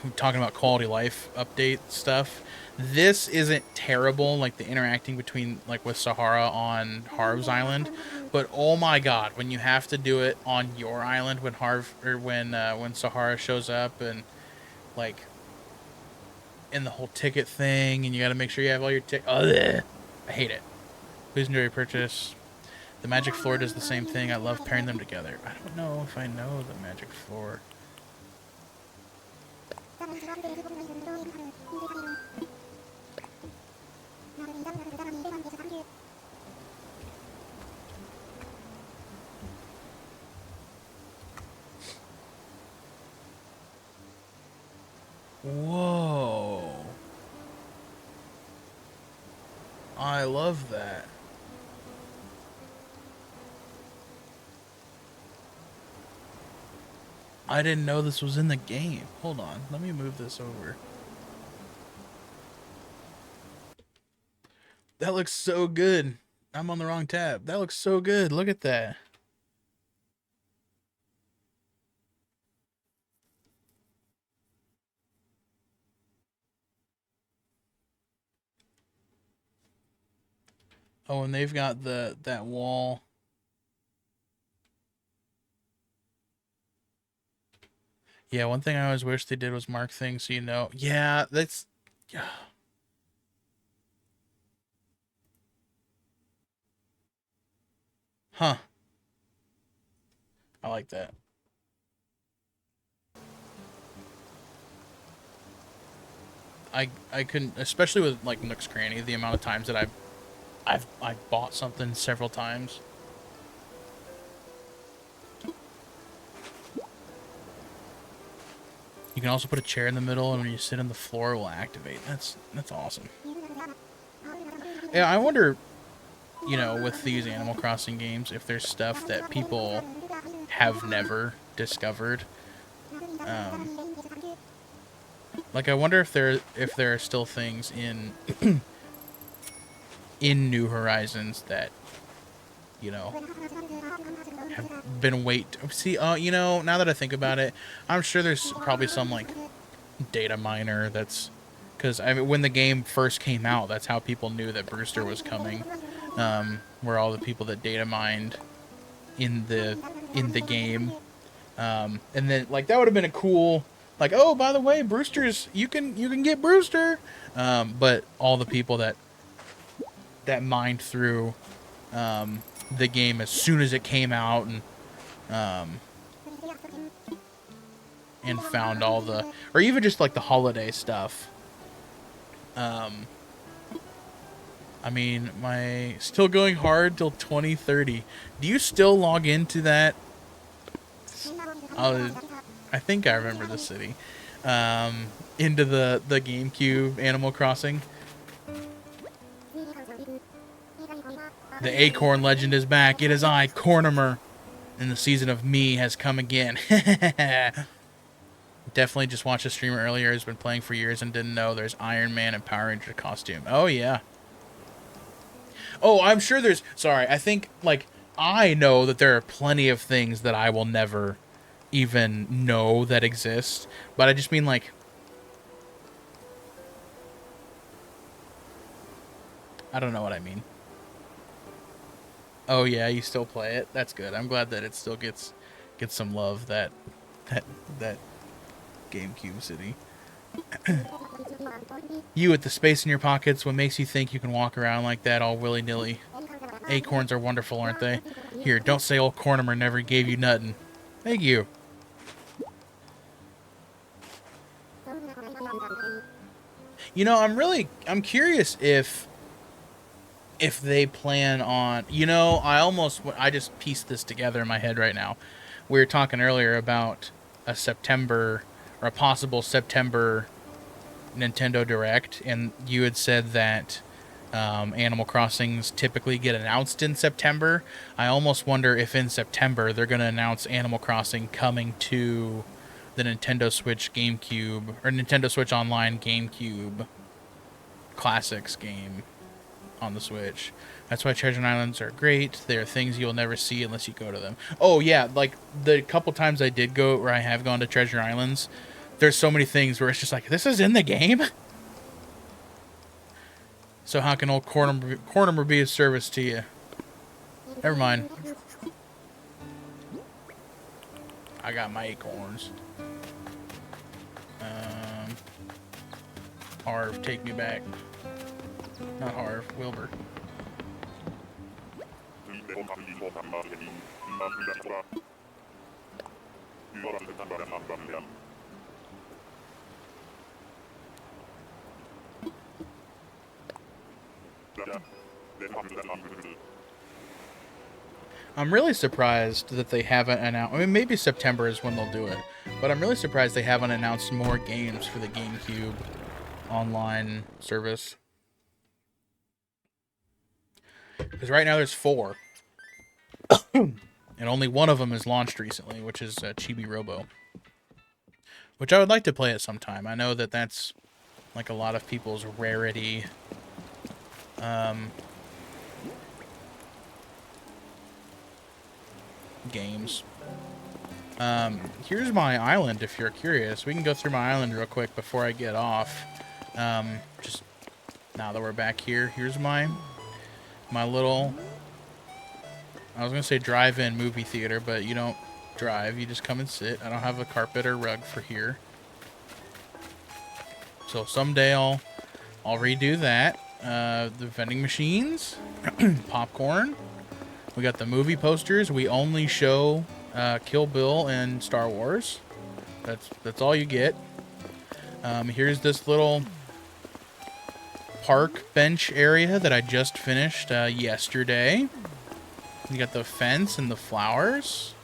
[SPEAKER 1] I'm talking about quality life update stuff, this isn't terrible, like the interacting between, like with Sahara on Harv's Island, but oh my god, when you have to do it on your island when Harv, or when Sahara shows up, and like, in the whole ticket thing, and you gotta make sure you have all your I hate it. Please enjoy your purchase. The Magic Floor does the same thing. I love pairing them together. I don't know if I know the Magic Floor. Whoa. I love that. I didn't know this was in the game. Hold on. Let me move this over. That looks so good. I'm on the wrong tab. That looks so good. Look at that. Oh, and they've got that wall. Yeah, one thing I always wish they did was mark things so you know. Yeah, that's... Yeah. Huh. I like that. I couldn't, especially with like Nook's Cranny, the amount of times that I've bought something several times. You can also put a chair in the middle, and when you sit on the floor, it will activate. That's awesome. Yeah, I wonder, you know, with these Animal Crossing games, if there's stuff that people have never discovered. Like, I wonder if there are still things in in New Horizons that, you know, have been see, you know, now that I think about it, I'm sure there's probably some like data miner that's, because I mean, when the game first came out, that's how people knew that Brewster was coming. Were all the people that data mined in the game, and then like that would have been a cool, like, oh, by the way, Brewster's, you can get Brewster, but all the people that mined through the game as soon as it came out, and found all the, or even just like the holiday stuff. I mean, my still going hard till 2030. Do you still log into that? I think I remember the city. Into the GameCube Animal Crossing. The Acorn legend is back. It is I, Cornimer, and the season of me has come again. Definitely just watched a streamer earlier who's been playing for years and didn't know there's Iron Man and Power Ranger costume. Oh, yeah. Oh, I'm sure there's... Sorry, I think, like, I know that there are plenty of things that I will never even know that exist. But I just mean, like... I don't know what I mean. Oh, yeah, you still play it? That's good. I'm glad that it still gets some love, that GameCube City. You with the space in your pockets, what makes you think you can walk around like that all willy-nilly? Acorns are wonderful, aren't they? Here, don't say old Cornimer never gave you nothing. Thank you. You know, I'm curious if they plan on, you know, I just pieced this together in my head right now. We were talking earlier about a September or a possible September Nintendo Direct, and you had said that Animal Crossings typically get announced in September. I almost wonder if in September they're going to announce Animal Crossing coming to the Nintendo Switch GameCube, or Nintendo Switch Online GameCube Classics game on the Switch. That's why Treasure Islands are great. They are things you'll never see unless you go to them. Oh yeah, like the couple times I did go, where I have gone to Treasure Islands, there's so many things where it's just like, this is in the game? So how can old Cornimer be of service to you? Never mind. I got my acorns. Harv, take me back. Not Harv, Wilbur. I'm really surprised that they haven't announced... I mean, maybe September is when they'll do it. But I'm really surprised they haven't announced more games for the GameCube online service. Because right now there's 4. And only one of them is launched recently, which is Chibi Robo. Which I would like to play at some time. I know that that's like a lot of people's rarity. Games. Here's my island if you're curious. We can go through my island real quick before I get off. Just now that we're back here, here's my little, I was gonna say drive-in movie theater, but you don't drive, you just come and sit. I don't have a carpet or rug for here. So someday I'll redo that. The vending machines, popcorn. We got the movie posters. We only show Kill Bill and Star Wars. That's all you get. Here's this little park bench area that I just finished yesterday. You got the fence and the flowers.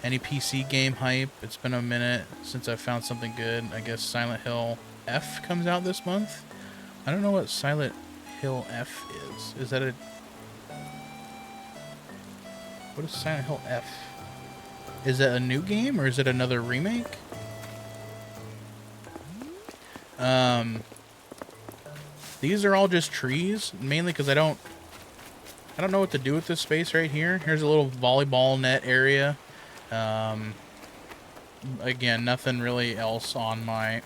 [SPEAKER 1] Any PC game hype? It's been a minute since I've found something good. I guess Silent Hill F comes out this month. I don't know what Silent Hill F is. Is that a... What is Silent Hill F? Is it a new game or is it another remake? These are all just trees, mainly because I don't know what to do with this space right here. Here's a little volleyball net area. Again, nothing really else on my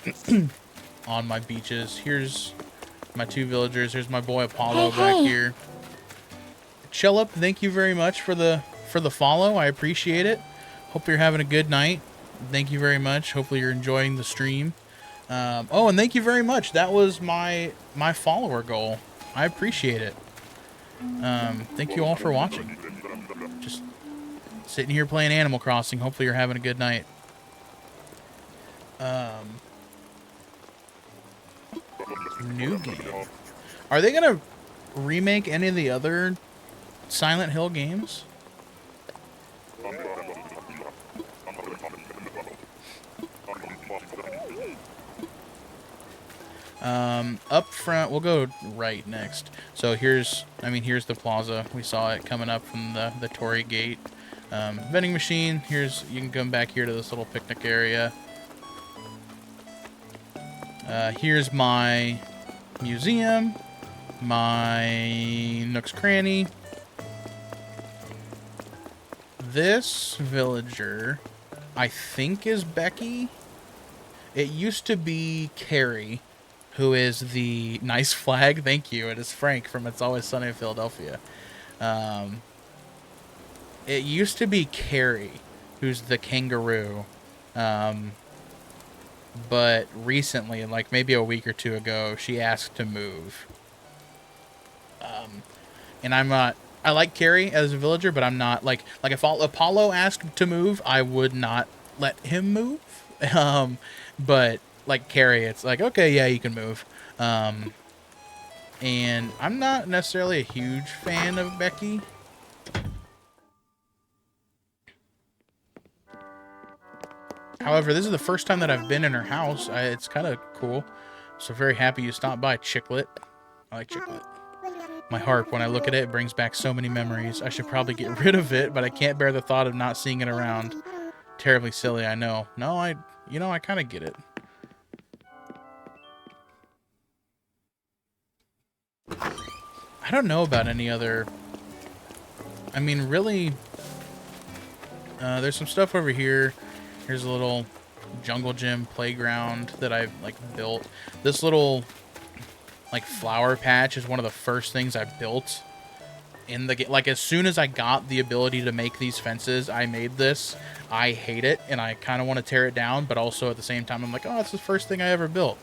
[SPEAKER 1] on my beaches. Here's my 2 villagers. Here's my boy Apollo back here. Chillup, thank you very much for the follow. I appreciate it. Hope you're having a good night. Thank you very much. Hopefully you're enjoying the stream. Oh, and thank you very much. That was my follower goal. I appreciate it. Thank you all for watching. Just sitting here playing Animal Crossing. Hopefully you're having a good night. New game. Are they gonna remake any of the other Silent Hill games? Up front, we'll go right next. So here's the plaza. We saw it coming up from the Torii Gate. Vending machine. You can come back here to this little picnic area. Here's my museum, my Nook's Cranny. This villager, I think, is Becky. It used to be Carrie, who is the nice flag. Thank you. It is Frank from It's Always Sunny in Philadelphia. It used to be Carrie, who's the kangaroo. But recently, like maybe a week or 2 ago, she asked to move. And I'm not... I like Carrie as a villager, but I'm not... Like if Apollo asked to move, I would not let him move. But like Carrie, it's like, okay, yeah, you can move. And I'm not necessarily a huge fan of Becky. However, this is the first time that I've been in her house. It's kind of cool. So very happy you stopped by, Chicklet. I like Chicklet. My harp, when I look at it, it brings back so many memories. I should probably get rid of it, but I can't bear the thought of not seeing it around. Terribly silly, I know. No, I kind of get it. I don't know about any other... I mean, really... there's some stuff over here. Here's a little jungle gym playground that I've, like, built. This little, like, flower patch is one of the first things I built in the game. Like, as soon as I got the ability to make these fences, I made this. I hate it, and I kind of want to tear it down, but also at the same time, I'm like, oh, it's the first thing I ever built.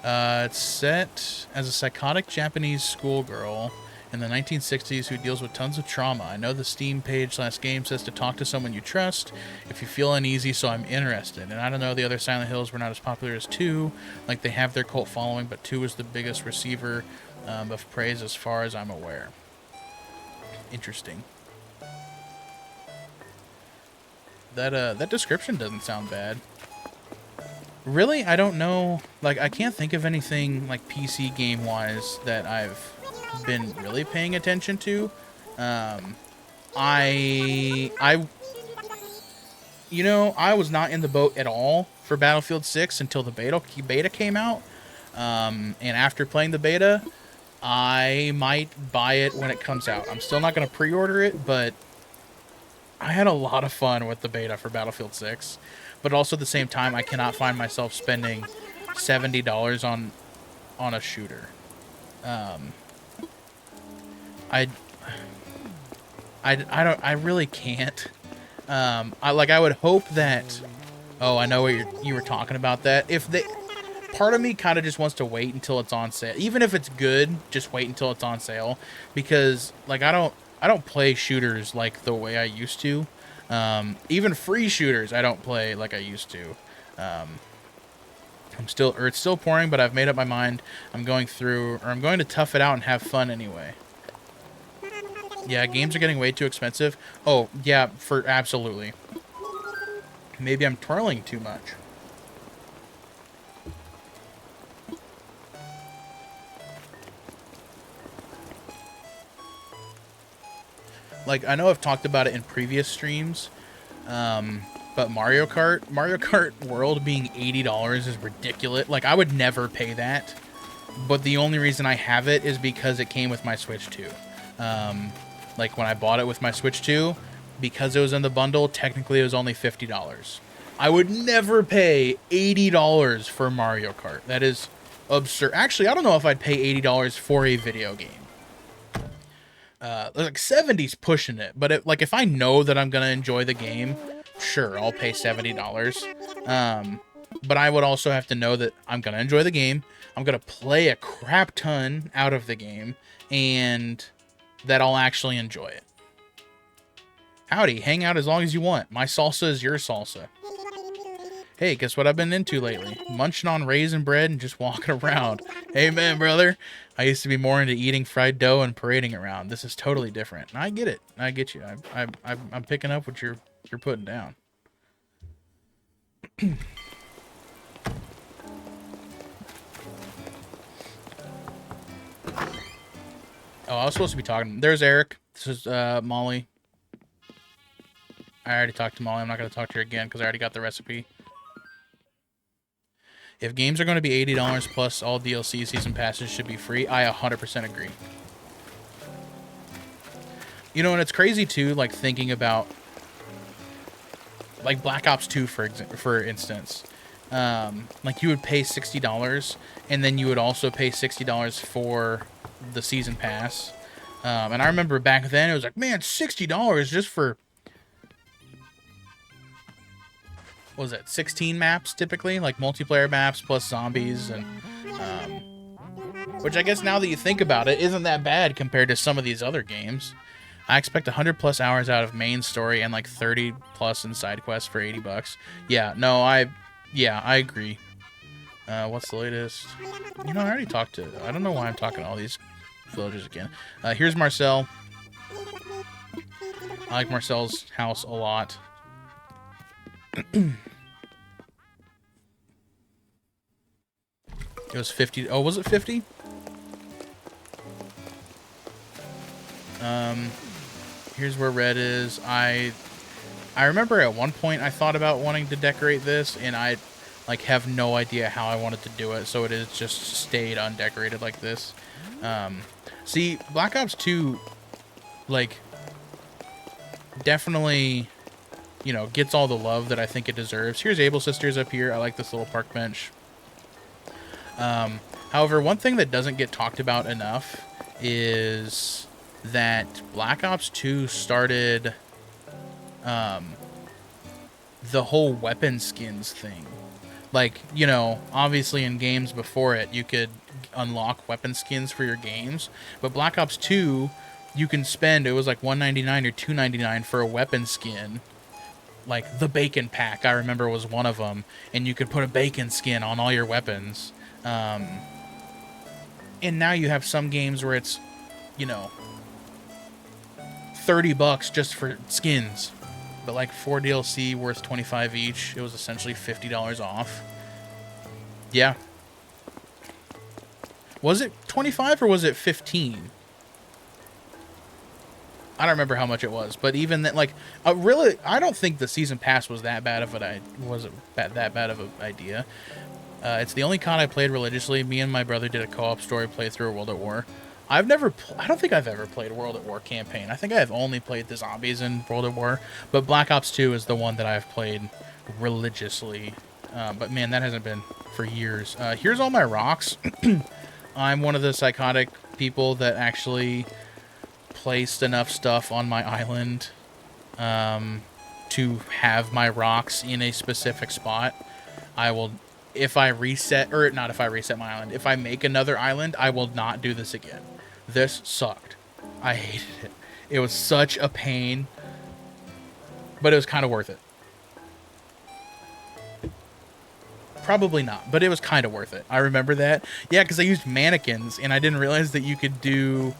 [SPEAKER 1] It's set as a psychotic Japanese schoolgirl in the 1960s who deals with tons of trauma. I know the Steam page last game says to talk to someone you trust if you feel uneasy, so I'm interested. And I don't know, the other Silent Hills were not as popular as 2. Like, they have their cult following, but 2 is the biggest receiver of praise as far as I'm aware. Interesting. That description doesn't sound bad. Really, I don't know. Like, I can't think of anything, like, PC game-wise that I've been really paying attention to. I was not in the boat at all for Battlefield 6 until the beta came out. And after playing the beta, I might buy it when it comes out. I'm still not going to pre-order it, but I had a lot of fun with the beta for Battlefield 6. But also at the same time, I cannot find myself spending $70 on a shooter. I really can't. I would hope that. Oh, I know what you were talking about. That part of me kind of just wants to wait until it's on sale. Even if it's good, just wait until it's on sale, because like I don't play shooters like the way I used to. Even free shooters, I don't play like I used to. It's still pouring, but I've made up my mind. I'm going to tough it out and have fun anyway. Yeah, games are getting way too expensive. Oh, yeah, absolutely. Maybe I'm twirling too much. Like, I know I've talked about it in previous streams, but Mario Kart World being $80 is ridiculous. Like, I would never pay that, but the only reason I have it is because it came with my Switch 2. Like, when I bought it with my Switch 2, because it was in the bundle, technically it was only $50. I would never pay $80 for Mario Kart. That is absurd. Actually, I don't know if I'd pay $80 for a video game. Like 70's pushing it, but if I know that I'm gonna enjoy the game, sure, I'll pay $70. But I would also have to know that I'm gonna enjoy the game, I'm gonna play a crap ton out of the game, and that I'll actually enjoy it. Howdy, hang out as long as you want. My salsa is your salsa. Hey, guess what I've been into lately? Munching on raisin bread and just walking around. Amen, brother. I used to be more into eating fried dough and parading around. This is totally different. I get it. I get you. I'm picking up what you're putting down. Oh, I was supposed to be talking. There's Eric. This is Molly. I already talked to Molly. I'm not going to talk to her again because I already got the recipe. If games are going to be $80 plus all DLC season passes should be free, I 100% agree. You know, and it's crazy too, like thinking about like Black Ops 2 for instance. Like you would pay $60 and then you would also pay $60 for the season pass. And I remember back then it was like, man, $60 just for, what was it, 16 maps typically, like multiplayer maps plus zombies, and which I guess now that you think about it isn't that bad compared to some of these other games. I expect 100 plus hours out of main story and like 30 plus in side quests for $80. Yeah, no, I agree. What's the latest? You know, I already talked to... I don't know why I'm talking to all these villagers again. Here's Marcel. I like Marcel's house a lot. It was 50. Oh, was it 50? Here's where red is. I remember at one point I thought about wanting to decorate this, and I like have no idea how I wanted to do it, so it is just stayed undecorated like this. See, Black Ops 2, like, definitely, you know, gets all the love that I think it deserves. Here's Able Sisters up here. I like this little park bench. However, one thing that doesn't get talked about enough is that Black Ops 2 started the whole weapon skins thing. Like, you know, obviously in games before it, you could unlock weapon skins for your games, but Black Ops 2, you can spend, it was like $1.99 or $2.99 for a weapon skin. Like the bacon pack, I remember, was one of them, and you could put a bacon skin on all your weapons. And now you have some games where it's, you know, $30 just for skins, but like 4 DLC worth $25 each. It was essentially $50 off. Yeah. Was it 25 or was it 15? I don't remember how much it was, but even that, like, really, I don't think the season pass was that bad of an idea. It's the only COD I played religiously. Me and my brother did a co-op story playthrough of World at War. I don't think I've ever played World at War campaign. I think I've only played the zombies in World at War, but Black Ops 2 is the one that I've played religiously. But man, that hasn't been for years. Here's all my rocks. I'm one of the psychotic people that actually placed enough stuff on my island to have my rocks in a specific spot. I will, if I reset, or not if I reset my island, if I make another island, I will not do this again. This sucked. I hated it. It was such a pain, but it was kind of worth it. Probably not, but it was kind of worth it. I remember that. Yeah, because I used mannequins, and I didn't realize that you could do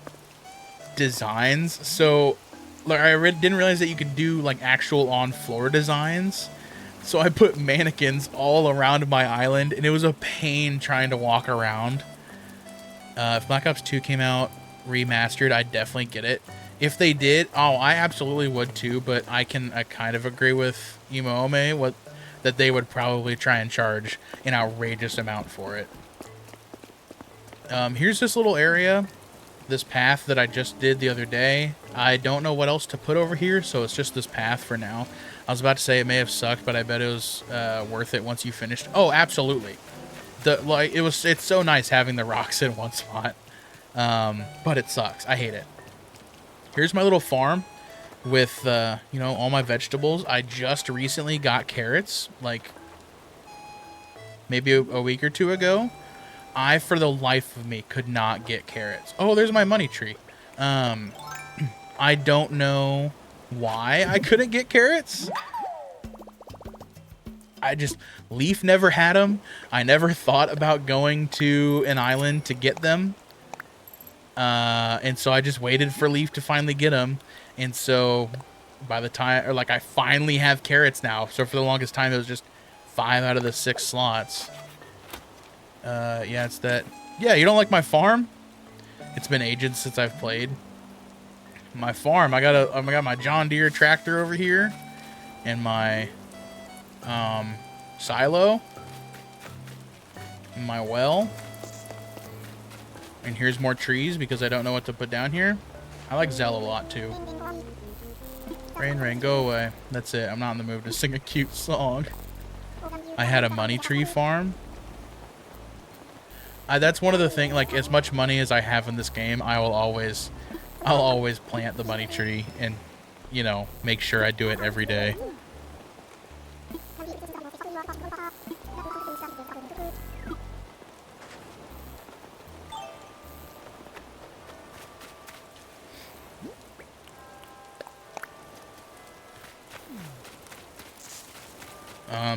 [SPEAKER 1] designs. So, like, I didn't realize that you could do, like, actual on-floor designs. So I put mannequins all around my island, and it was a pain trying to walk around. If Black Ops 2 came out remastered, I'd definitely get it. If they did, oh, I absolutely would too, but I kind of agree with Imoome that they would probably try and charge an outrageous amount for it. Here's this little area, this path that I just did the other day. I don't know what else to put over here, so it's just this path for now. I was about to say it may have sucked, but I bet it was worth it once you finished. Oh, absolutely. It's so nice having the rocks in one spot. But it sucks. I hate it. Here's my little farm with, you know, all my vegetables. I just recently got carrots, like maybe a week or two ago. I, for the life of me, could not get carrots. Oh, there's my money tree. I don't know why I couldn't get carrots. Leaf never had them. I never thought about going to an island to get them. And so I just waited for Leaf to finally get them. And so by the time, or like, I finally have carrots now. So for the longest time, it was just 5 out of the 6 slots. Yeah, it's that. Yeah, you don't like my farm? It's been ages since I've played. My farm, I got my John Deere tractor over here, and my silo, and my well, and here's more trees because I don't know what to put down here. I like Zell a lot too. Rain, go away. That's it. I'm not in the mood to sing a cute song. I had a money tree farm. That's one of the things, like, as much money as I have in this game, I'll always plant the money tree and, you know, make sure I do it every day.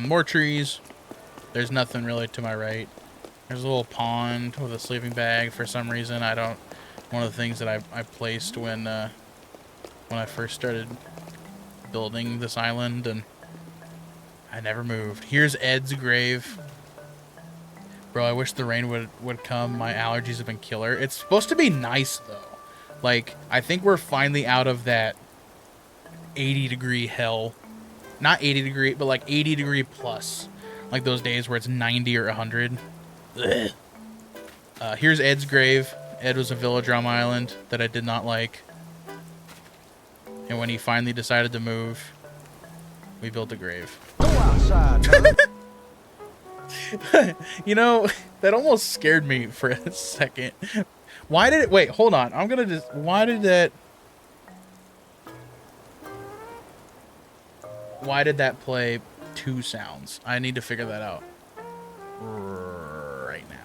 [SPEAKER 1] More trees. There's nothing really to my right. There's a little pond with a sleeping bag for some reason. I don't. One of the things that I placed when I first started building this island, and I never moved. Here's Ed's grave. Bro, I wish the rain would come. My allergies have been killer. It's supposed to be nice though. Like, I think we're finally out of that 80-degree hell. Not 80-degree, but like 80-degree plus. Like those days where it's 90 or 100. Ugh. Here's Ed's grave. Ed was a villager on my island that I did not like. And when he finally decided to move, we built a grave.
[SPEAKER 3] Go outside, nerd.
[SPEAKER 1] You know, that almost scared me for a second. Why did it... Wait, hold on. I'm gonna just... Why did that play two sounds? I need to figure that out right now.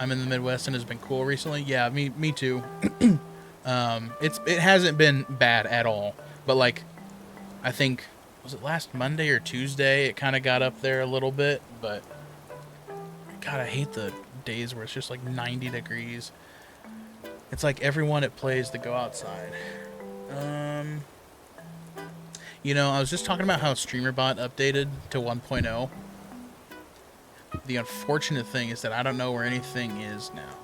[SPEAKER 1] I'm in the Midwest and it's been cool recently. Yeah, me too. It hasn't been bad at all, but like, I think, was it last Monday or Tuesday? It kind of got up there a little bit, but God, I hate the days where it's just like 90 degrees. It's like everyone it plays to go outside. You know, I was just talking about how StreamerBot updated to 1.0. The unfortunate thing is that I don't know where anything is now.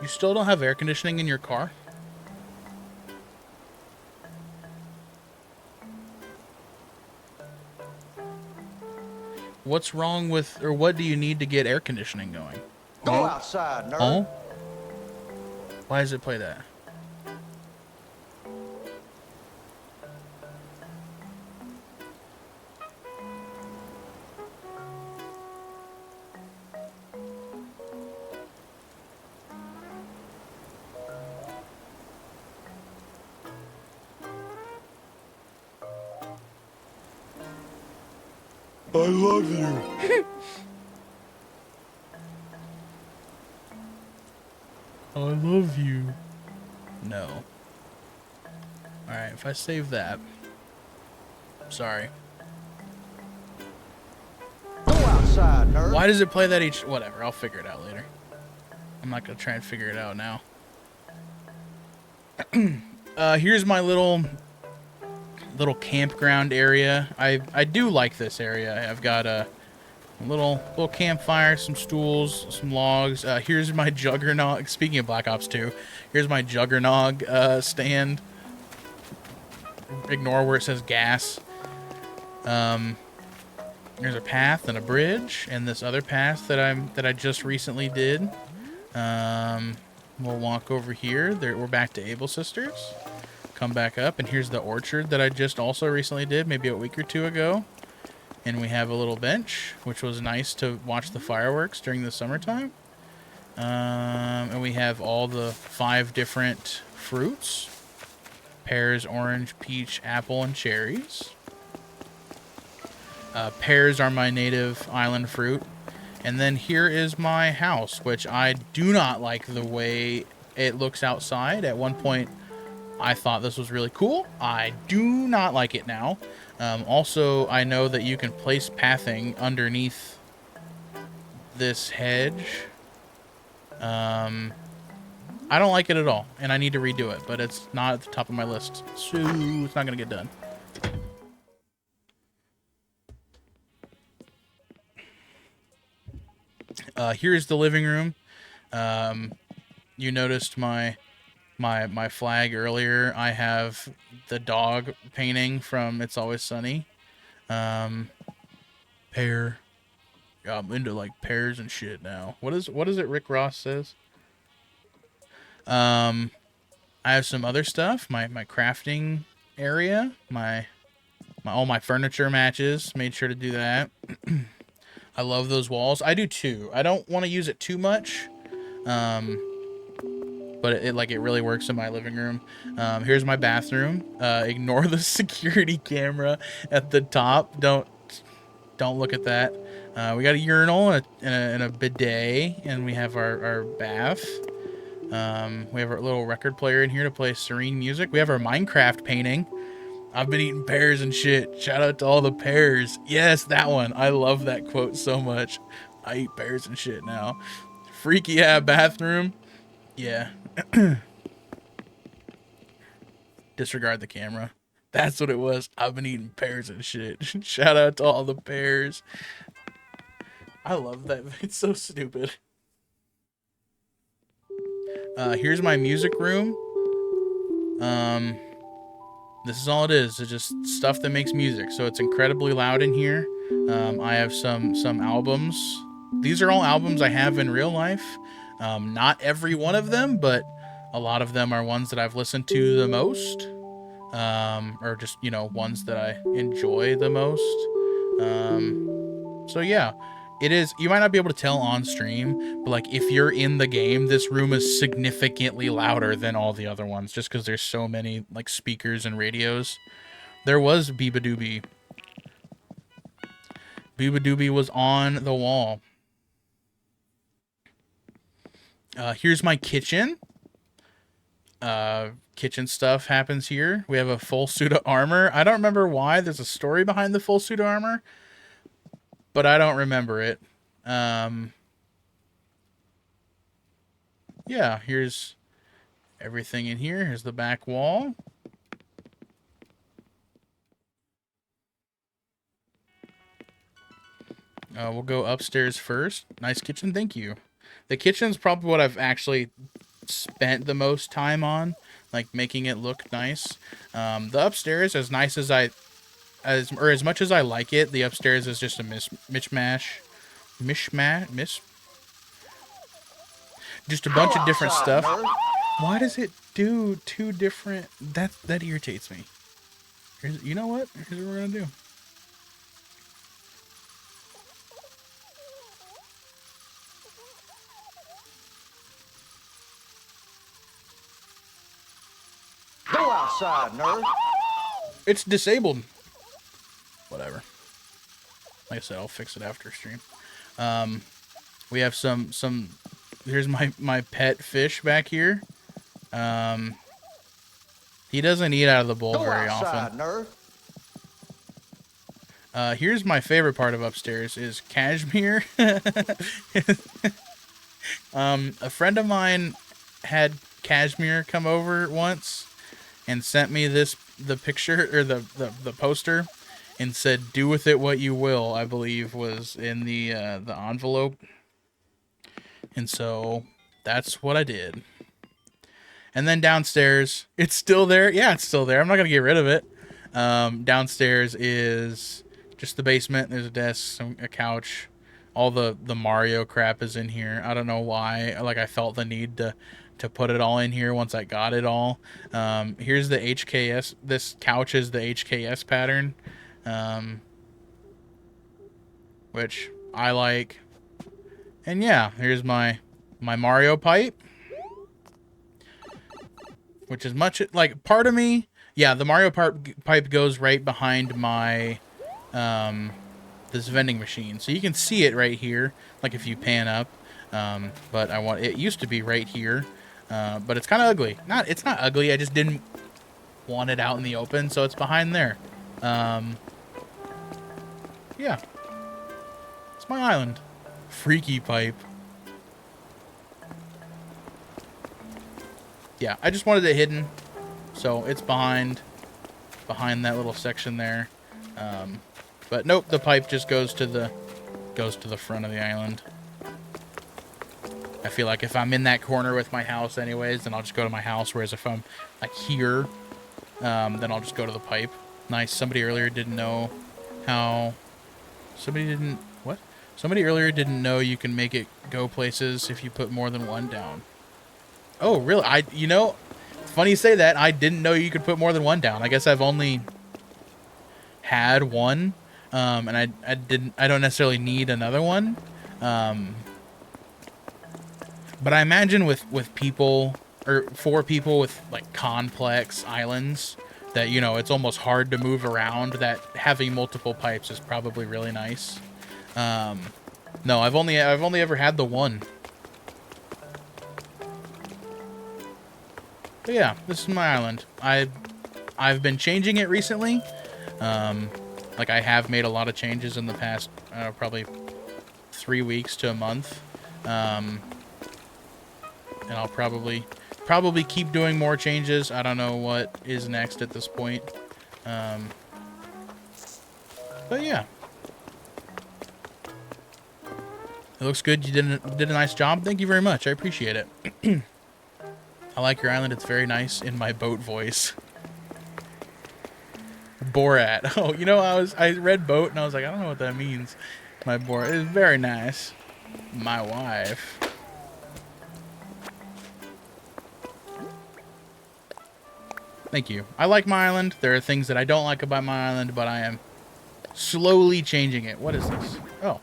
[SPEAKER 1] You still don't have air conditioning in your car? What's wrong with, or what do you need to get air conditioning going?
[SPEAKER 3] Go outside, nerd.
[SPEAKER 1] Oh? Why does it play that?
[SPEAKER 3] I love you.
[SPEAKER 1] I love you. No. Alright, if I save that. Sorry.
[SPEAKER 3] Go outside, nerd.
[SPEAKER 1] Why does it play that each... Whatever, I'll figure it out later. I'm not going to try and figure it out now. Here's my little campground area. I do like this area. I've got a little campfire, some stools, some logs. Here's my Juggernog. Speaking of Black Ops 2, here's my Juggernog stand. Ignore where it says gas. There's a path and a bridge, and this other path that I just recently did. We'll walk over here. We're back to Able Sisters. Come back up, and here's the orchard that I just also recently did, maybe a week or two ago. And we have a little bench, which was nice to watch the fireworks during the summertime. And we have all the 5 different fruits: pears, orange, peach, apple, and cherries. Pears are my native island fruit. And then here is my house, which I do not like the way it looks outside. At one point, I thought this was really cool. I do not like it now. Also, I know that you can place pathing underneath this hedge. I don't like it at all, and I need to redo it, but it's not at the top of my list, so it's not going to get done. Here's the living room. You noticed my flag earlier. I have the dog painting from It's Always Sunny. Pear. Yeah, I'm into like pears and shit now. What is it Rick Ross says? I have some other stuff. My crafting area. All my furniture matches. Made sure to do that. I love those walls. I do too. I don't want to use it too much. But it really works in my living room. Here's my bathroom. Ignore the security camera at the top. Don't look at that. We got a urinal and a bidet, and we have our bath. We have our little record player in here to play serene music. We have our Minecraft painting. I've been eating pears and shit. Shout out to all the pears. Yes, that one. I love that quote so much. I eat pears and shit now. Freaky bathroom. Yeah. Disregard the camera. That's what it was. I've been eating pears and shit. Shout out to all the pears. I love that. It's so stupid. Here's my music room. This is all it is. It's just stuff that makes music. So it's incredibly loud in here. I have some albums. These are all albums I have in real life. Not every one of them, but a lot of them are ones that I've listened to the most. Or just, ones that I enjoy the most. So yeah, it is. You might not be able to tell on stream, but like if you're in the game, this room is significantly louder than all the other ones, just because there's so many like speakers and radios. There was Beabadoobie. Beabadoobie was on the wall. Here's my kitchen. Kitchen stuff happens here. We have a full suit of armor. I don't remember why. There's a story behind the full suit of armor, but I don't remember it. Yeah, here's everything in here. Here's the back wall. We'll go upstairs first. Nice kitchen, thank you. The kitchen's probably what I've actually spent the most time on, like making it look nice. The upstairs, as nice as as much as I like it, the upstairs is just a mishmash. Just a bunch of different stuff. Why does it do two different? That irritates me. You know what? Here's what we're gonna do.
[SPEAKER 3] Go outside, nerd.
[SPEAKER 1] It's disabled. Whatever. Like I said, I'll fix it after stream. We have some. Here's my pet fish back here. He doesn't eat out of the bowl very often.
[SPEAKER 3] Nerd.
[SPEAKER 1] Here's my favorite part of upstairs is Cashmere. A friend of mine had Cashmere come over once and sent me the picture or the poster and said, "Do with it what you will," I believe was in the envelope. And so that's what I did. And then downstairs, it's still there. Yeah, it's still there. I'm not going to get rid of it. Downstairs is just the basement. There's a desk, a couch. All the Mario crap is in here. I don't know why. Like, I felt the need to put it all in here once I got it all. Here's the HKS. This couch is the HKS pattern, which I like. And yeah, here's my Mario pipe, which is much like part of me. Yeah, the Mario pipe goes right behind my this vending machine, so you can see it right here. Like if you pan up, but it used to be right here, but it's kind of ugly. It's not ugly. I just didn't want it out in the open, so it's behind there. Yeah, it's my island. Freaky pipe. Yeah, I just wanted it hidden, so it's behind that little section there. But nope, the pipe just goes to the front of the island. I feel like if I'm in that corner with my house anyways, then I'll just go to my house, whereas if I'm like here, then I'll just go to the pipe. Nice. Somebody earlier didn't know how... Somebody earlier didn't know you can make it go places if you put more than one down. Oh, really? funny you say that. I didn't know you could put more than one down. I guess I've only had one, and I don't necessarily need another one. But I imagine with people, or for people with like complex islands, that, you know, it's almost hard to move around, that having multiple pipes is probably really nice. No, I've only ever had the one. But yeah, this is my island. I've been changing it recently. Like, I have made a lot of changes in the past probably 3 weeks to a month. And I'll probably keep doing more changes. I don't know what is next at this point. But yeah. It looks good. You did a nice job. Thank you very much. I appreciate it. I like your island. It's very nice in my boat voice. Borat. Oh, you know, I read boat and I was like, I don't know what that means. My Borat is very nice. My wife. Thank you. I like my island. There are things that I don't like about my island, but I am slowly changing it. What is this? Oh.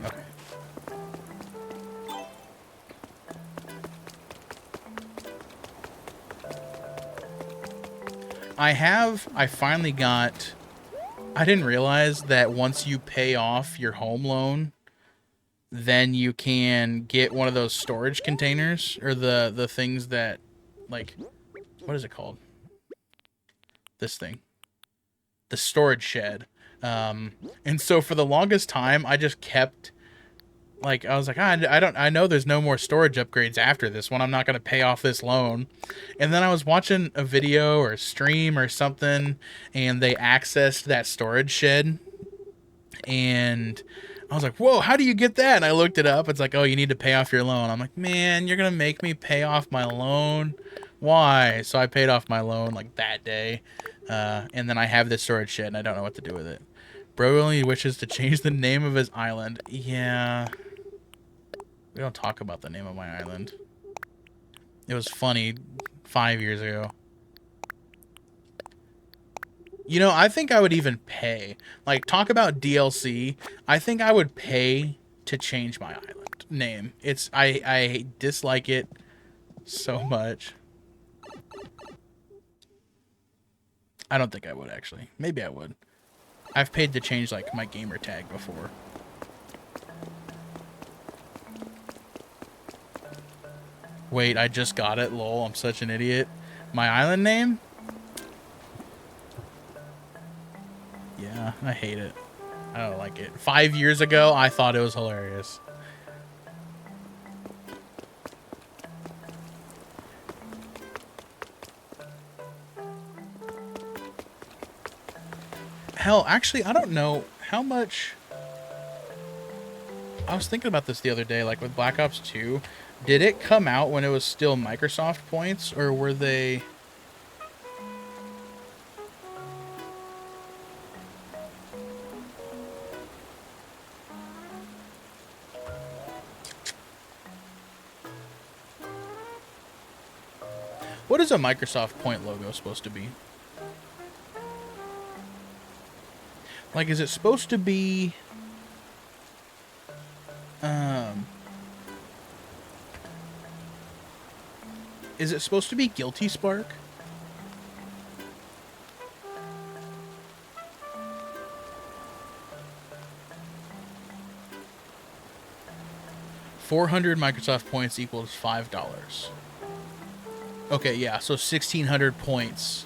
[SPEAKER 1] Okay. I finally got... I didn't realize that once you pay off your home loan, then you can get one of those storage containers, or the things that, like, what is it called? This thing. The storage shed. And so for the longest time, I just kept, like, I was like, I know there's no more storage upgrades after this one. I'm not going to pay off this loan. And then I was watching a video or a stream or something, and they accessed that storage shed. And I was like, whoa, how do you get that? And I looked it up. It's like, oh, you need to pay off your loan. I'm like, man, you're going to make me pay off my loan? Why? So I paid off my loan, like, that day. And then I have this storage shed, and I don't know what to do with it. Bro only wishes to change the name of his island. Yeah. We don't talk about the name of my island. It was funny 5 years ago. You know, I think I would even pay. Like, talk about DLC. I think I would pay to change my island name. I dislike it so much. I don't think I would, actually. Maybe I would. I've paid to change, like, my gamer tag before. Wait, I just got it. Lol, I'm such an idiot. My island name? Yeah, I hate it. I don't like it. 5 years ago, I thought it was hilarious. Hell, actually, I don't know how much... I was thinking about this the other day, like with Black Ops 2. Did it come out when it was still Microsoft points, or were they... What is a Microsoft point logo supposed to be? Like, is it supposed to be... Is it supposed to be Guilty Spark? $400 Microsoft points equals $5. Okay, yeah, so 1,600 points.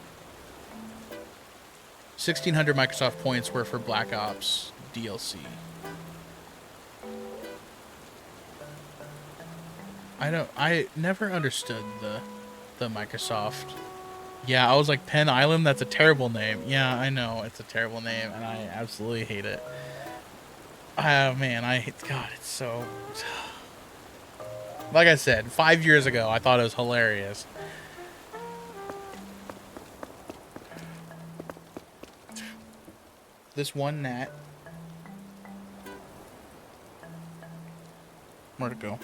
[SPEAKER 1] 1,600 Microsoft points were for Black Ops DLC. I never understood the Microsoft. Yeah, I was like, Penn Island, that's a terrible name. Yeah, I know, it's a terrible name, and I absolutely hate it. Oh, man, God, it's so... Like I said, 5 years ago, I thought it was hilarious. This one gnat. Where'd it go?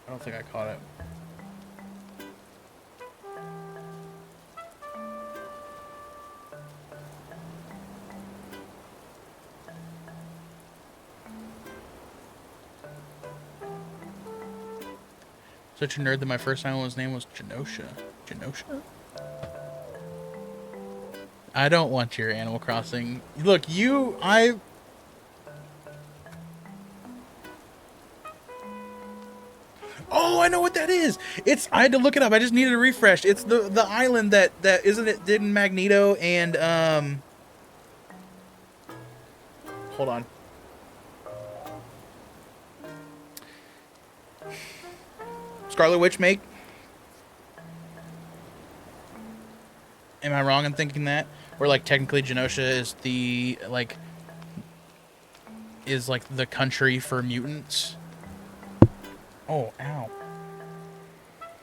[SPEAKER 1] I don't think I caught it. Such a nerd that my first island's name was Genosha. Genosha? I don't want your Animal Crossing. Look, Oh, I know what that is. I had to look it up. I just needed a refresh. It's the island that isn't it didn't Magneto and hold on. Scarlet Witch make? Am I wrong in thinking that? Or like technically Genosha is the the country for mutants? Oh, ow.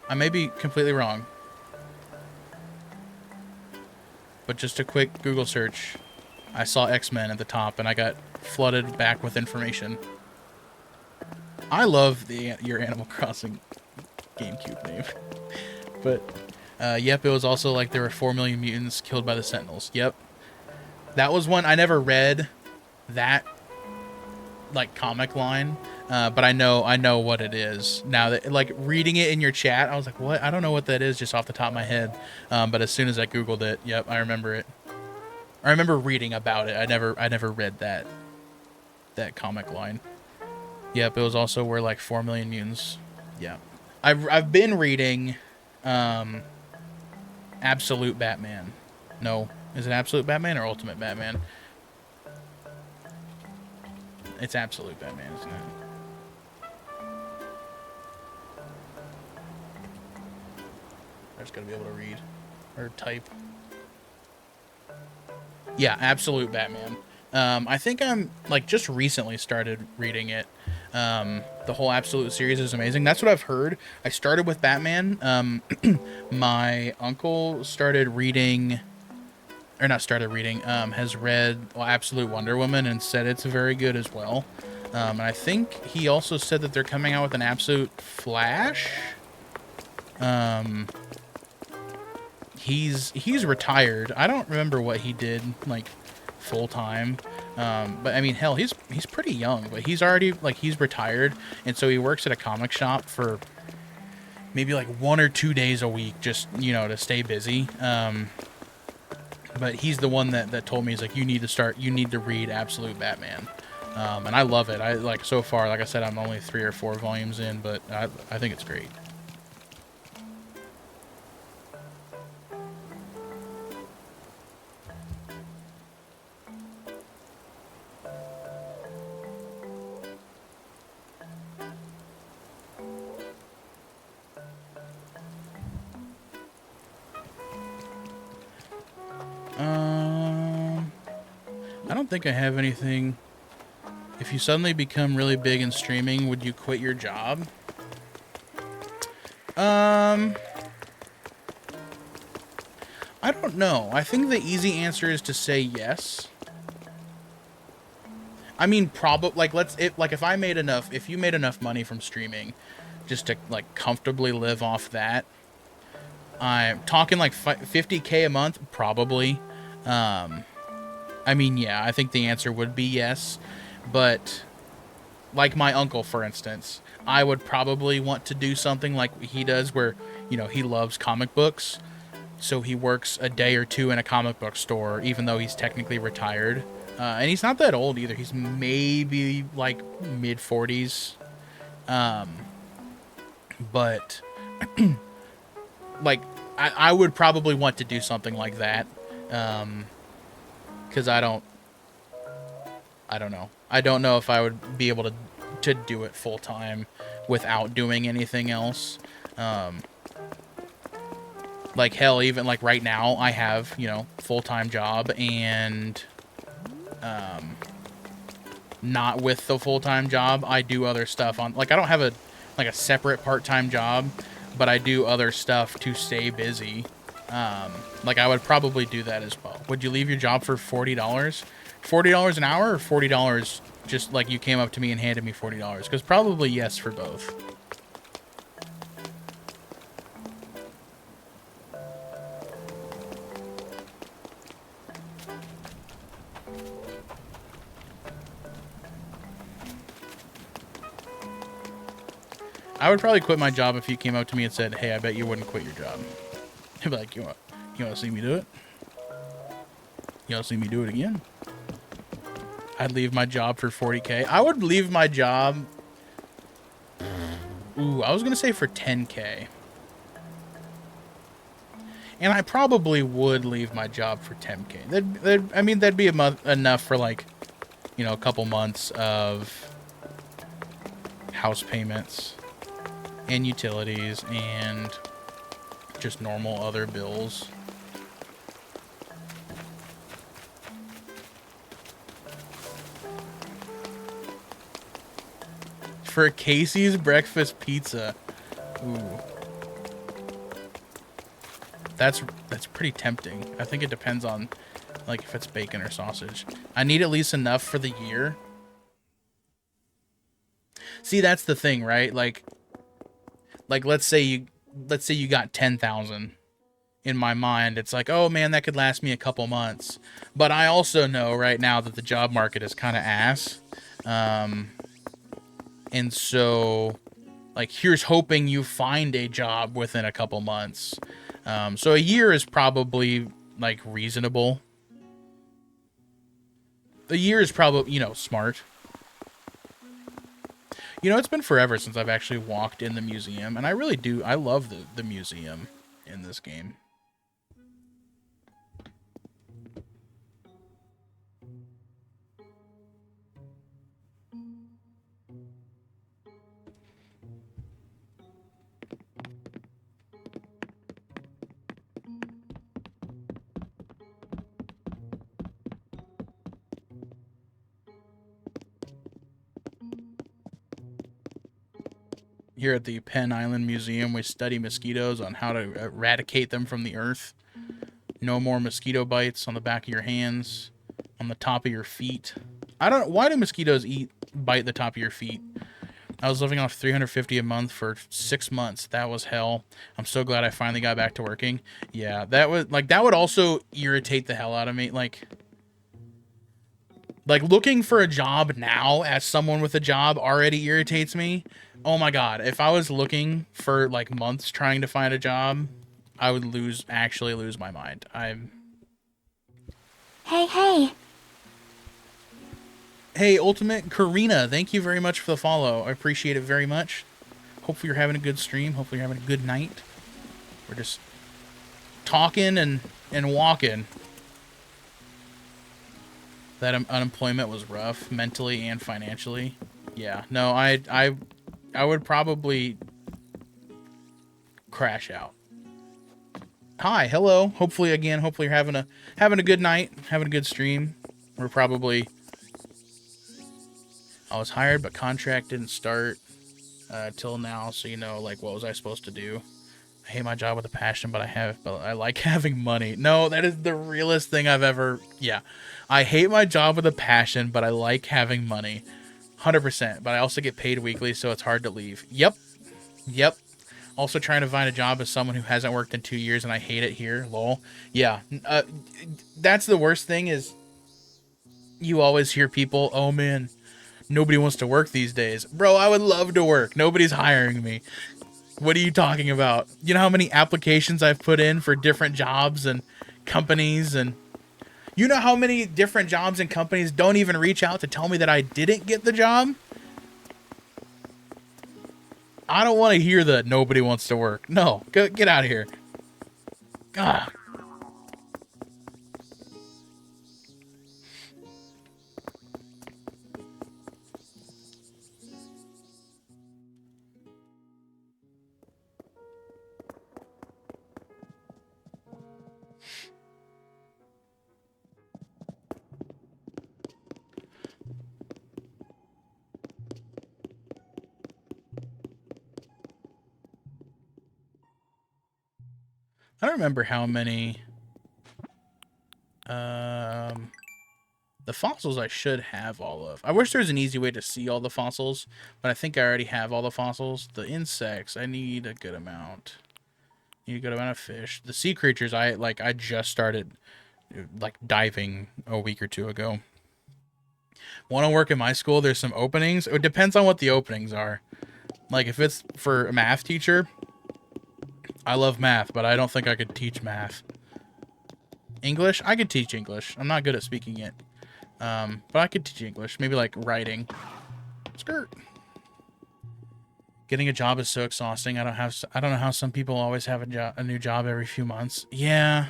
[SPEAKER 1] I may be completely wrong. But just a quick Google search. I saw X-Men at the top and I got flooded back with information. I love your Animal Crossing GameCube name. But, yep, it was also like there were 4 million mutants killed by the Sentinels. Yep. That was one I never read that, like, comic line. But I know what it is now. That like reading it in your chat, I was like, "What? I don't know what that is," just off the top of my head. But as soon as I googled it, yep, I remember it. I remember reading about it. I never read that comic line. Yep, it was also where like 4 million mutants. Yeah, I've been reading, Absolute Batman. No, is it Absolute Batman or Ultimate Batman? It's Absolute Batman, isn't it? I just gotta be able to read or type. Yeah, Absolute Batman. I think I'm like just recently started reading it. The whole Absolute series is amazing. That's what I've heard. I started with Batman. My uncle started reading, or not started reading, has read Absolute Wonder Woman and said it's very good as well. And I think he also said that they're coming out with an Absolute Flash. He's retired. I don't remember what he did like full time. But I mean, hell, he's pretty young, but he's already like he's retired, and so he works at a comic shop for maybe like 1 or 2 days a week, just to stay busy. But he's the one that told me, he's like, you need to read Absolute Batman. And I love it. I like so far, like I said, I'm only 3 or 4 volumes in, but I think it's great. I don't think I have anything. If you suddenly become really big in streaming, would you quit your job? I don't know. I think the easy answer is to say yes. I mean, probably if I made enough, if you made enough money from streaming, just to like comfortably live off that, I'm talking like 50K a month, probably. I mean, yeah, I think the answer would be yes, but like my uncle, for instance, I would probably want to do something like he does where, he loves comic books, so he works a day or two in a comic book store, even though he's technically retired. And he's not that old either. He's maybe like mid-40s. But like I would probably want to do something like that. Because I don't know. I don't know if I would be able to do it full time without doing anything else. Like hell, even like right now I have, full-time job, and not with the full-time job, I do other stuff on, like I don't have a separate part-time job, but I do other stuff to stay busy. Like I would probably do that as well. Would you leave your job for $40? $40 an hour, or $40 just like you came up to me and handed me $40? Because probably yes for both. I would probably quit my job if you came up to me and said, "Hey, I bet you wouldn't quit your job." I'd be like, "You want to see me do it? You want to see me do it again?" I'd leave my job for 40K. I would leave my job. Ooh, I was gonna say for 10K. And I probably would leave my job for 10K. I mean, that'd be enough for like, you know, a couple months of house payments and utilities and just normal other bills. For Casey's breakfast pizza. Ooh. That's pretty tempting. I think it depends on like if it's bacon or sausage. I need at least enough for the year. See, that's the thing, right? Like let's say you got 10,000. In my mind, it's like, oh man, that could last me a couple months. But I also know right now that the job market is kind of ass. And so, like, here's hoping you find a job within a couple months. So a year is probably like reasonable. A year is probably, you know, smart. You know, it's been forever since I've actually walked in the museum, and I really do. I love the museum in this game. Here at the Penn Island Museum, we study mosquitoes on how to eradicate them from the earth. No more mosquito bites on the back of your hands, on the top of your feet. Why do mosquitoes bite the top of your feet? I was living off $350 a month for 6 months. That was hell. I'm so glad I finally got back to working. Yeah, that would also irritate the hell out of me. Like looking for a job now as someone with a job already irritates me. Oh my god, if I was looking for like months trying to find a job, I would actually lose my mind.
[SPEAKER 2] Hey.
[SPEAKER 1] Hey, Ultimate Karina, thank you very much for the follow. I appreciate it very much. Hopefully you're having a good stream. Hopefully you're having a good night. We're just talking and walking. That unemployment was rough, mentally and financially. Yeah, no, I would probably crash out. Hi, hello. Hopefully you're having a good night, having a good stream. We're probably. I was hired, but contract didn't start till now. So you know, like, what was I supposed to do? I hate my job with a passion, but I like having money. No, that is the realest thing I've ever. Yeah, I hate my job with a passion, but I like having money. 100%. But I also get paid weekly, so it's hard to leave. Yep. Also trying to find a job as someone who hasn't worked in 2 years, and I hate it here. Lol. Yeah. That's the worst thing is you always hear people, oh man, nobody wants to work these days. Bro, I would love to work. Nobody's hiring me. What are you talking about? You know how many applications I've put in for different jobs and companies, and you know how many different jobs and companies don't even reach out to tell me that I didn't get the job? I don't want to hear that nobody wants to work. No, get out of here. God. I don't remember how many. The fossils I should have all of. I wish there was an easy way to see all the fossils, but I think I already have all the fossils. The insects, I need a good amount. Need a good amount of fish. The sea creatures, I just started like diving a week or two ago. Want to work in my school? There's some openings. It depends on what the openings are. Like, if it's for a math teacher, I love math, but I don't think I could teach math. English? I could teach English. I'm not good at speaking it. But I could teach English. Maybe, like, writing. Skirt. Getting a job is so exhausting. I don't know how some people always have a new job every few months. Yeah.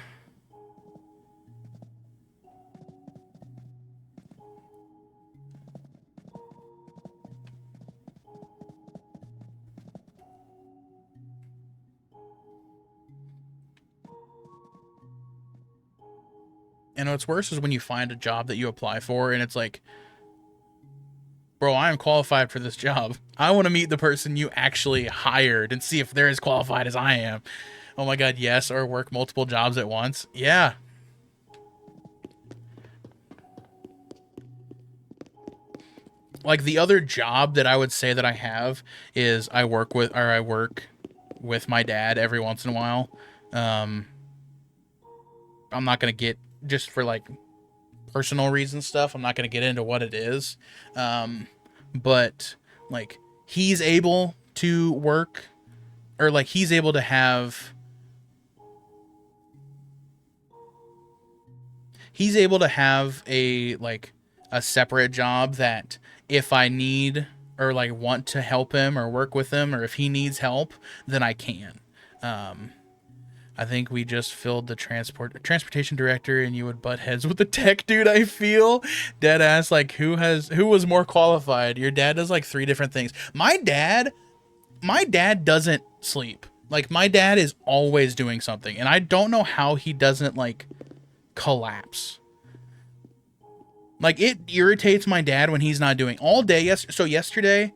[SPEAKER 1] And what's worse is when you find a job that you apply for and it's like, bro, I am qualified for this job. I want to meet the person you actually hired and see if they're as qualified as I am. Oh my God, yes. Or work multiple jobs at once. Yeah. Like, the other job that I would say that I have is I work with my dad every once in a while. I'm not going to get, just for like personal reasons stuff, I'm not going to get into what it is. But like, he's able to work, or like he's able to have a like a separate job that if I need or like want to help him or work with him, or if he needs help, then I can. I think we just filled the transportation director and you would butt heads with the tech dude. I feel dead ass. Like, who was more qualified? Your dad does like 3 different things. My dad doesn't sleep. Like, my dad is always doing something, and I don't know how he doesn't like collapse. Like, it irritates my dad when he's not doing all day. So yesterday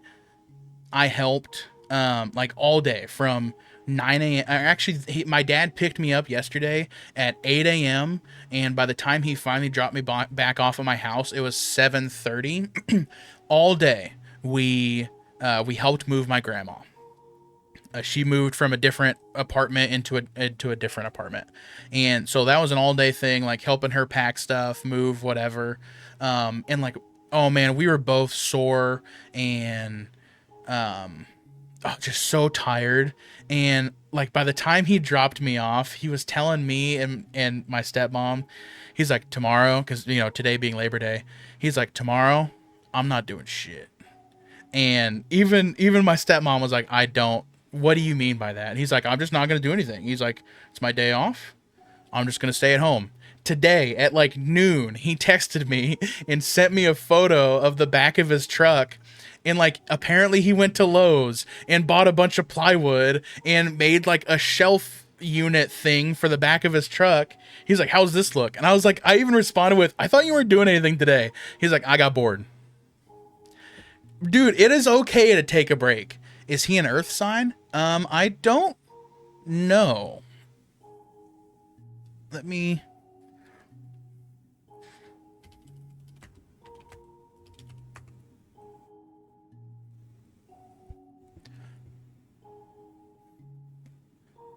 [SPEAKER 1] I helped like all day from 9 a.m. Actually, my dad picked me up yesterday at 8 a.m. and by the time he finally dropped me back off at my house, it was 7:30. All day we helped move my grandma. She moved from a different apartment into a different apartment, and so that was an all day thing, like helping her pack stuff, move, whatever. And like, oh man, we were both sore and just so tired. And like, by the time he dropped me off, he was telling me and my stepmom, he's like, tomorrow, because today being Labor Day, he's like, tomorrow I'm not doing shit. And even my stepmom was like, what do you mean by that? And he's like, I'm just not gonna do anything. He's like, it's my day off, I'm just gonna stay at home. Today at like noon, he texted me and sent me a photo of the back of his truck. And like, apparently he went to Lowe's and bought a bunch of plywood and made like a shelf unit thing for the back of his truck. He's like, how's this look? And I was like, I even responded with, I thought you weren't doing anything today. He's like, I got bored. Dude, it is okay to take a break. Is he an earth sign? I don't know.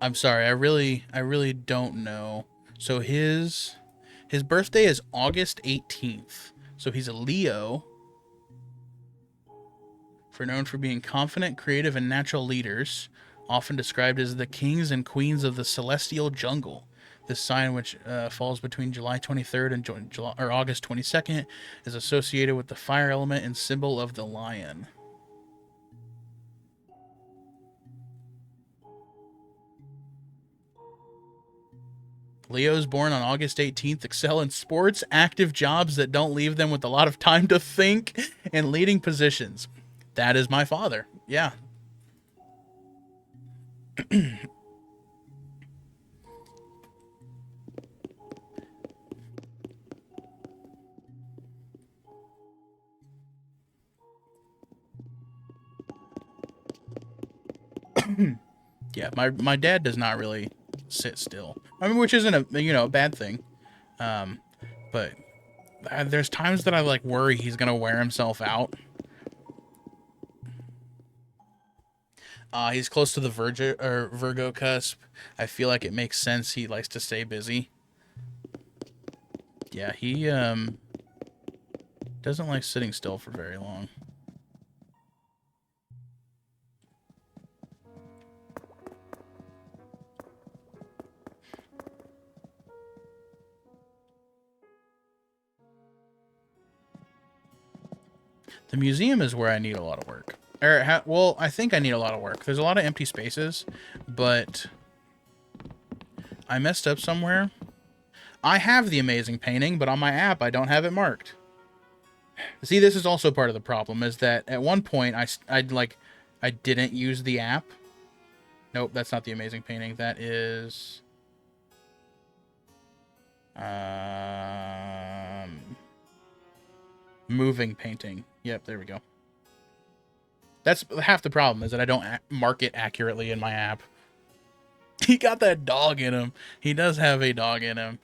[SPEAKER 1] I'm sorry, I really don't know. So his birthday is August 18th. So he's a Leo. Known for being confident, creative, and natural leaders, often described as the kings and queens of the celestial jungle. This sign, which falls between July 23rd and August 22nd, is associated with the fire element and symbol of the lion. Leos born on August 18th excel in sports, active jobs that don't leave them with a lot of time to think, and leading positions. That is my father. Yeah. Yeah, my dad does not really sit still. I mean, which isn't a bad thing. But there's times that I like worry he's gonna wear himself out. He's close to the Virgo cusp. I feel like it makes sense he likes to stay busy. Yeah, he doesn't like sitting still for very long. The museum is where I need a lot of work. Well, I think I need a lot of work. There's a lot of empty spaces, but I messed up somewhere. I have the amazing painting, but on my app, I don't have it marked. See, this is also part of the problem, is that at one point, I didn't use the app. Nope, that's not the amazing painting. That is... moving painting. Yep, there we go. That's half the problem, is that I don't mark it accurately in my app. He got that dog in him. He does have a dog in him.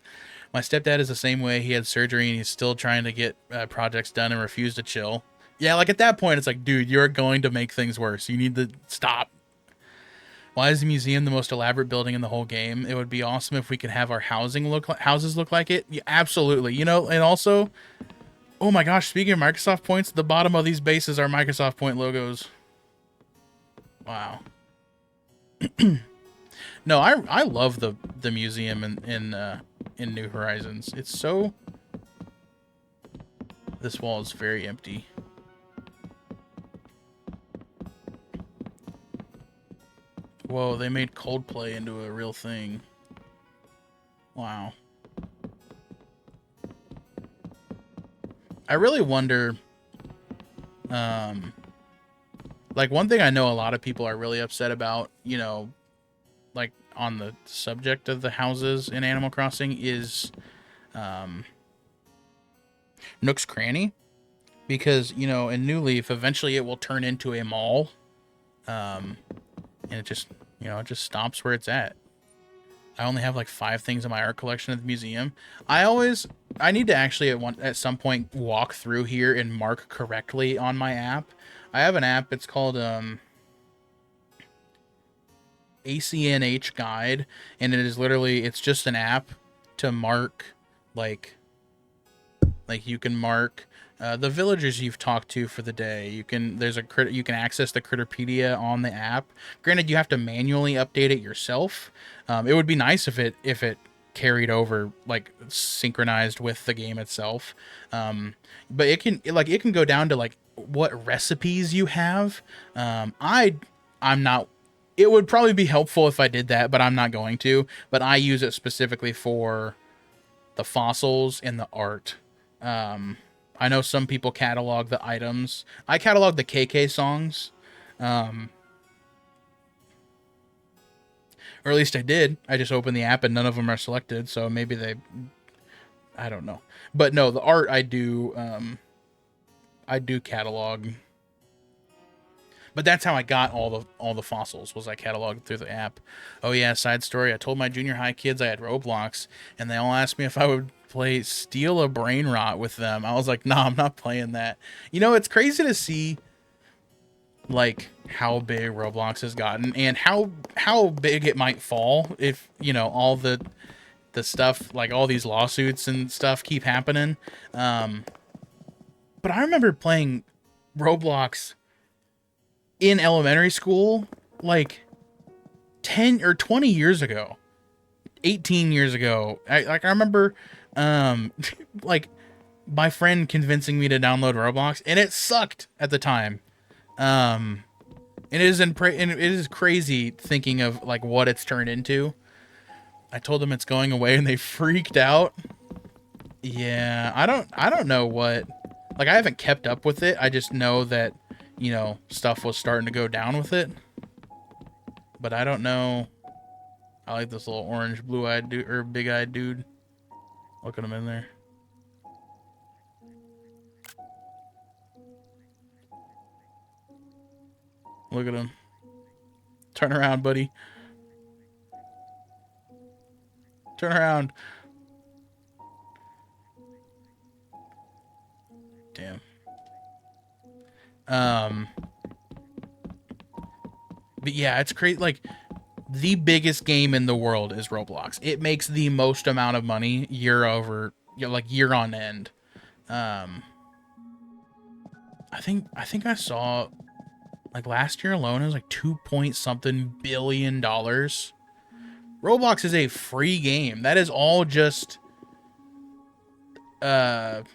[SPEAKER 1] My stepdad is the same way. He had surgery and he's still trying to get projects done and refused to chill. Yeah, like at that point, it's like, dude, you're going to make things worse. You need to stop. Why is the museum the most elaborate building in the whole game? It would be awesome if we could have our houses look like it. Yeah, absolutely. You know, and also, oh my gosh, speaking of Microsoft points, the bottom of these bases are Microsoft point logos. Wow. No, I love the museum in New Horizons. It's so... This wall is very empty. Whoa, they made Coldplay into a real thing. Wow. I really wonder... like, one thing I know a lot of people are really upset about, you know, like, on the subject of the houses in Animal Crossing is Nook's Cranny. Because, you know, in New Leaf, eventually it will turn into a mall. And it just, you know, it just stops where it's at. I only have like 5 things in my art collection at the museum. I need to actually at some point walk through here and mark correctly on my app. I have an app, it's called ACNH Guide, and it is literally, it's just an app to mark, like you can mark the villagers you've talked to for the day. You can access the Critterpedia on the app. Granted, you have to manually update it yourself. It would be nice if it carried over, like synchronized with the game itself. But it can go down to like what recipes you have. I'm not. It would probably be helpful if I did that, but I'm not going to. But I use it specifically for the fossils and the art. I know some people catalog the items. I catalog the KK songs. Or at least I did. I just opened the app and none of them are selected, so maybe I don't know. But no, the art I do catalog. But that's how I got all the fossils, was I cataloged through the app. Oh yeah, side story. I told my junior high kids I had Roblox, and they all asked me if I would play Steal a Brain Rot with them. I was like, nah, I'm not playing that. You know, it's crazy to see like how big Roblox has gotten and how big it might fall if, you know, all the stuff, like all these lawsuits and stuff keep happening. But I remember playing Roblox in elementary school like 10 or 20 years ago, 18 years ago. I remember like my friend convincing me to download Roblox, and it sucked at the time. And it is crazy thinking of like what it's turned into. I told them it's going away and they freaked out. Yeah, I don't know what, like I haven't kept up with it. I just know that, you know, stuff was starting to go down with it. But I don't know. I like this little orange blue-eyed dude, or big-eyed dude. Look at him in there. Look at him. Turn around, buddy. Turn around. Damn. But yeah, it's crazy. Like, the biggest game in the world is Roblox. It makes the most amount of money year on end. I think I saw, like, last year alone, it was like 2-point-something billion dollars. Roblox is a free game. That is all just, like,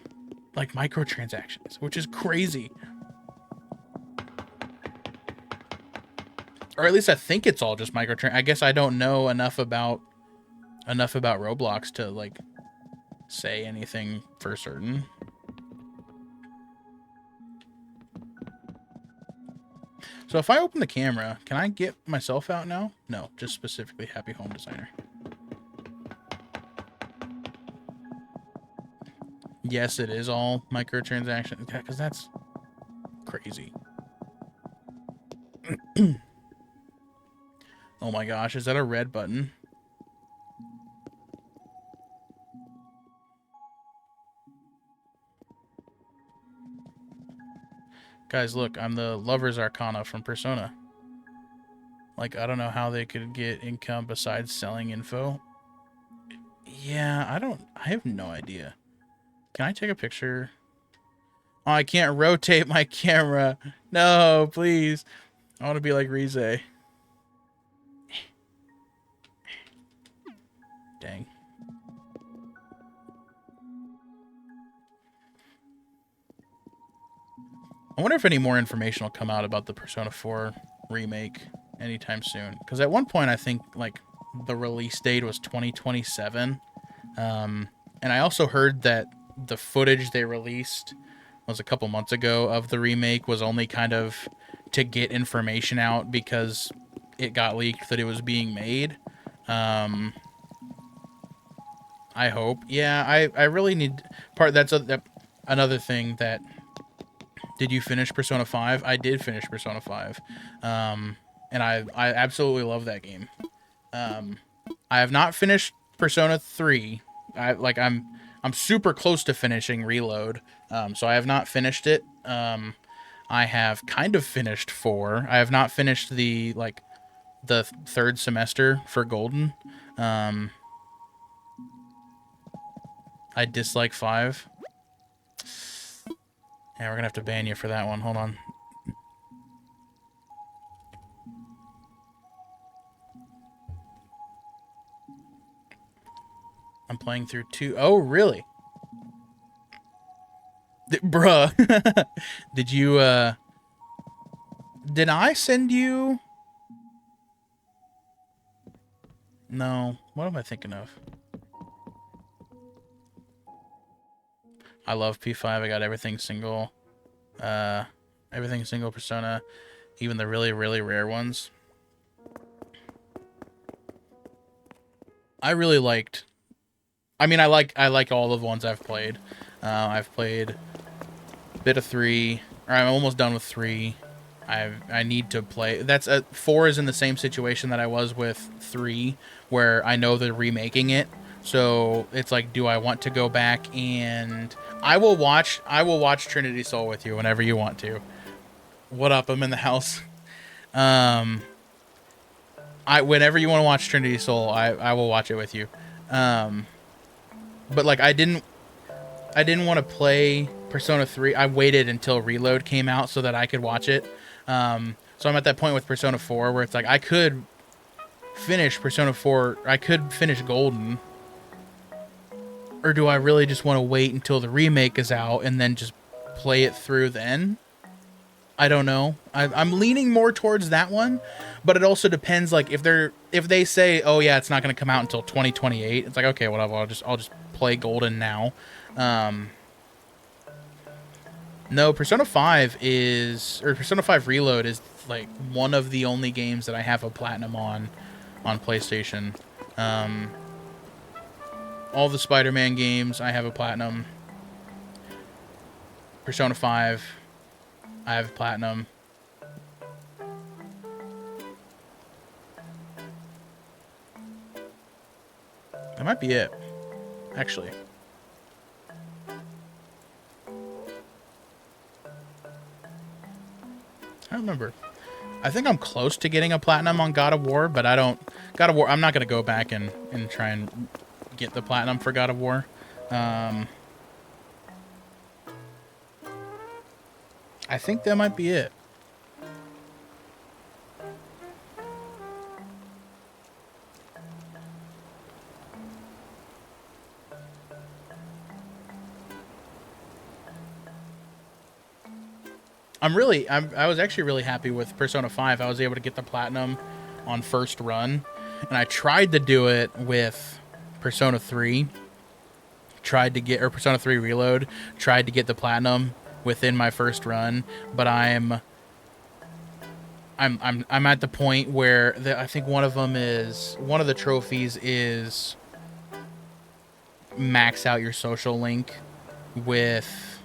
[SPEAKER 1] microtransactions, which is crazy. Or at least I think it's all just microtrans. I guess I don't know enough about Roblox to like say anything for certain. So if I open the camera, can I get myself out now? No, just specifically Happy Home Designer. Yes, it is all microtransaction. Yeah, because that's crazy. Oh my gosh, is that a red button? Guys, look, I'm the Lover's Arcana from Persona. Like, I don't know how they could get income besides selling info. Yeah, I have no idea. Can I take a picture? Oh, I can't rotate my camera. No, please. I want to be like Rize. Dang. I wonder if any more information will come out about the Persona 4 remake anytime soon. Because at one point, I think, like, the release date was 2027. And I also heard that the footage they released was a couple months ago of the remake was only kind of to get information out because it got leaked that it was being made. I hope. Yeah, I really need... That's another thing that... Did you finish Persona 5? I did finish Persona 5. And I absolutely love that game. I have not finished Persona 3. I'm super close to finishing Reload. So I have not finished it. I have kind of finished 4. I have not finished the third semester for Golden. I dislike 5. Yeah, we're gonna have to ban you for that one. Hold on. I'm playing through 2. Oh, really? Bruh. Did you, Did I send you... No. What am I thinking of? I love P5. I got everything single. Everything single Persona. Even the really, really rare ones. I really liked... I mean, I like all of the ones I've played. I've played a bit of 3, or I'm almost done with 3. I need to play. 4 is in the same situation that I was with 3, where I know they're remaking it. So it's like, do I want to go back and I will watch Trinity Soul with you whenever you want to. What up? I'm in the house. Whenever you want to watch Trinity Soul, I will watch it with you. But like I didn't want to play Persona 3. I waited until Reload came out so that I could watch it. So I'm at that point with Persona 4 where it's like I could finish Persona 4. I could finish Golden. Or do I really just want to wait until the remake is out and then just play it through then? I don't know. I'm leaning more towards that one, but it also depends. Like if they say, oh yeah, it's not going to come out until 2028. It's like, okay, whatever. I'll just play Golden now. No, Persona 5 Persona 5 Reload is like one of the only games that I have a platinum on PlayStation. All the Spider-Man games, I have a platinum. Persona 5, I have a platinum. That might be it, actually. I don't remember. I think I'm close to getting a platinum on God of War, but I don't... God of War, I'm not going to go back and try and get the platinum for God of War. I think that might be it. I was actually really happy with Persona 5. I was able to get the platinum on first run, and I tried to do it with Persona 3. Persona 3 Reload. Tried to get the platinum within my first run, but I'm at the point where I think one of the trophies is max out your social link with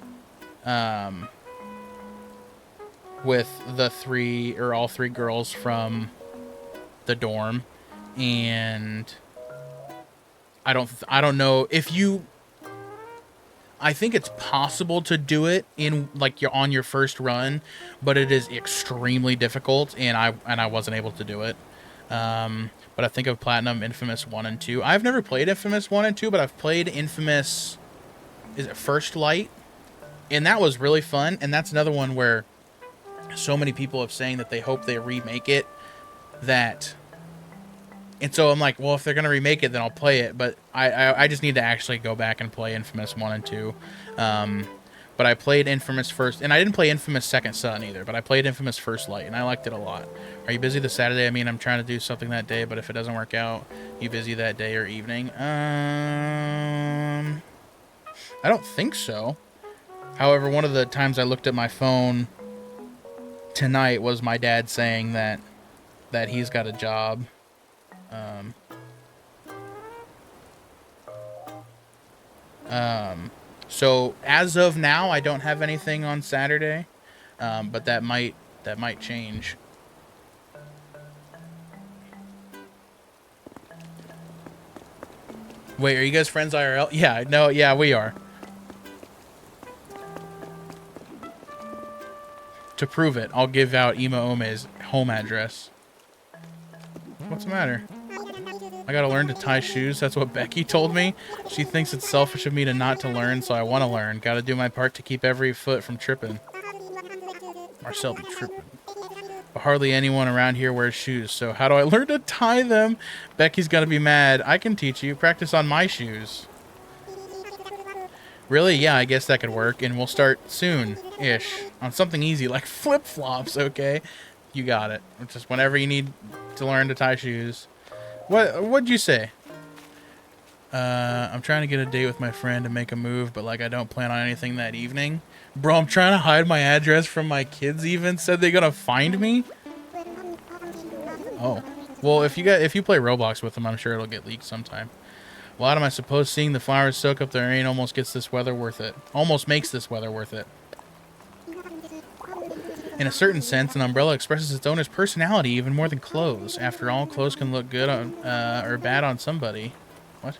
[SPEAKER 1] all three girls from the dorm, and I don't know if you. I think it's possible to do it in like you're on your first run, but it is extremely difficult, and I wasn't able to do it. But I think of Platinum, Infamous 1 and 2. I've never played Infamous 1 and 2, but I've played Infamous, is it First Light? And that was really fun, and that's another one where so many people have saying that they hope they remake it, and so I'm like, well, if they're going to remake it, then I'll play it, but I just need to actually go back and play Infamous 1 and 2. But I played Infamous First, and I didn't play Infamous Second Son either, but I played Infamous First Light, and I liked it a lot. Are you busy this Saturday? I mean, I'm trying to do something that day, but if it doesn't work out, you busy that day or evening? I don't think so. However, one of the times I looked at my phone tonight was my dad saying that he's got a job. So as of now, I don't have anything on Saturday, but that might change. Wait, are you guys friends IRL? Yeah, no, yeah, we are. To prove it, I'll give out Ima Ome's home address. What's the matter? I gotta learn to tie shoes. That's what Becky told me. She thinks it's selfish of me not to learn, so I want to learn. Gotta do my part to keep every foot from tripping. Marcel be tripping. But hardly anyone around here wears shoes, so how do I learn to tie them? Becky's gonna be mad. I can teach you. Practice on my shoes. Really? Yeah, I guess that could work, and we'll start soon-ish on something easy like flip-flops, okay? You got it. Just whenever you need to learn to tie shoes. What'd you say? I'm trying to get a date with my friend to make a move, but like I don't plan on anything that evening. Bro, I'm trying to hide my address from my kids even. Said they're gonna find me? Oh. Well, if you play Roblox with them, I'm sure it'll get leaked sometime. Well, Adam, I suppose seeing the flowers soak up the rain almost gets this weather worth it. Almost makes this weather worth it. In a certain sense, an umbrella expresses its owner's personality even more than clothes. After all, clothes can look good on, or bad on somebody. What?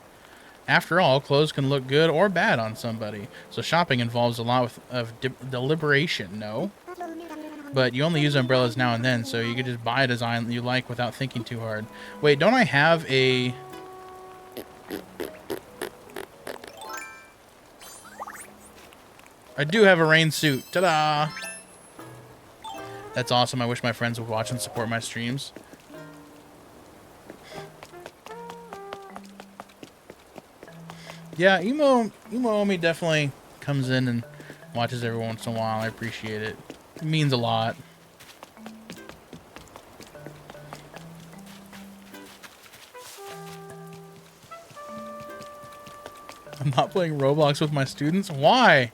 [SPEAKER 1] After all, clothes can look good or bad on somebody. So shopping involves a lot of deliberation, no? But you only use umbrellas now and then, so you can just buy a design that you like without thinking too hard. Wait, don't I have a... I do have a rain suit. Ta-da! That's awesome. I wish my friends would watch and support my streams. Yeah, Emo Omi definitely comes in and watches every once in a while. I appreciate it. It means a lot. I'm not playing Roblox with my students. Why?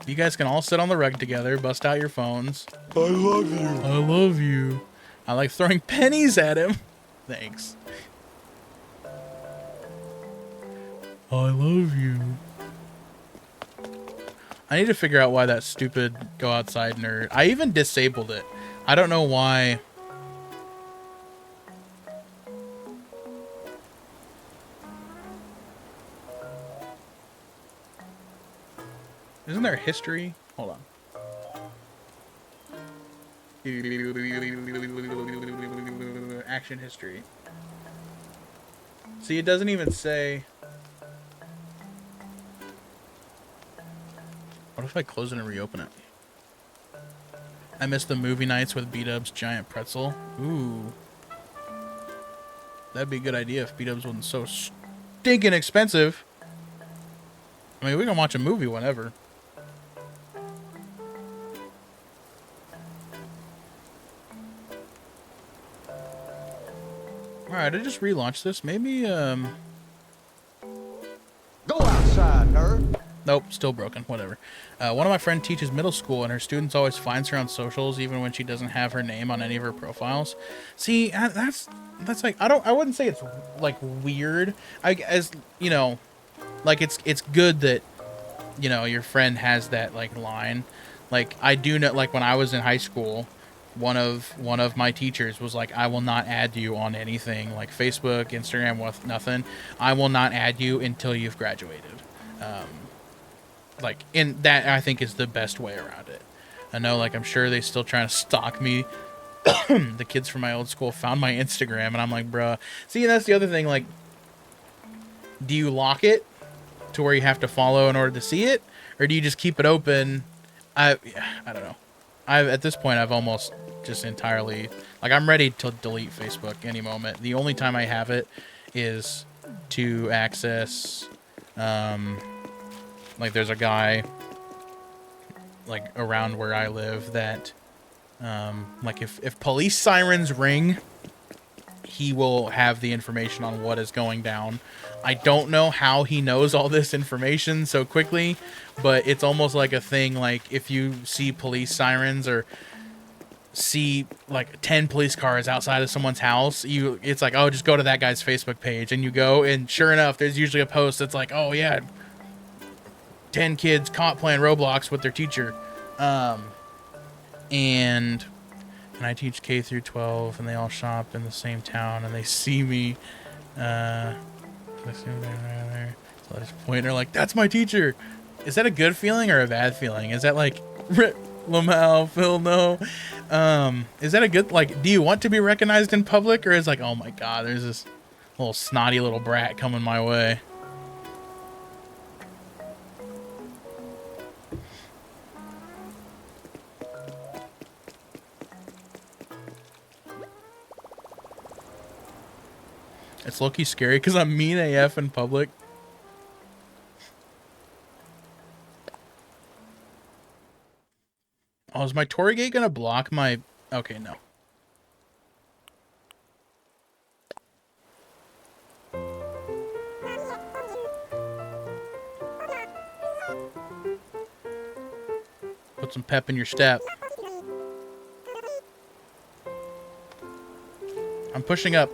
[SPEAKER 1] You guys can all sit on the rug together, bust out your phones. I love you. I love you. I like throwing pennies at him. Thanks. I love you. I need to figure out why that stupid go outside nerd. I even disabled it. I don't know why. Isn't there history? Hold on. Action history. See, it doesn't even say... What if I close it and reopen it? I missed the movie nights with B-Dub's giant pretzel. Ooh. That'd be a good idea if B-Dubs wasn't so stinking expensive. I mean, we can watch a movie whenever. Alright, I just relaunched this. Maybe,
[SPEAKER 3] Go outside, nerd.
[SPEAKER 1] Nope, still broken. Whatever. One of my friends teaches middle school, and her students always finds her on socials, even when she doesn't have her name on any of her profiles. See, that's like I wouldn't say it's like weird. As you know, like it's good that your friend has that like line. Like I do know, like when I was in high school, one of my teachers was like, I will not add you on anything like Facebook, Instagram, with nothing. I will not add you until you've graduated. Like, in that, I think is the best way around it. I know, like, I'm sure they still trying to stalk me. The kids from my old school found my Instagram, and I'm like, bruh. See, and that's the other thing, like, do you lock it to where you have to follow in order to see it? Or do you just keep it open? I don't know. At this point, I've almost just entirely, like, I'm ready to delete Facebook any moment. The only time I have it is to access, like, there's a guy, like, around where I live that, like, if police sirens ring, he will have the information on what is going down. I don't know how he knows all this information so quickly, but it's almost like a thing, like, if you see police sirens or see, like, 10 police cars outside of someone's house, it's like, oh, just go to that guy's Facebook page, and you go, and sure enough, there's usually a post that's like, oh, yeah, 10 kids caught playing Roblox with their teacher. And I teach K through 12, and they all shop in the same town, and they see me. So I just point, they're like, that's my teacher. Is that a good feeling or a bad feeling? Is that like, Rip Lamau, Phil, no? Is that a good, like, do you want to be recognized in public, or is like, oh my god, there's this little snotty little brat coming my way? It's low-key scary because I'm mean AF in public. Oh, is my Torii gate gonna block my... Okay, no. Put some pep in your step. I'm pushing up.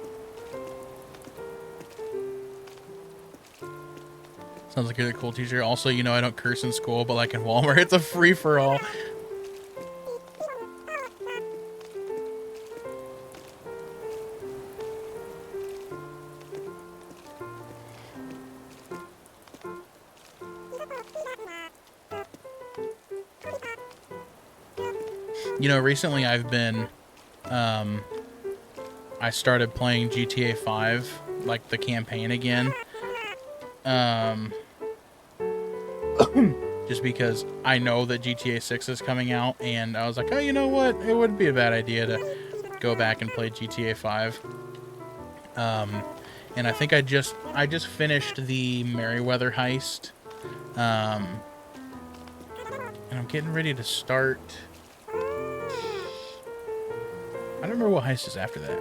[SPEAKER 1] Sounds like you're the cool teacher. Also, you know I don't curse in school, but like in Walmart, it's a free-for-all. You know, recently I've been, I started playing GTA 5, like the campaign again. Just because I know that GTA 6 is coming out, and I was like, oh, you know what? It wouldn't be a bad idea to go back and play GTA 5. And I think I just finished the Merryweather heist. And I'm getting ready to start. I don't remember what heist is after that.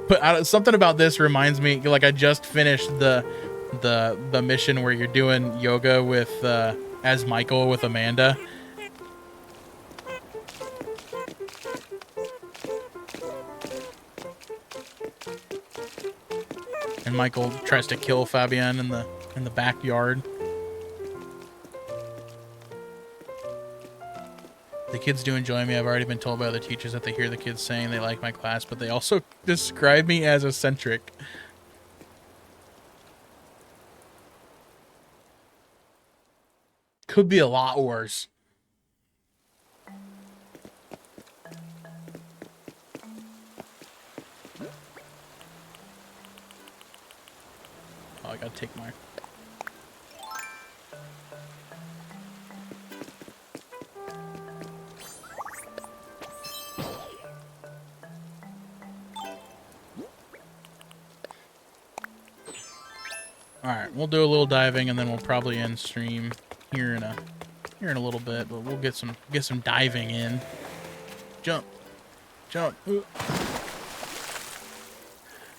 [SPEAKER 1] But something about this reminds me, like, I just finished the mission where you're doing yoga with as Michael with Amanda. And Michael tries to kill Fabienne in the backyard. The kids do enjoy me. I've already been told by other teachers that they hear the kids saying they like my class, but they also describe me as eccentric. Could be a lot worse. Oh, I gotta take my... Alright, we'll do a little diving and then we'll probably end stream here in a little bit, but we'll get some diving in. Jump. Jump. Ooh.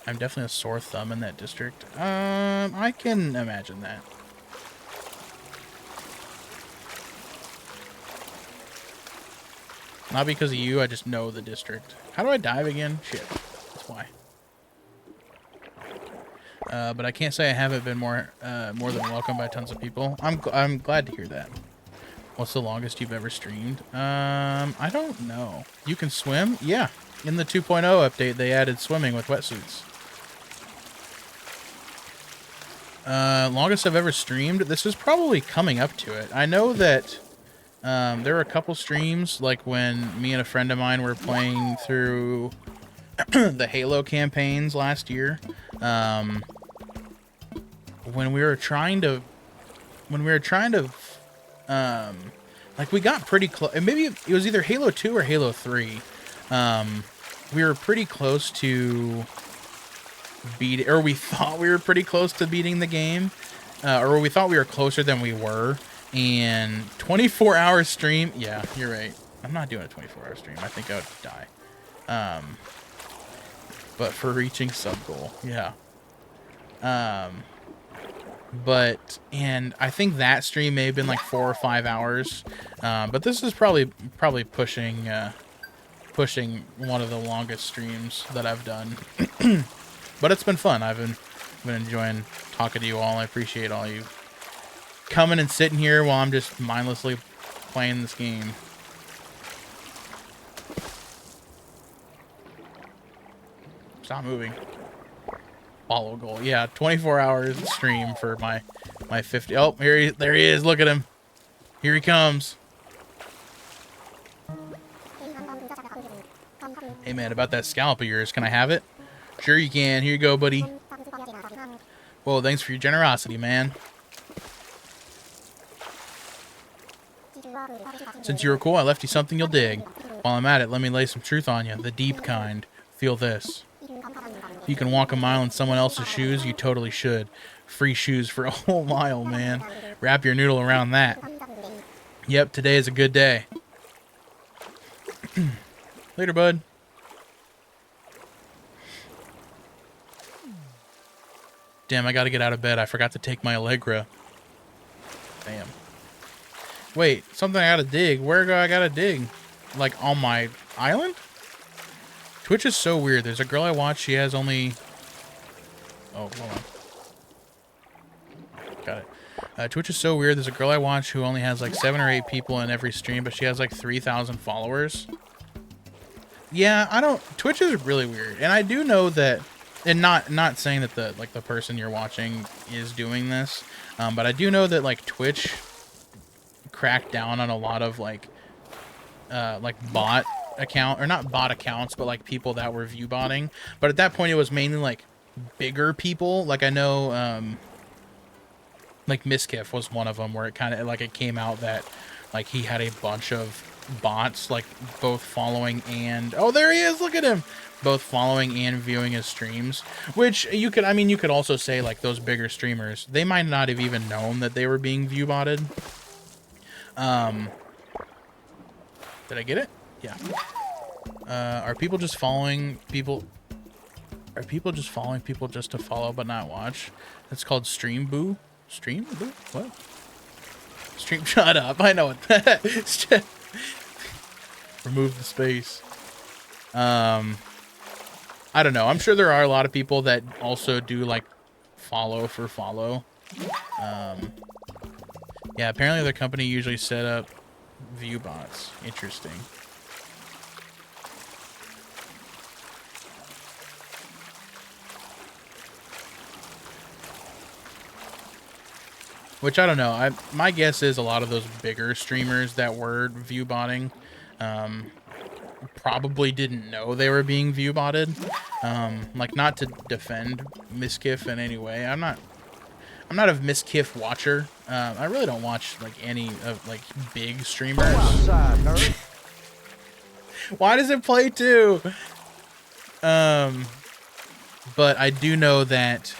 [SPEAKER 1] I'm definitely a sore thumb in that district. I can imagine that. Not because of you, I just know the district. How do I dive again? Shit. That's why. But I can't say I haven't been more than welcomed by tons of people. I'm glad to hear that. What's the longest you've ever streamed? I don't know. You can swim? Yeah. In the 2.0 update, they added swimming with wetsuits. Longest I've ever streamed? This is probably coming up to it. I know that there were a couple streams, like when me and a friend of mine were playing through the Halo campaigns last year. When we were trying to, like we got pretty close. Maybe it was either Halo 2 or Halo 3. We were pretty close to beat, or we thought we were pretty close to beating the game, or we thought we were closer than we were. And 24-hour stream. Yeah, you're right. I'm not doing a 24-hour stream. I think I would die. But for reaching sub goal, yeah. But, and I think that stream may have been like 4 or 5 hours. But this is probably pushing one of the longest streams that I've done. But it's been fun. I've been enjoying talking to you all. I appreciate all you coming and sitting here while I'm just mindlessly playing this game. Stop moving. Follow goal. Yeah, 24 hours stream for my 50. Oh, there he is. Look at him. Here he comes. Hey man, about that scalp of yours, can I have it? Sure you can. Here you go, buddy. Whoa, thanks for your generosity, man. Since you were cool, I left you something you'll dig. While I'm at it, let me lay some truth on you. The deep kind. Feel this. If you can walk a mile in someone else's shoes, you totally should. Free shoes for a whole mile, man. Wrap your noodle around that. Yep, today is a good day. Later, bud. Damn, I gotta get out of bed. I forgot to take my Allegra. Damn. Wait, something I gotta dig. Where do I gotta dig? Like, on my island? Twitch is so weird. There's a girl I watch. She has only... Oh, hold on. Got it. Twitch is so weird. There's a girl I watch who only has like 7 or 8 people in every stream, but she has like 3,000 followers. Yeah, I don't... Twitch is really weird. And I do know that... And not saying that the person you're watching is doing this, but I do know that like Twitch cracked down on a lot of like bot account, or not bot accounts, but like people that were view botting. But at that point, it was mainly like bigger people. Like I know, like Miskiff was one of them, where it kind of like it came out that like he had a bunch of bots, like both following and there he is. Look at him. Both following and viewing his streams, which you could, I mean, you could also say like those bigger streamers, they might not have even known that they were being view botted. Did I get it? Yeah. Are people just following people? Are people just following people just to follow but not watch? That's called stream boo. Stream boo? What? Stream. Shut up. I know it. Remove the space. I don't know. I'm sure there are a lot of people that also do like follow for follow. Yeah, apparently the company usually set up view bots. Interesting. Which I don't know. My guess is a lot of those bigger streamers that were view botting probably didn't know they were being view botted. Like, not to defend Miskiff in any way. I'm not a Miskiff watcher. I really don't watch like any of like big streamers.
[SPEAKER 3] Outside, nerd.
[SPEAKER 1] Why does it play too? But I do know that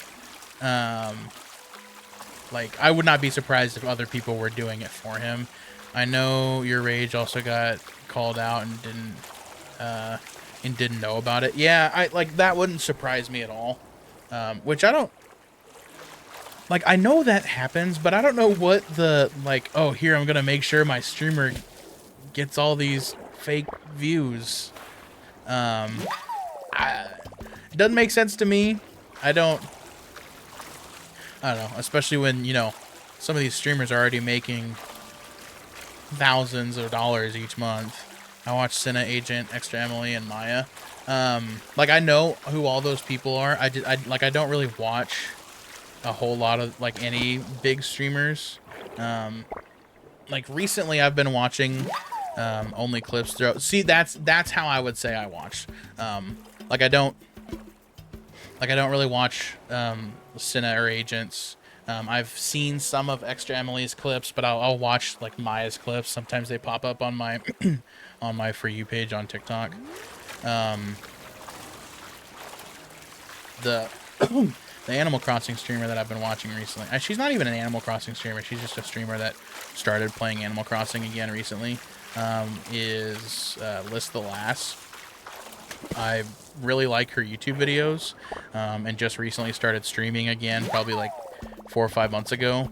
[SPEAKER 1] like I would not be surprised if other people were doing it for him. I know Your Rage also got called out and and didn't know about it. Yeah, I like that wouldn't surprise me at all. Which I don't like. I know that happens, but I don't know what the like. Oh, here I'm gonna make sure my streamer gets all these fake views. It doesn't make sense to me. I don't know, especially when, you know, some of these streamers are already making thousands of dollars each month. I watch Senna Agent, Extra Emily, and Maya. Like, I know who all those people are. I don't really watch a whole lot of, like, any big streamers. Like, recently I've been watching only clips throughout. See, that's how I would say I watch. Like, I don't really watch Senna or Agents. I've seen some of Extra Emily's clips, but I'll watch like Maya's clips. Sometimes they pop up on my on my For You page on TikTok. The the Animal Crossing streamer that I've been watching recently. She's not even an Animal Crossing streamer. She's just a streamer that started playing Animal Crossing again recently. Is List the Lass. I really like her YouTube videos, and just recently started streaming again, probably like 4 or 5 months ago.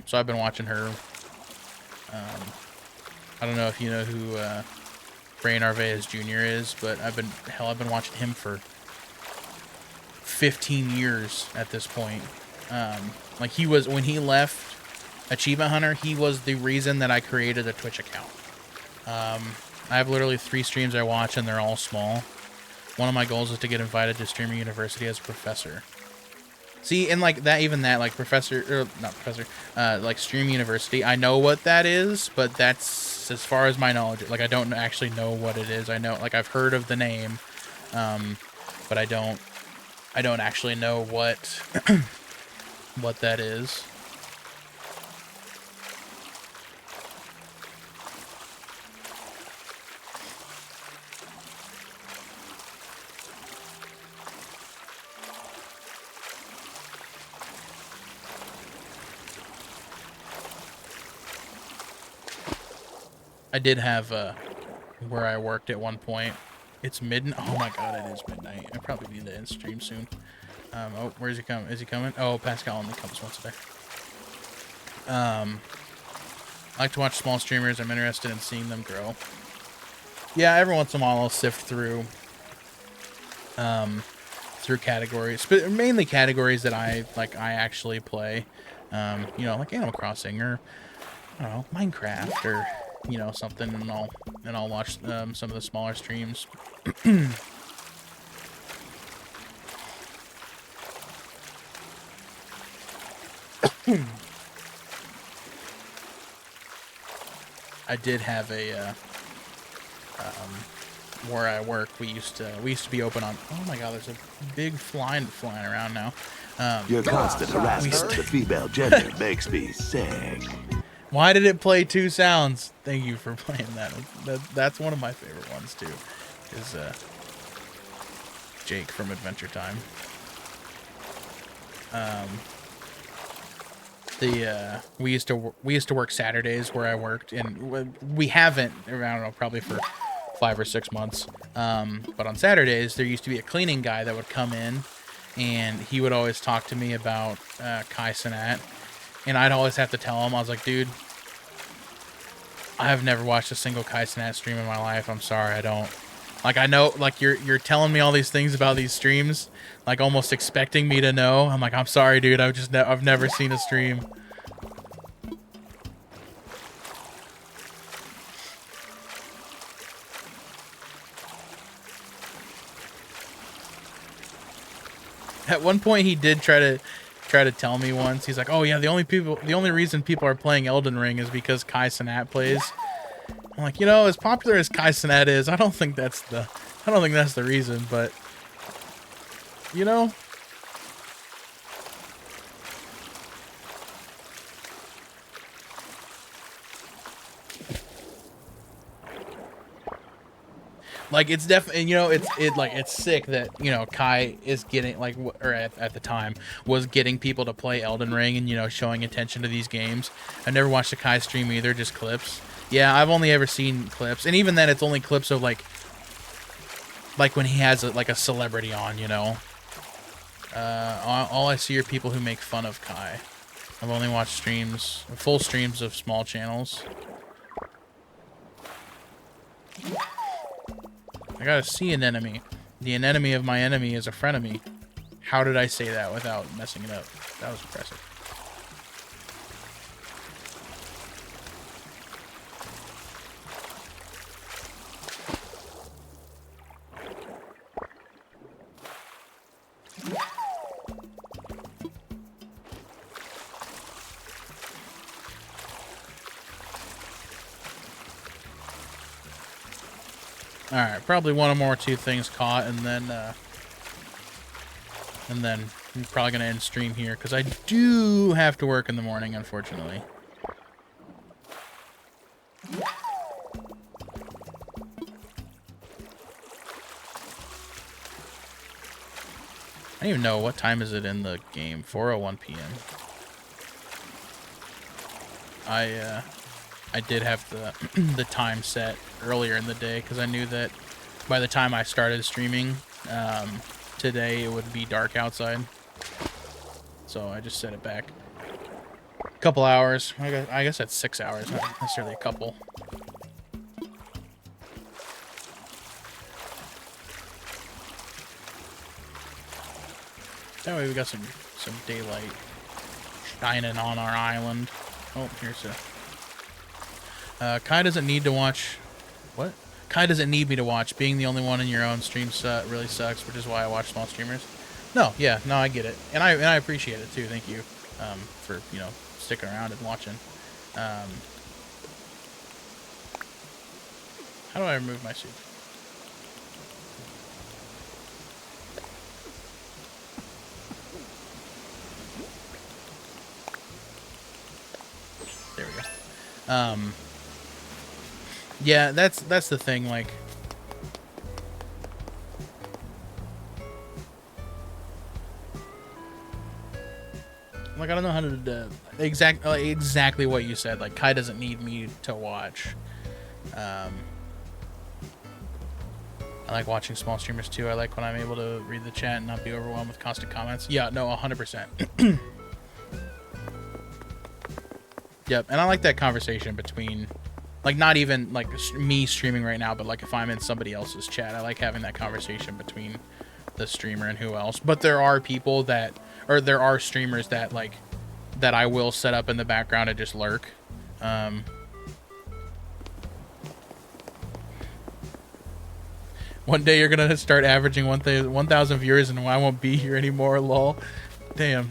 [SPEAKER 1] So I've been watching her. I don't know if you know who Ray Narvaez Jr. is, but I've been watching him for 15 years at this point. Like he was, when he left Achievement Hunter, he was the reason that I created a Twitch account. I have literally 3 streams I watch, and they're all small. One of my goals is to get invited to Streaming University as a professor. See, and like that, even that, like like Stream University, I know what that is, but that's as far as my knowledge. Like, I don't actually know what it is. I know, like, I've heard of the name, but I don't actually know what what that is. I did have where I worked at one point. It's midnight. Oh my god, it is midnight. I probably need to end stream soon. Oh, where's he coming? Is he coming? Oh, Pascal only comes once a day. I like to watch small streamers. I'm interested in seeing them grow. Yeah, every once in a while I'll sift through categories, but mainly categories that I actually play. You know, like Animal Crossing or I don't know, Minecraft or you know, something, and I'll watch some of the smaller streams. I did have a where I work. We used to be open on. Oh my god, there's a big flying around now.
[SPEAKER 4] Your constant harassment of the female gender makes me sick.
[SPEAKER 1] Why did it play 2 sounds? Thank you for playing that. That's one of my favorite ones too. Is Jake from Adventure Time. We used to work Saturdays where I worked, and we haven't, I don't know, probably for 5 or 6 months. But on Saturdays there used to be a cleaning guy that would come in, and he would always talk to me about Kai Cenat. And I'd always have to tell him, I was like, dude, I have never watched a single Kai Cenat stream in my life. I'm sorry, I don't. Like, I know, like, you're telling me all these things about these streams, like, almost expecting me to know. I'm like, I'm sorry, dude, I've never seen a stream. At one point, he did try to tell me once. He's like, "Oh yeah, the only reason people are playing Elden Ring is because Kai Cenat plays." I'm like, you know, as popular as Kai Cenat is, I don't think that's the reason, but you know. Like, it's definitely, you know, it's sick that, you know, Kai is getting, like, or at the time, was getting people to play Elden Ring and, you know, showing attention to these games. I've never watched a Kai stream either, just clips. Yeah, I've only ever seen clips. And even then, it's only clips of, like like when he has like a celebrity on, you know. All I see are people who make fun of Kai. I've only watched streams, full streams of small channels. I gotta see an enemy. The enemy of my enemy is a frenemy. How did I say that without messing it up? That was impressive. Alright, probably one or more two things caught, and then I'm probably gonna end stream here because I do have to work in the morning, unfortunately. I don't even know what time is it in the game. 4:01 p.m. I did have the time set earlier in the day because I knew that by the time I started streaming today it would be dark outside. So I just set it back a couple hours. I guess that's 6 hours, not necessarily a couple. That way we got some daylight shining on our island. Oh, here's a... Kai doesn't need to watch... What? Kai doesn't need me to watch. Being the only one in your own stream really sucks, which is why I watch small streamers. No, yeah, no, I get it. And I appreciate it, too. Thank you for, you know, sticking around and watching. How do I remove my suit? There we go. Yeah, that's the thing, like... Like, I don't know how to... exactly what you said. Like, Kai doesn't need me to watch. I like watching small streamers, too. I like when I'm able to read the chat and not be overwhelmed with constant comments. Yeah, no, 100%. Yep, and I like that conversation between... Like, not even, like, me streaming right now, but, like, if I'm in somebody else's chat, I like having that conversation between the streamer and who else. But there are people that... Or there are streamers that, like... That I will set up in the background and just lurk. One day you're gonna start averaging 1,000 viewers and I won't be here anymore, lol. Damn.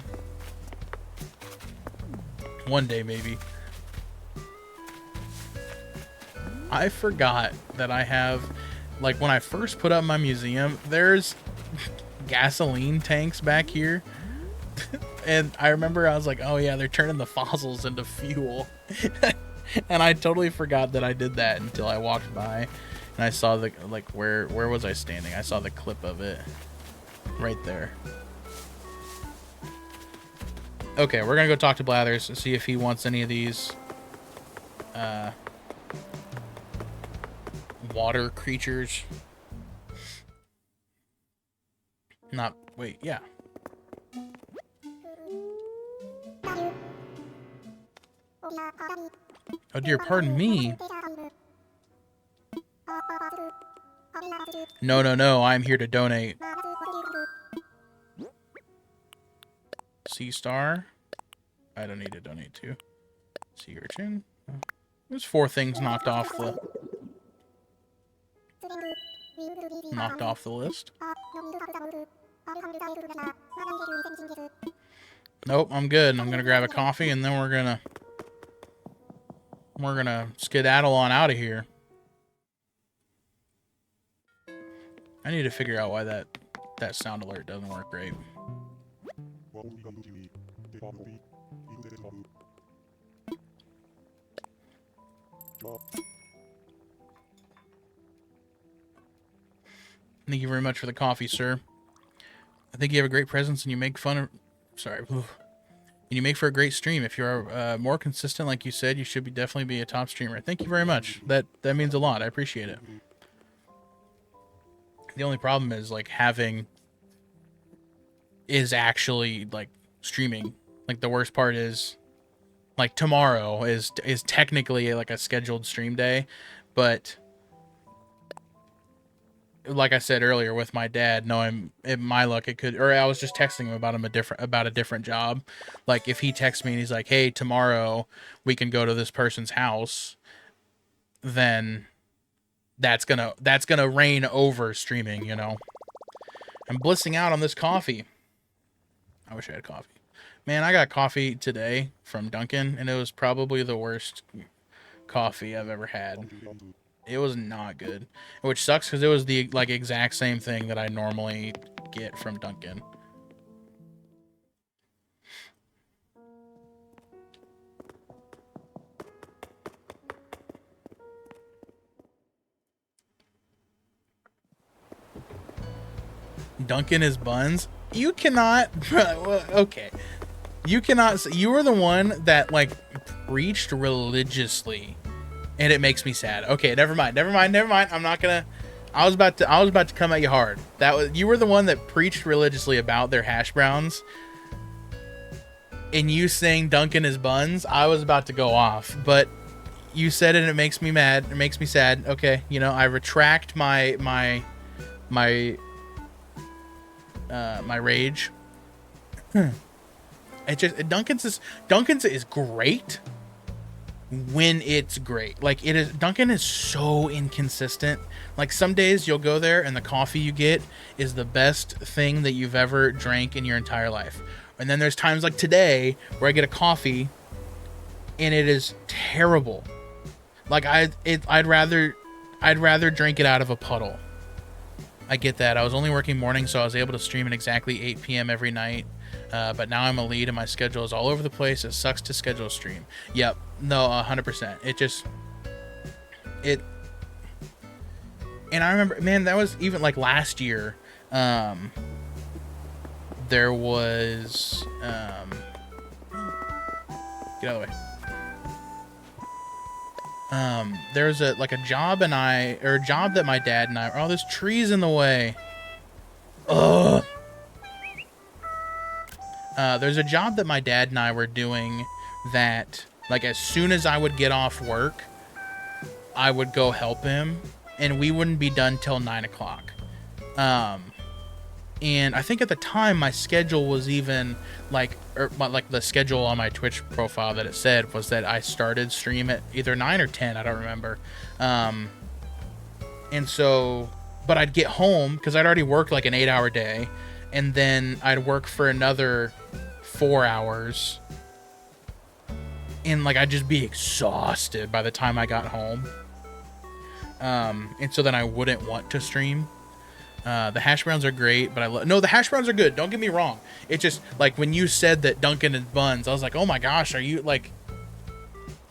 [SPEAKER 1] One day, maybe. I forgot that I have, like, when I first put up my museum, there's gasoline tanks back here. And I remember I was like, oh yeah, they're turning the fossils into fuel. And I totally forgot that I did that until I walked by and I saw the, like, where was I standing? I saw the clip of it right there. Okay, we're gonna go talk to Blathers and see if he wants any of these water creatures. Not, wait, yeah. Oh dear, pardon me. No, I'm here to donate. Sea Star. I don't need to donate to. Sea Urchin. There's 4 things knocked off the list. Nope, I'm good. I'm gonna grab a coffee and then we're gonna skedaddle on out of here. I need to figure out why that sound alert doesn't work great. Thank you very much for the coffee, sir. I think you have a great presence and you make fun of... Sorry. And you make for a great stream. If you're more consistent, like you said, you should definitely be a top streamer. Thank you very much. That means a lot. I appreciate it. The only problem is like having is actually like streaming. Like the worst part is like tomorrow is technically like a scheduled stream day, but like I said earlier with my dad, knowing my luck it could, or I was just texting him about a different job. Like if he texts me and he's like, "Hey, tomorrow we can go to this person's house," then that's gonna reign over streaming, you know. I'm blissing out on this coffee. I wish I had coffee. Man, I got coffee today from Dunkin', and it was probably the worst coffee I've ever had. It was not good, which sucks because it was the like exact same thing that I normally get from Dunkin'. Dunkin' is buns. You cannot. Okay, you cannot. You were the one that like preached religiously, and it makes me sad. Okay, never mind. I'm not gonna. I was about to come at you hard. You were the one that preached religiously about their hash browns, and you saying Dunkin' is buns. I was about to go off, but you said it, and it makes me mad. It makes me sad. Okay, you know, I retract my rage. It just Dunkin's is great when it's great. Like it is, Dunkin' is so inconsistent. Like some days you'll go there and the coffee you get is the best thing that you've ever drank in your entire life. And then there's times like today where I get a coffee and it is terrible. Like I'd rather drink it out of a puddle. I get that. I was only working mornings, so I was able to stream at exactly 8 p.m. every night. But now I'm a lead and my schedule is all over the place. It sucks to schedule a stream. Yep. No, 100%. And I remember, man, that was even like last year. There was, get out of the way. There's a job that my dad and I, oh, there's trees in the way. Ugh. There's a job that my dad and I were doing that, like, as soon as I would get off work, I would go help him, and we wouldn't be done till 9 o'clock. And I think at the time my schedule was even like the schedule on my Twitch profile that it said was that I started stream at either 9 or 10. I don't remember. And so, but I'd get home because I'd already worked like an 8-hour day, and then I'd work for another 4 hours, and like I'd just be exhausted by the time I got home. And so then I wouldn't want to stream. The hash browns are great, but no, the hash browns are good. Don't get me wrong. It's just like when you said that Dunkin' and buns, I was like, oh my gosh, are you like,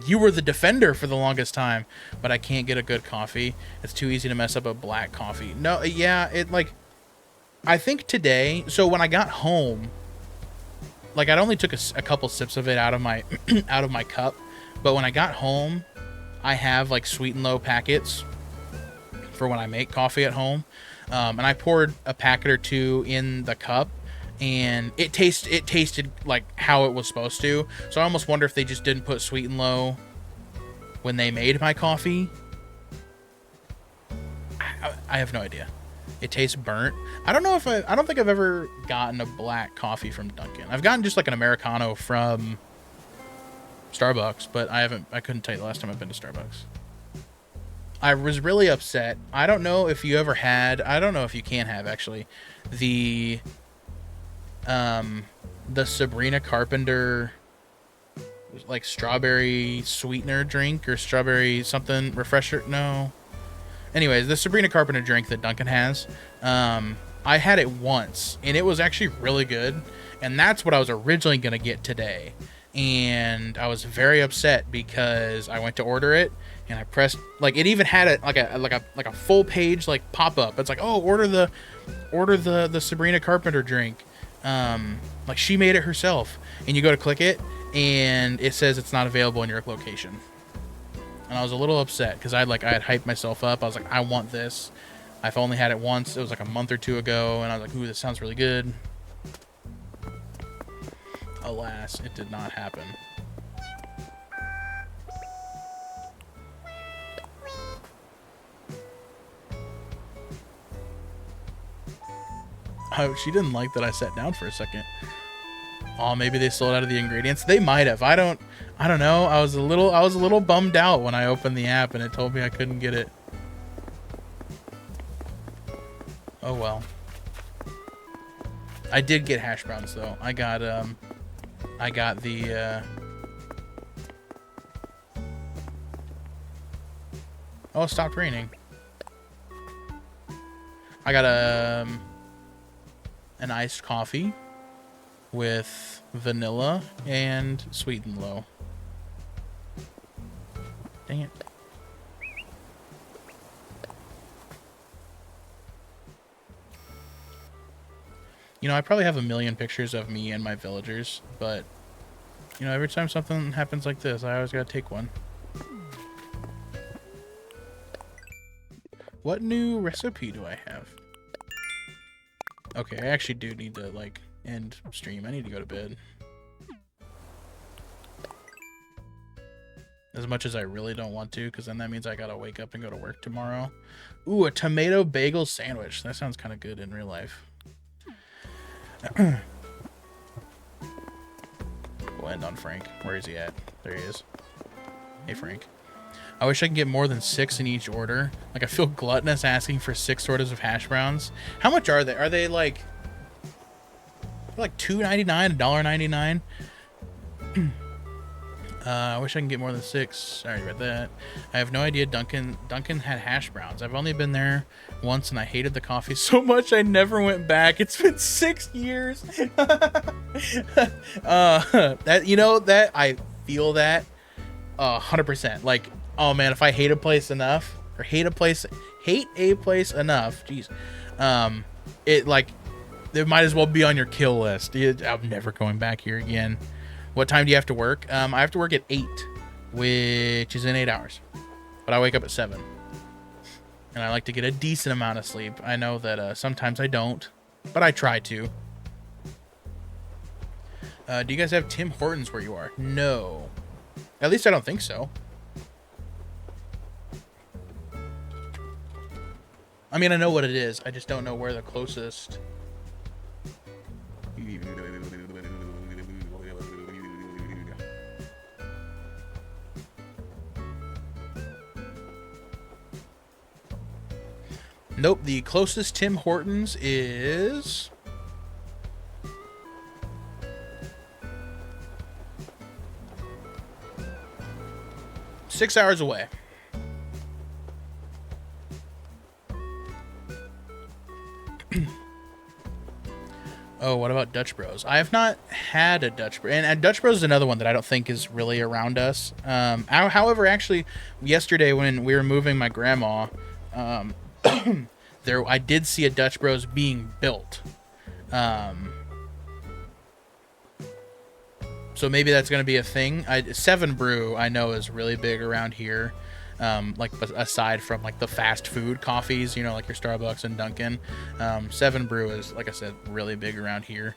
[SPEAKER 1] you were the defender for the longest time, but I can't get a good coffee. It's too easy to mess up a black coffee. No, yeah, it like, I think today, so when I got home, like I'd only took a couple sips of it out of my, out of my cup, but when I got home, I have like Sweet and Low packets for when I make coffee at home. And I poured a packet or two in the cup, and it tasted like how it was supposed to. So I almost wonder if they just didn't put Sweet and Low when they made my coffee. I have no idea. It tastes burnt. I don't think I've ever gotten a black coffee from Dunkin'. I've gotten just like an Americano from Starbucks, but I couldn't tell you the last time I've been to Starbucks. I was really upset. I don't know if you ever had, I don't know if you can have actually, the Sabrina Carpenter like strawberry sweetener drink or strawberry something refresher. No. Anyways, the Sabrina Carpenter drink that Dunkin' has, I had it once and it was actually really good. And that's what I was originally going to get today. And I was very upset because I went to order it and I pressed, like, it even had a full page like pop up. It's like, oh, order the Sabrina Carpenter drink. Like she made it herself, and you go to click it and it says it's not available in your location. And I was a little upset because I had hyped myself up. I was like, I want this. I've only had it once. It was like a month or two ago, and I was like, ooh, this sounds really good. Alas, it did not happen. Oh, she didn't like that I sat down for a second. Oh, maybe they sold out of the ingredients. They might have. I don't know. I was a little bummed out when I opened the app and it told me I couldn't get it. Oh well. I did get hash browns though. I got the Oh, it stopped raining. I got an iced coffee with vanilla and sweet and low. Dang it. You know, I probably have a million pictures of me and my villagers, but, you know, every time something happens like this, I always gotta take one. What new recipe do I have? Okay, I actually do need to, like, end stream. I need to go to bed. As much as I really don't want to, because then that means I gotta wake up and go to work tomorrow. Ooh, a tomato bagel sandwich. That sounds kind of good in real life. We'll end on Frank. Where is he at? There he is. Hey, Frank. I wish I could get more than 6 in each order. Like, I feel gluttonous asking for 6 orders of hash browns. How much are they? Are they like $2.99, $1.99? I wish I can get more than 6. Sorry about that. I have no idea Dunkin' had hash browns. I've only been there once and I hated the coffee so much I never went back. It's been 6 years. That, you know, that I feel that 100%. Like, oh man, if I hate a place enough, or hate a place enough, jeez, it might as well be on your kill list. I'm never going back here again. What time do you have to work? I have to work at 8, which is in 8 hours, but I wake up at 7, and I like to get a decent amount of sleep. I know that sometimes I don't, but I try to. Do you guys have Tim Hortons where you are? No, at least I don't think so. I mean, I know what it is. I just don't know where the closest. Nope, the closest Tim Hortons is... six hours away. Oh, what about Dutch Bros? I have not had a Dutch Bros. And Dutch Bros is another one that I don't think is really around us. However, actually, yesterday when we were moving my grandma, I did see a Dutch Bros being built. So maybe that's going to be a thing. Seven Brew, I know, is really big around here. Like aside from like the fast food coffees, you know, like your Starbucks and Dunkin', Seven Brew is, like I said, really big around here.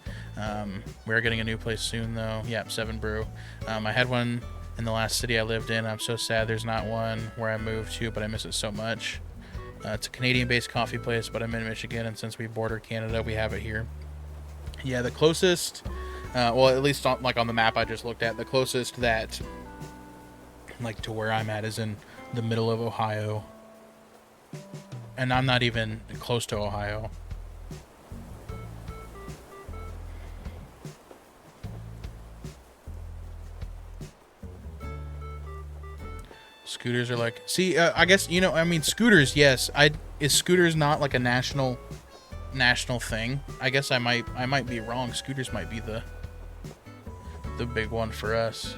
[SPEAKER 1] We're getting a new place soon though. Yep, Seven Brew. I had one in the last city I lived in. I'm so sad there's not one where I moved to, but I miss it so much. It's a Canadian-based coffee place, but I'm in Michigan, and since we border Canada, we have it here. Yeah, the closest, well, at least on the map I just looked at, the closest that, like, to where I'm at is in the middle of Ohio, and I'm not even close to Ohio. Scooters are like, see, I guess, you know, I mean, scooters, yes. Is scooters not like a national thing? I guess I might be wrong. Scooters might be the big one for us.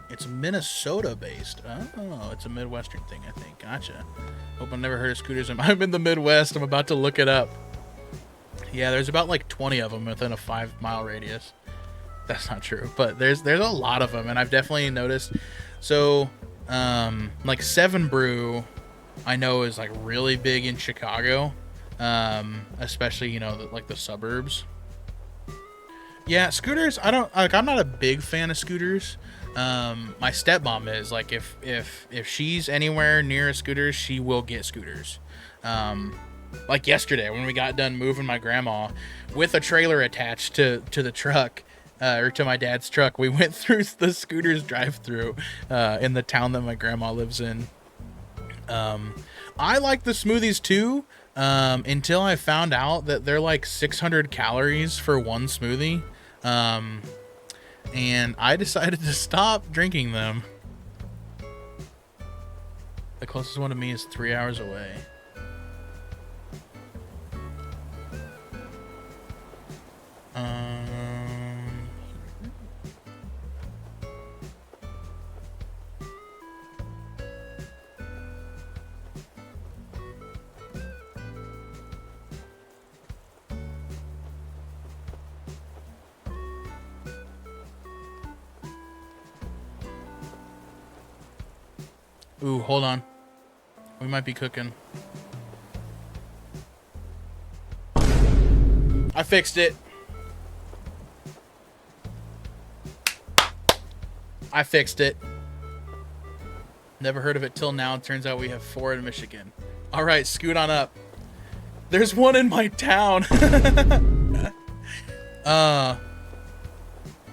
[SPEAKER 1] It's Minnesota based. Oh, it's a Midwestern thing, I think. Gotcha. Hope I've never heard of scooters. I'm in the Midwest. I'm about to look it up. Yeah, there's about like 20 of them within a 5-mile radius. That's not true, but there's a lot of them, and I've definitely noticed. So, like 7 Brew, I know is like really big in Chicago, especially like the suburbs. Yeah, scooters. I'm not a big fan of scooters. My stepmom is like if she's anywhere near a scooter, she will get scooters. Like yesterday when we got done moving my grandma with a trailer attached to the truck, or to my dad's truck, we went through the scooters drive-through in the town that my grandma lives in. I like the smoothies too, until I found out that they're like 600 calories for one smoothie. And I decided to stop drinking them. The closest one to me is 3 hours away. Ooh, hold on. We might be cooking. I fixed it. I fixed it. Never heard of it till now. It turns out we have 4 in Michigan. All right, scoot on up. There's one in my town.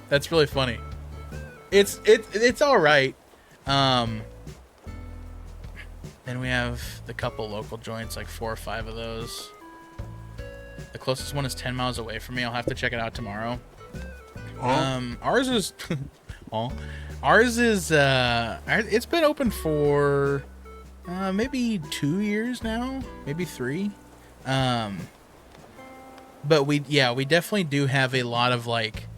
[SPEAKER 1] That's really funny. It's all right. Then we have the couple local joints, like 4 or 5 of those. The closest one is 10 miles away from me. I'll have to check it out tomorrow. Ours is it's been open for maybe 2 years now, maybe 3. But we definitely do have a lot of like,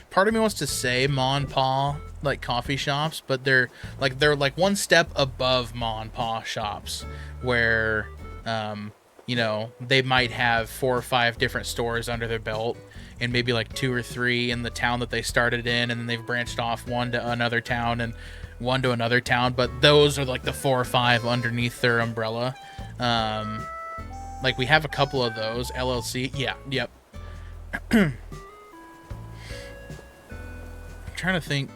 [SPEAKER 1] part of me wants to say ma and pa like coffee shops, but they're like one step above ma and pa shops, where they might have 4 or 5 different stores under their belt, and maybe like 2 or 3 in the town that they started in, and then they've branched off one to another town and one to another town, but those are like the 4 or 5 underneath their umbrella. Like we have a couple of those. LLC, yeah, yep. I'm trying to think.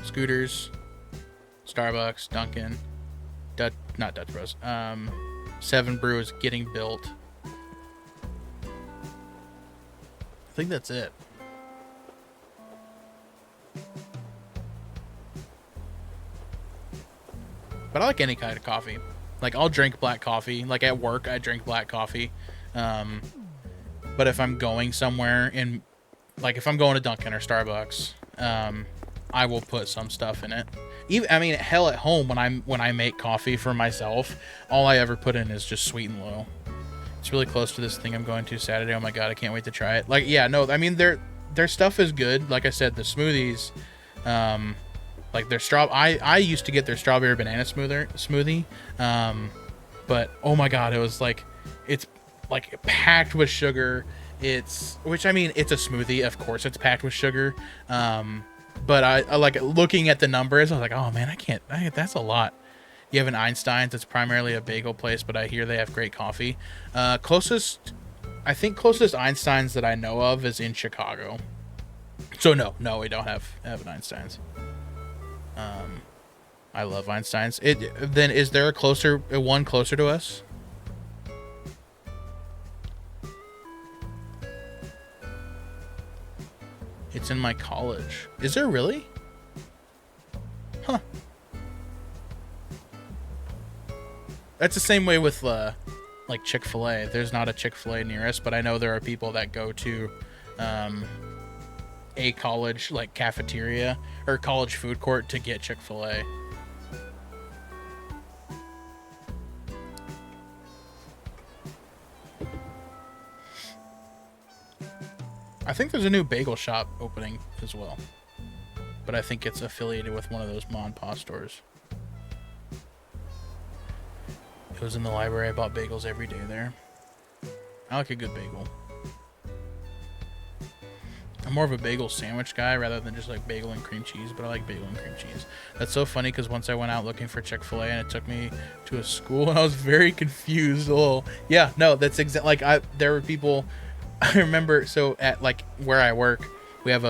[SPEAKER 1] Scooters, Starbucks, Dunkin', not Dutch Bros. 7 Brew is getting built. I think that's it. But I like any kind of coffee. Like I'll drink black coffee. Like at work, I drink black coffee. But if I'm going somewhere like if I'm going to Dunkin' or Starbucks, I will put some stuff in it. Hell, at home when I make coffee for myself, all I ever put in is just sweet and low. It's really close to this thing I'm going to Saturday. Oh my god, I can't wait to try it. Like, yeah, no, their stuff is good. Like I said, the smoothies, like their I used to get their strawberry banana smoothie, but oh my god, it's like packed with sugar. It's a smoothie, of course it's packed with sugar. But I like looking at the numbers. I was like, oh man, that's a lot. You have an Einstein's. It's primarily a bagel place, but I hear they have great coffee. Closest Einstein's that I know of is in Chicago. So no, we don't have an Einstein's. I love Einstein's. Then is there one closer to us? It's in my college. Is there really? Huh. That's the same way with like Chick-fil-A. There's not a Chick-fil-A near us, but I know there are people that go to a college like cafeteria or college food court to get Chick-fil-A. I think there's a new bagel shop opening as well. But I think it's affiliated with one of those Mon Pa stores. It was in the library. I bought bagels every day there. I like a good bagel. I'm more of a bagel sandwich guy rather than just like bagel and cream cheese, but I like bagel and cream cheese. That's so funny because once I went out looking for Chick-fil-A and it took me to a school and I was very confused. Yeah, no, that's exactly like there were people. I remember, so at like where I work, we have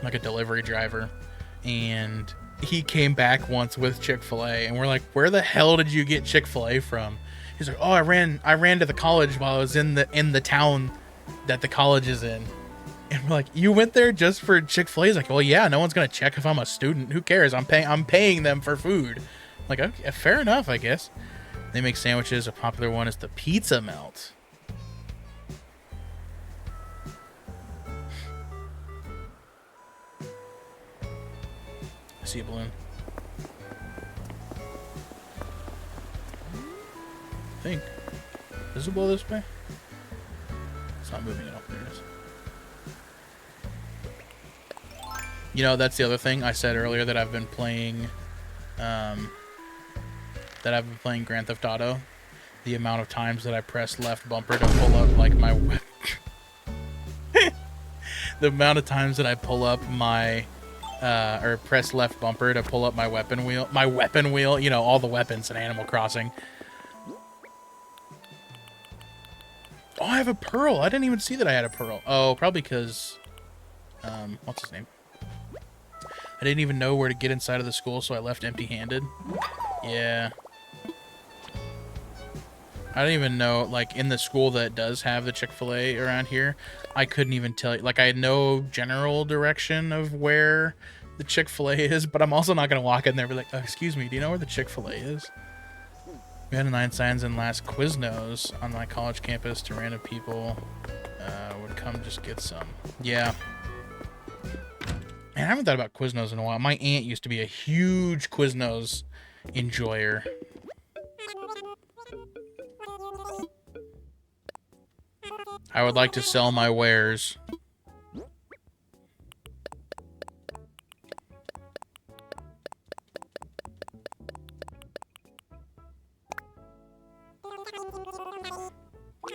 [SPEAKER 1] like a delivery driver, and he came back once with Chick-fil-A, and we're like, where the hell did you get Chick-fil-A from? He's like, oh, I ran to the college while I was in the town that the college is in. And we're like, you went there just for Chick-fil-A? He's like, well, yeah, no one's gonna check if I'm a student. Who cares? I'm paying them for food. I'm like, okay, fair enough, I guess. They make sandwiches. A popular one is the pizza melt. I see a balloon. I think. Visible this way? It's not moving at all. There it is. You know, that's the other thing I said earlier that I've been playing, Grand Theft Auto. The amount of times that I press left bumper to pull up like my, the amount of times that I pull up my, or press left bumper to pull up my weapon wheel. You know, all the weapons in Animal Crossing. Oh, I have a pearl. I didn't even see that I had a pearl. Oh, probably because, what's his name? I didn't even know where to get inside of the school, so I left empty-handed. Yeah. I don't even know, like, in the school that does have the Chick-fil-A around here, I couldn't even tell you. Like, I know general direction of where the Chick-fil-A is, but I'm also not going to walk in there and be like, oh, excuse me, do you know where the Chick-fil-A is? We had 9 signs in last Quiznos on my college campus to random people would come just get some. Yeah. Man, I haven't thought about Quiznos in a while. My aunt used to be a huge Quiznos enjoyer. I would like to sell my wares.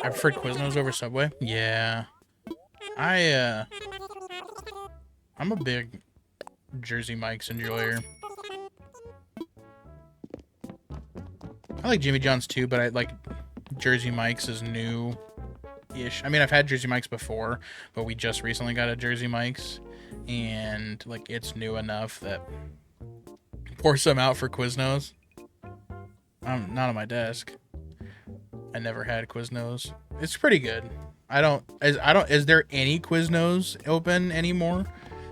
[SPEAKER 1] I prefer Quiznos over Subway. Yeah. I'm a big Jersey Mike's enjoyer. I like Jimmy John's too, but I like Jersey Mike's is new-ish. I mean, I've had Jersey Mike's before, but we just recently got a Jersey Mike's, and like it's new enough that pour some out for Quiznos. I'm not on my desk. I never had Quiznos. It's pretty good. Is there any Quiznos open anymore?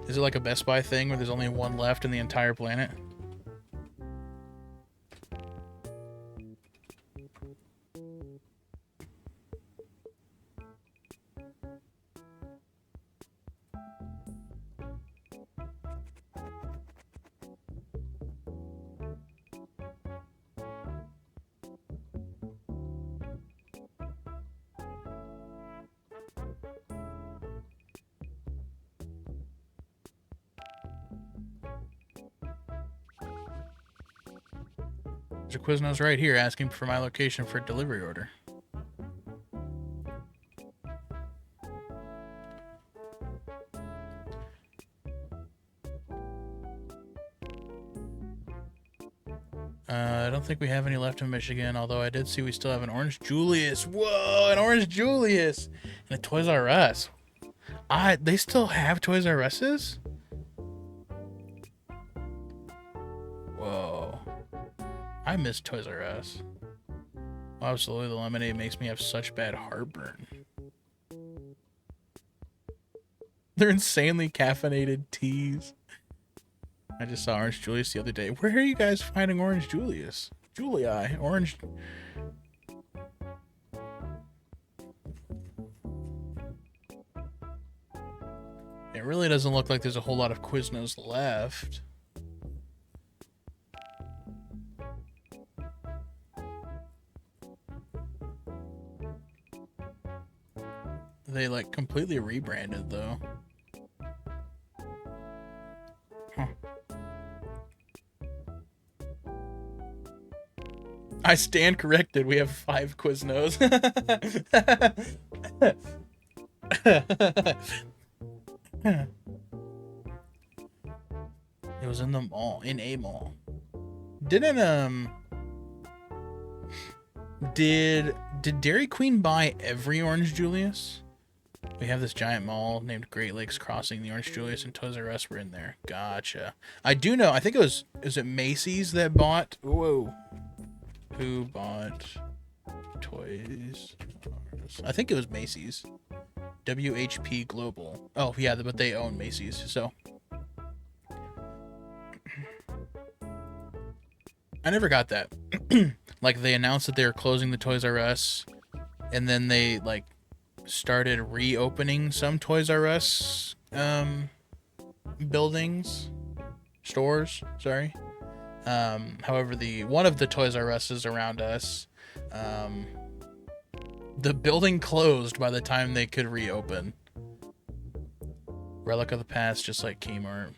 [SPEAKER 1] Is it like a Best Buy thing where there's only one left in the entire planet? There's a Quiznos right here asking for my location for a delivery order. I don't think we have any left in Michigan, although I did see we still have an Orange Julius. Whoa, an Orange Julius! And a Toys R Us. They still have Toys R Us's? Whoa. I miss Toys R Us. Oh, absolutely, the lemonade makes me have such bad heartburn. They're insanely caffeinated teas. I just saw Orange Julius the other day. Where are you guys finding Orange Julius? Julii, Orange... It really doesn't look like there's a whole lot of Quiznos left. They like completely rebranded though. Huh. I stand corrected. We have 5 Quiznos. It was in the mall, in a mall. Did Dairy Queen buy every Orange Julius? We have this giant mall named Great Lakes Crossing. The Orange Julius and Toys R Us were in there. Gotcha. I do know. I think it was. Is it Macy's that bought? Whoa. Who bought Toys R Us? I think it was Macy's. WHP Global. Oh yeah, but they own Macy's. So I never got that. Like they announced that they were closing the Toys R Us, and then they like started reopening some Toys R Us stores. Sorry. However, one of the Toys R Us's around us, the building closed by the time they could reopen. Relic of the past, just like Kmart.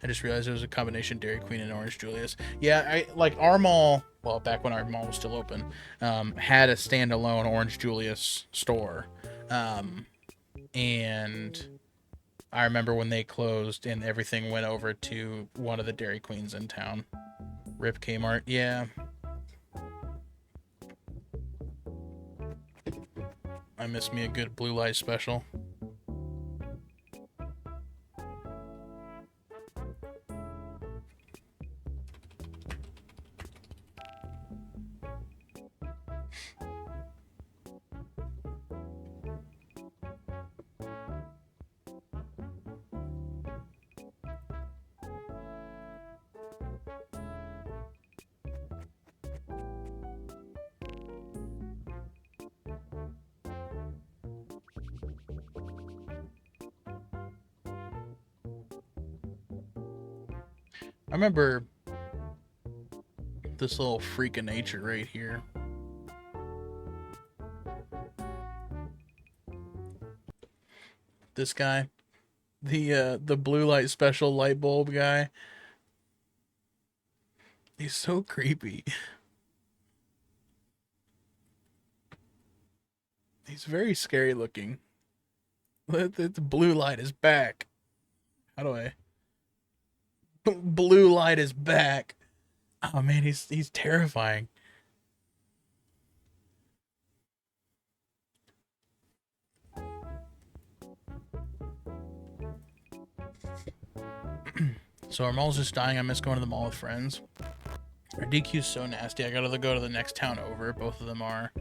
[SPEAKER 1] I just realized it was a combination Dairy Queen and Orange Julius. Yeah, I like our mall. Well, back when our mall was still open, had a standalone Orange Julius store, and I remember when they closed and everything went over to one of the Dairy Queens in town. Rip Kmart. Yeah. I miss me a good Blue Light Special. I remember this little freak of nature right here. This guy, the Blue Light Special light bulb guy. He's so creepy. He's very scary looking. The blue light is back. How do I? Blue light is back. Oh man, he's terrifying. So our mall's just dying. I miss going to the mall with friends. Our DQ's so nasty. I gotta go to the next town over. Both of them are.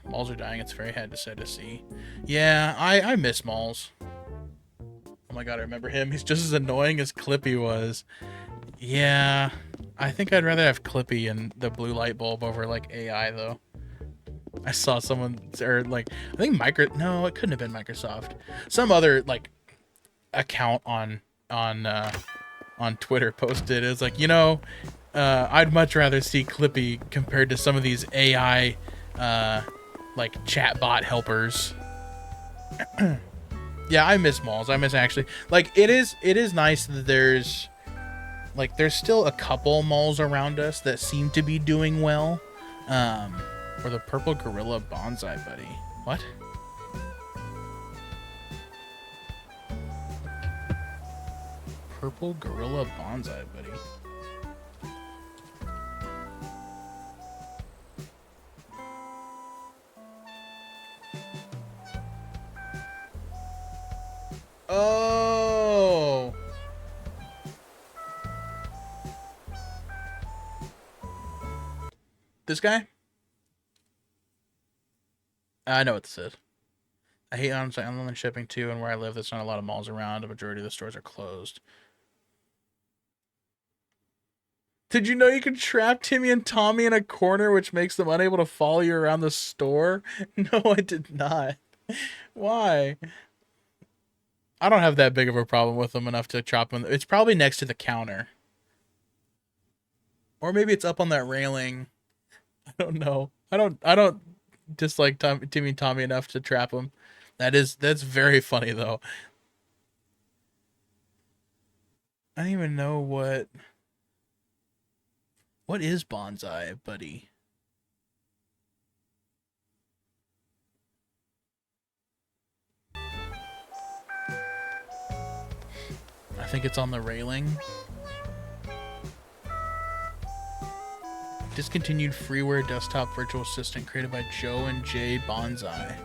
[SPEAKER 1] Malls are dying. It's very sad to see. Yeah, I miss malls. Oh my god, I remember him. He's just as annoying as Clippy was. Yeah, I think I'd rather have Clippy and the blue light bulb over like AI though. I saw someone, or like, I think no, it couldn't have been Microsoft. Some other like account on Twitter posted. It was like, I'd much rather see Clippy compared to some of these AI like chatbot helpers. Yeah, I miss malls. I miss actually, like, it is nice that there's still a couple malls around us that seem to be doing well. Or the Purple Gorilla Bonsai Buddy. What? Purple Gorilla Bonsai Buddy. Oh. This guy? I know what this is. I hate online shipping too, and where I live, there's not a lot of malls around. A majority of the stores are closed. Did you know you can trap Timmy and Tommy in a corner, which makes them unable to follow you around the store? No, I did not. Why? I don't have that big of a problem with them enough to chop them. It's probably next to the counter. Or maybe it's up on that railing. don't know. I don't dislike Timmy Tommy enough to trap him. That's very funny though. I don't even know what is bonsai, buddy. I think it's on the railing. Discontinued freeware desktop virtual assistant created by Joe and Jay Bonsai.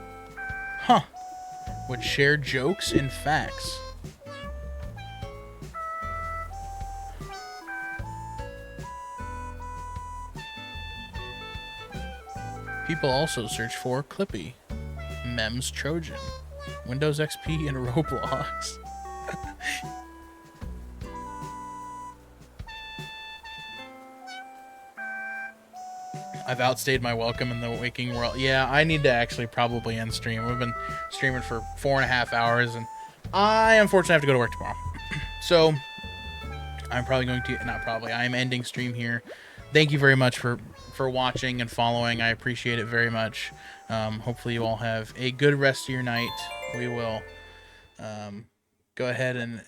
[SPEAKER 1] Huh. Would share jokes and facts. People also search for Clippy, Mems Trojan, Windows XP, and Roblox. I've outstayed my welcome in the waking world. Yeah, I need to actually probably end stream. We've been streaming for 4.5 hours, and I unfortunately have to go to work tomorrow. So I'm probably going to, not probably, I'm ending stream here. Thank you very much for watching and following. I appreciate it very much. Hopefully you all have a good rest of your night. We will go ahead and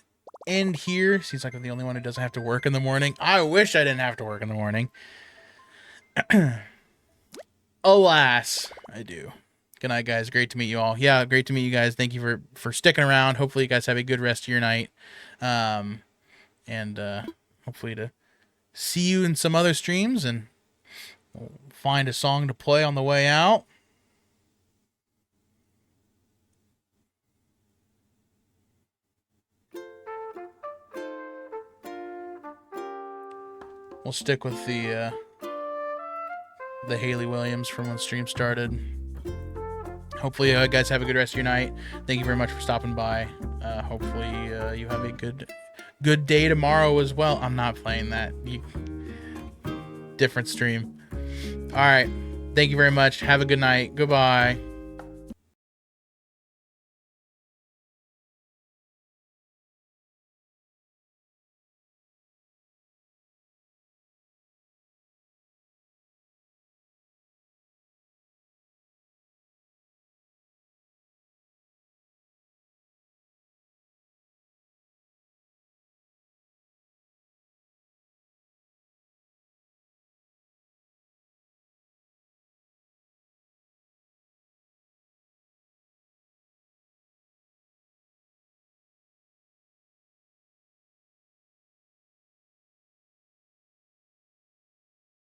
[SPEAKER 1] end here. Seems like I'm the only one who doesn't have to work in the morning. I wish I didn't have to work in the morning. Alas, I do. Good night, guys. Great to meet you all. Yeah, great to meet you guys. Thank you for sticking around. Hopefully you guys have a good rest of your night. And hopefully to see you in some other streams, and we'll find a song to play on the way out. We'll stick with the Haley Williams from when stream started. Hopefully you guys have a good rest of your night. Thank you very much for stopping by. Hopefully you have a good day tomorrow as well. I'm not playing that. Different stream. All right. Thank you very much. Have a good night. Goodbye.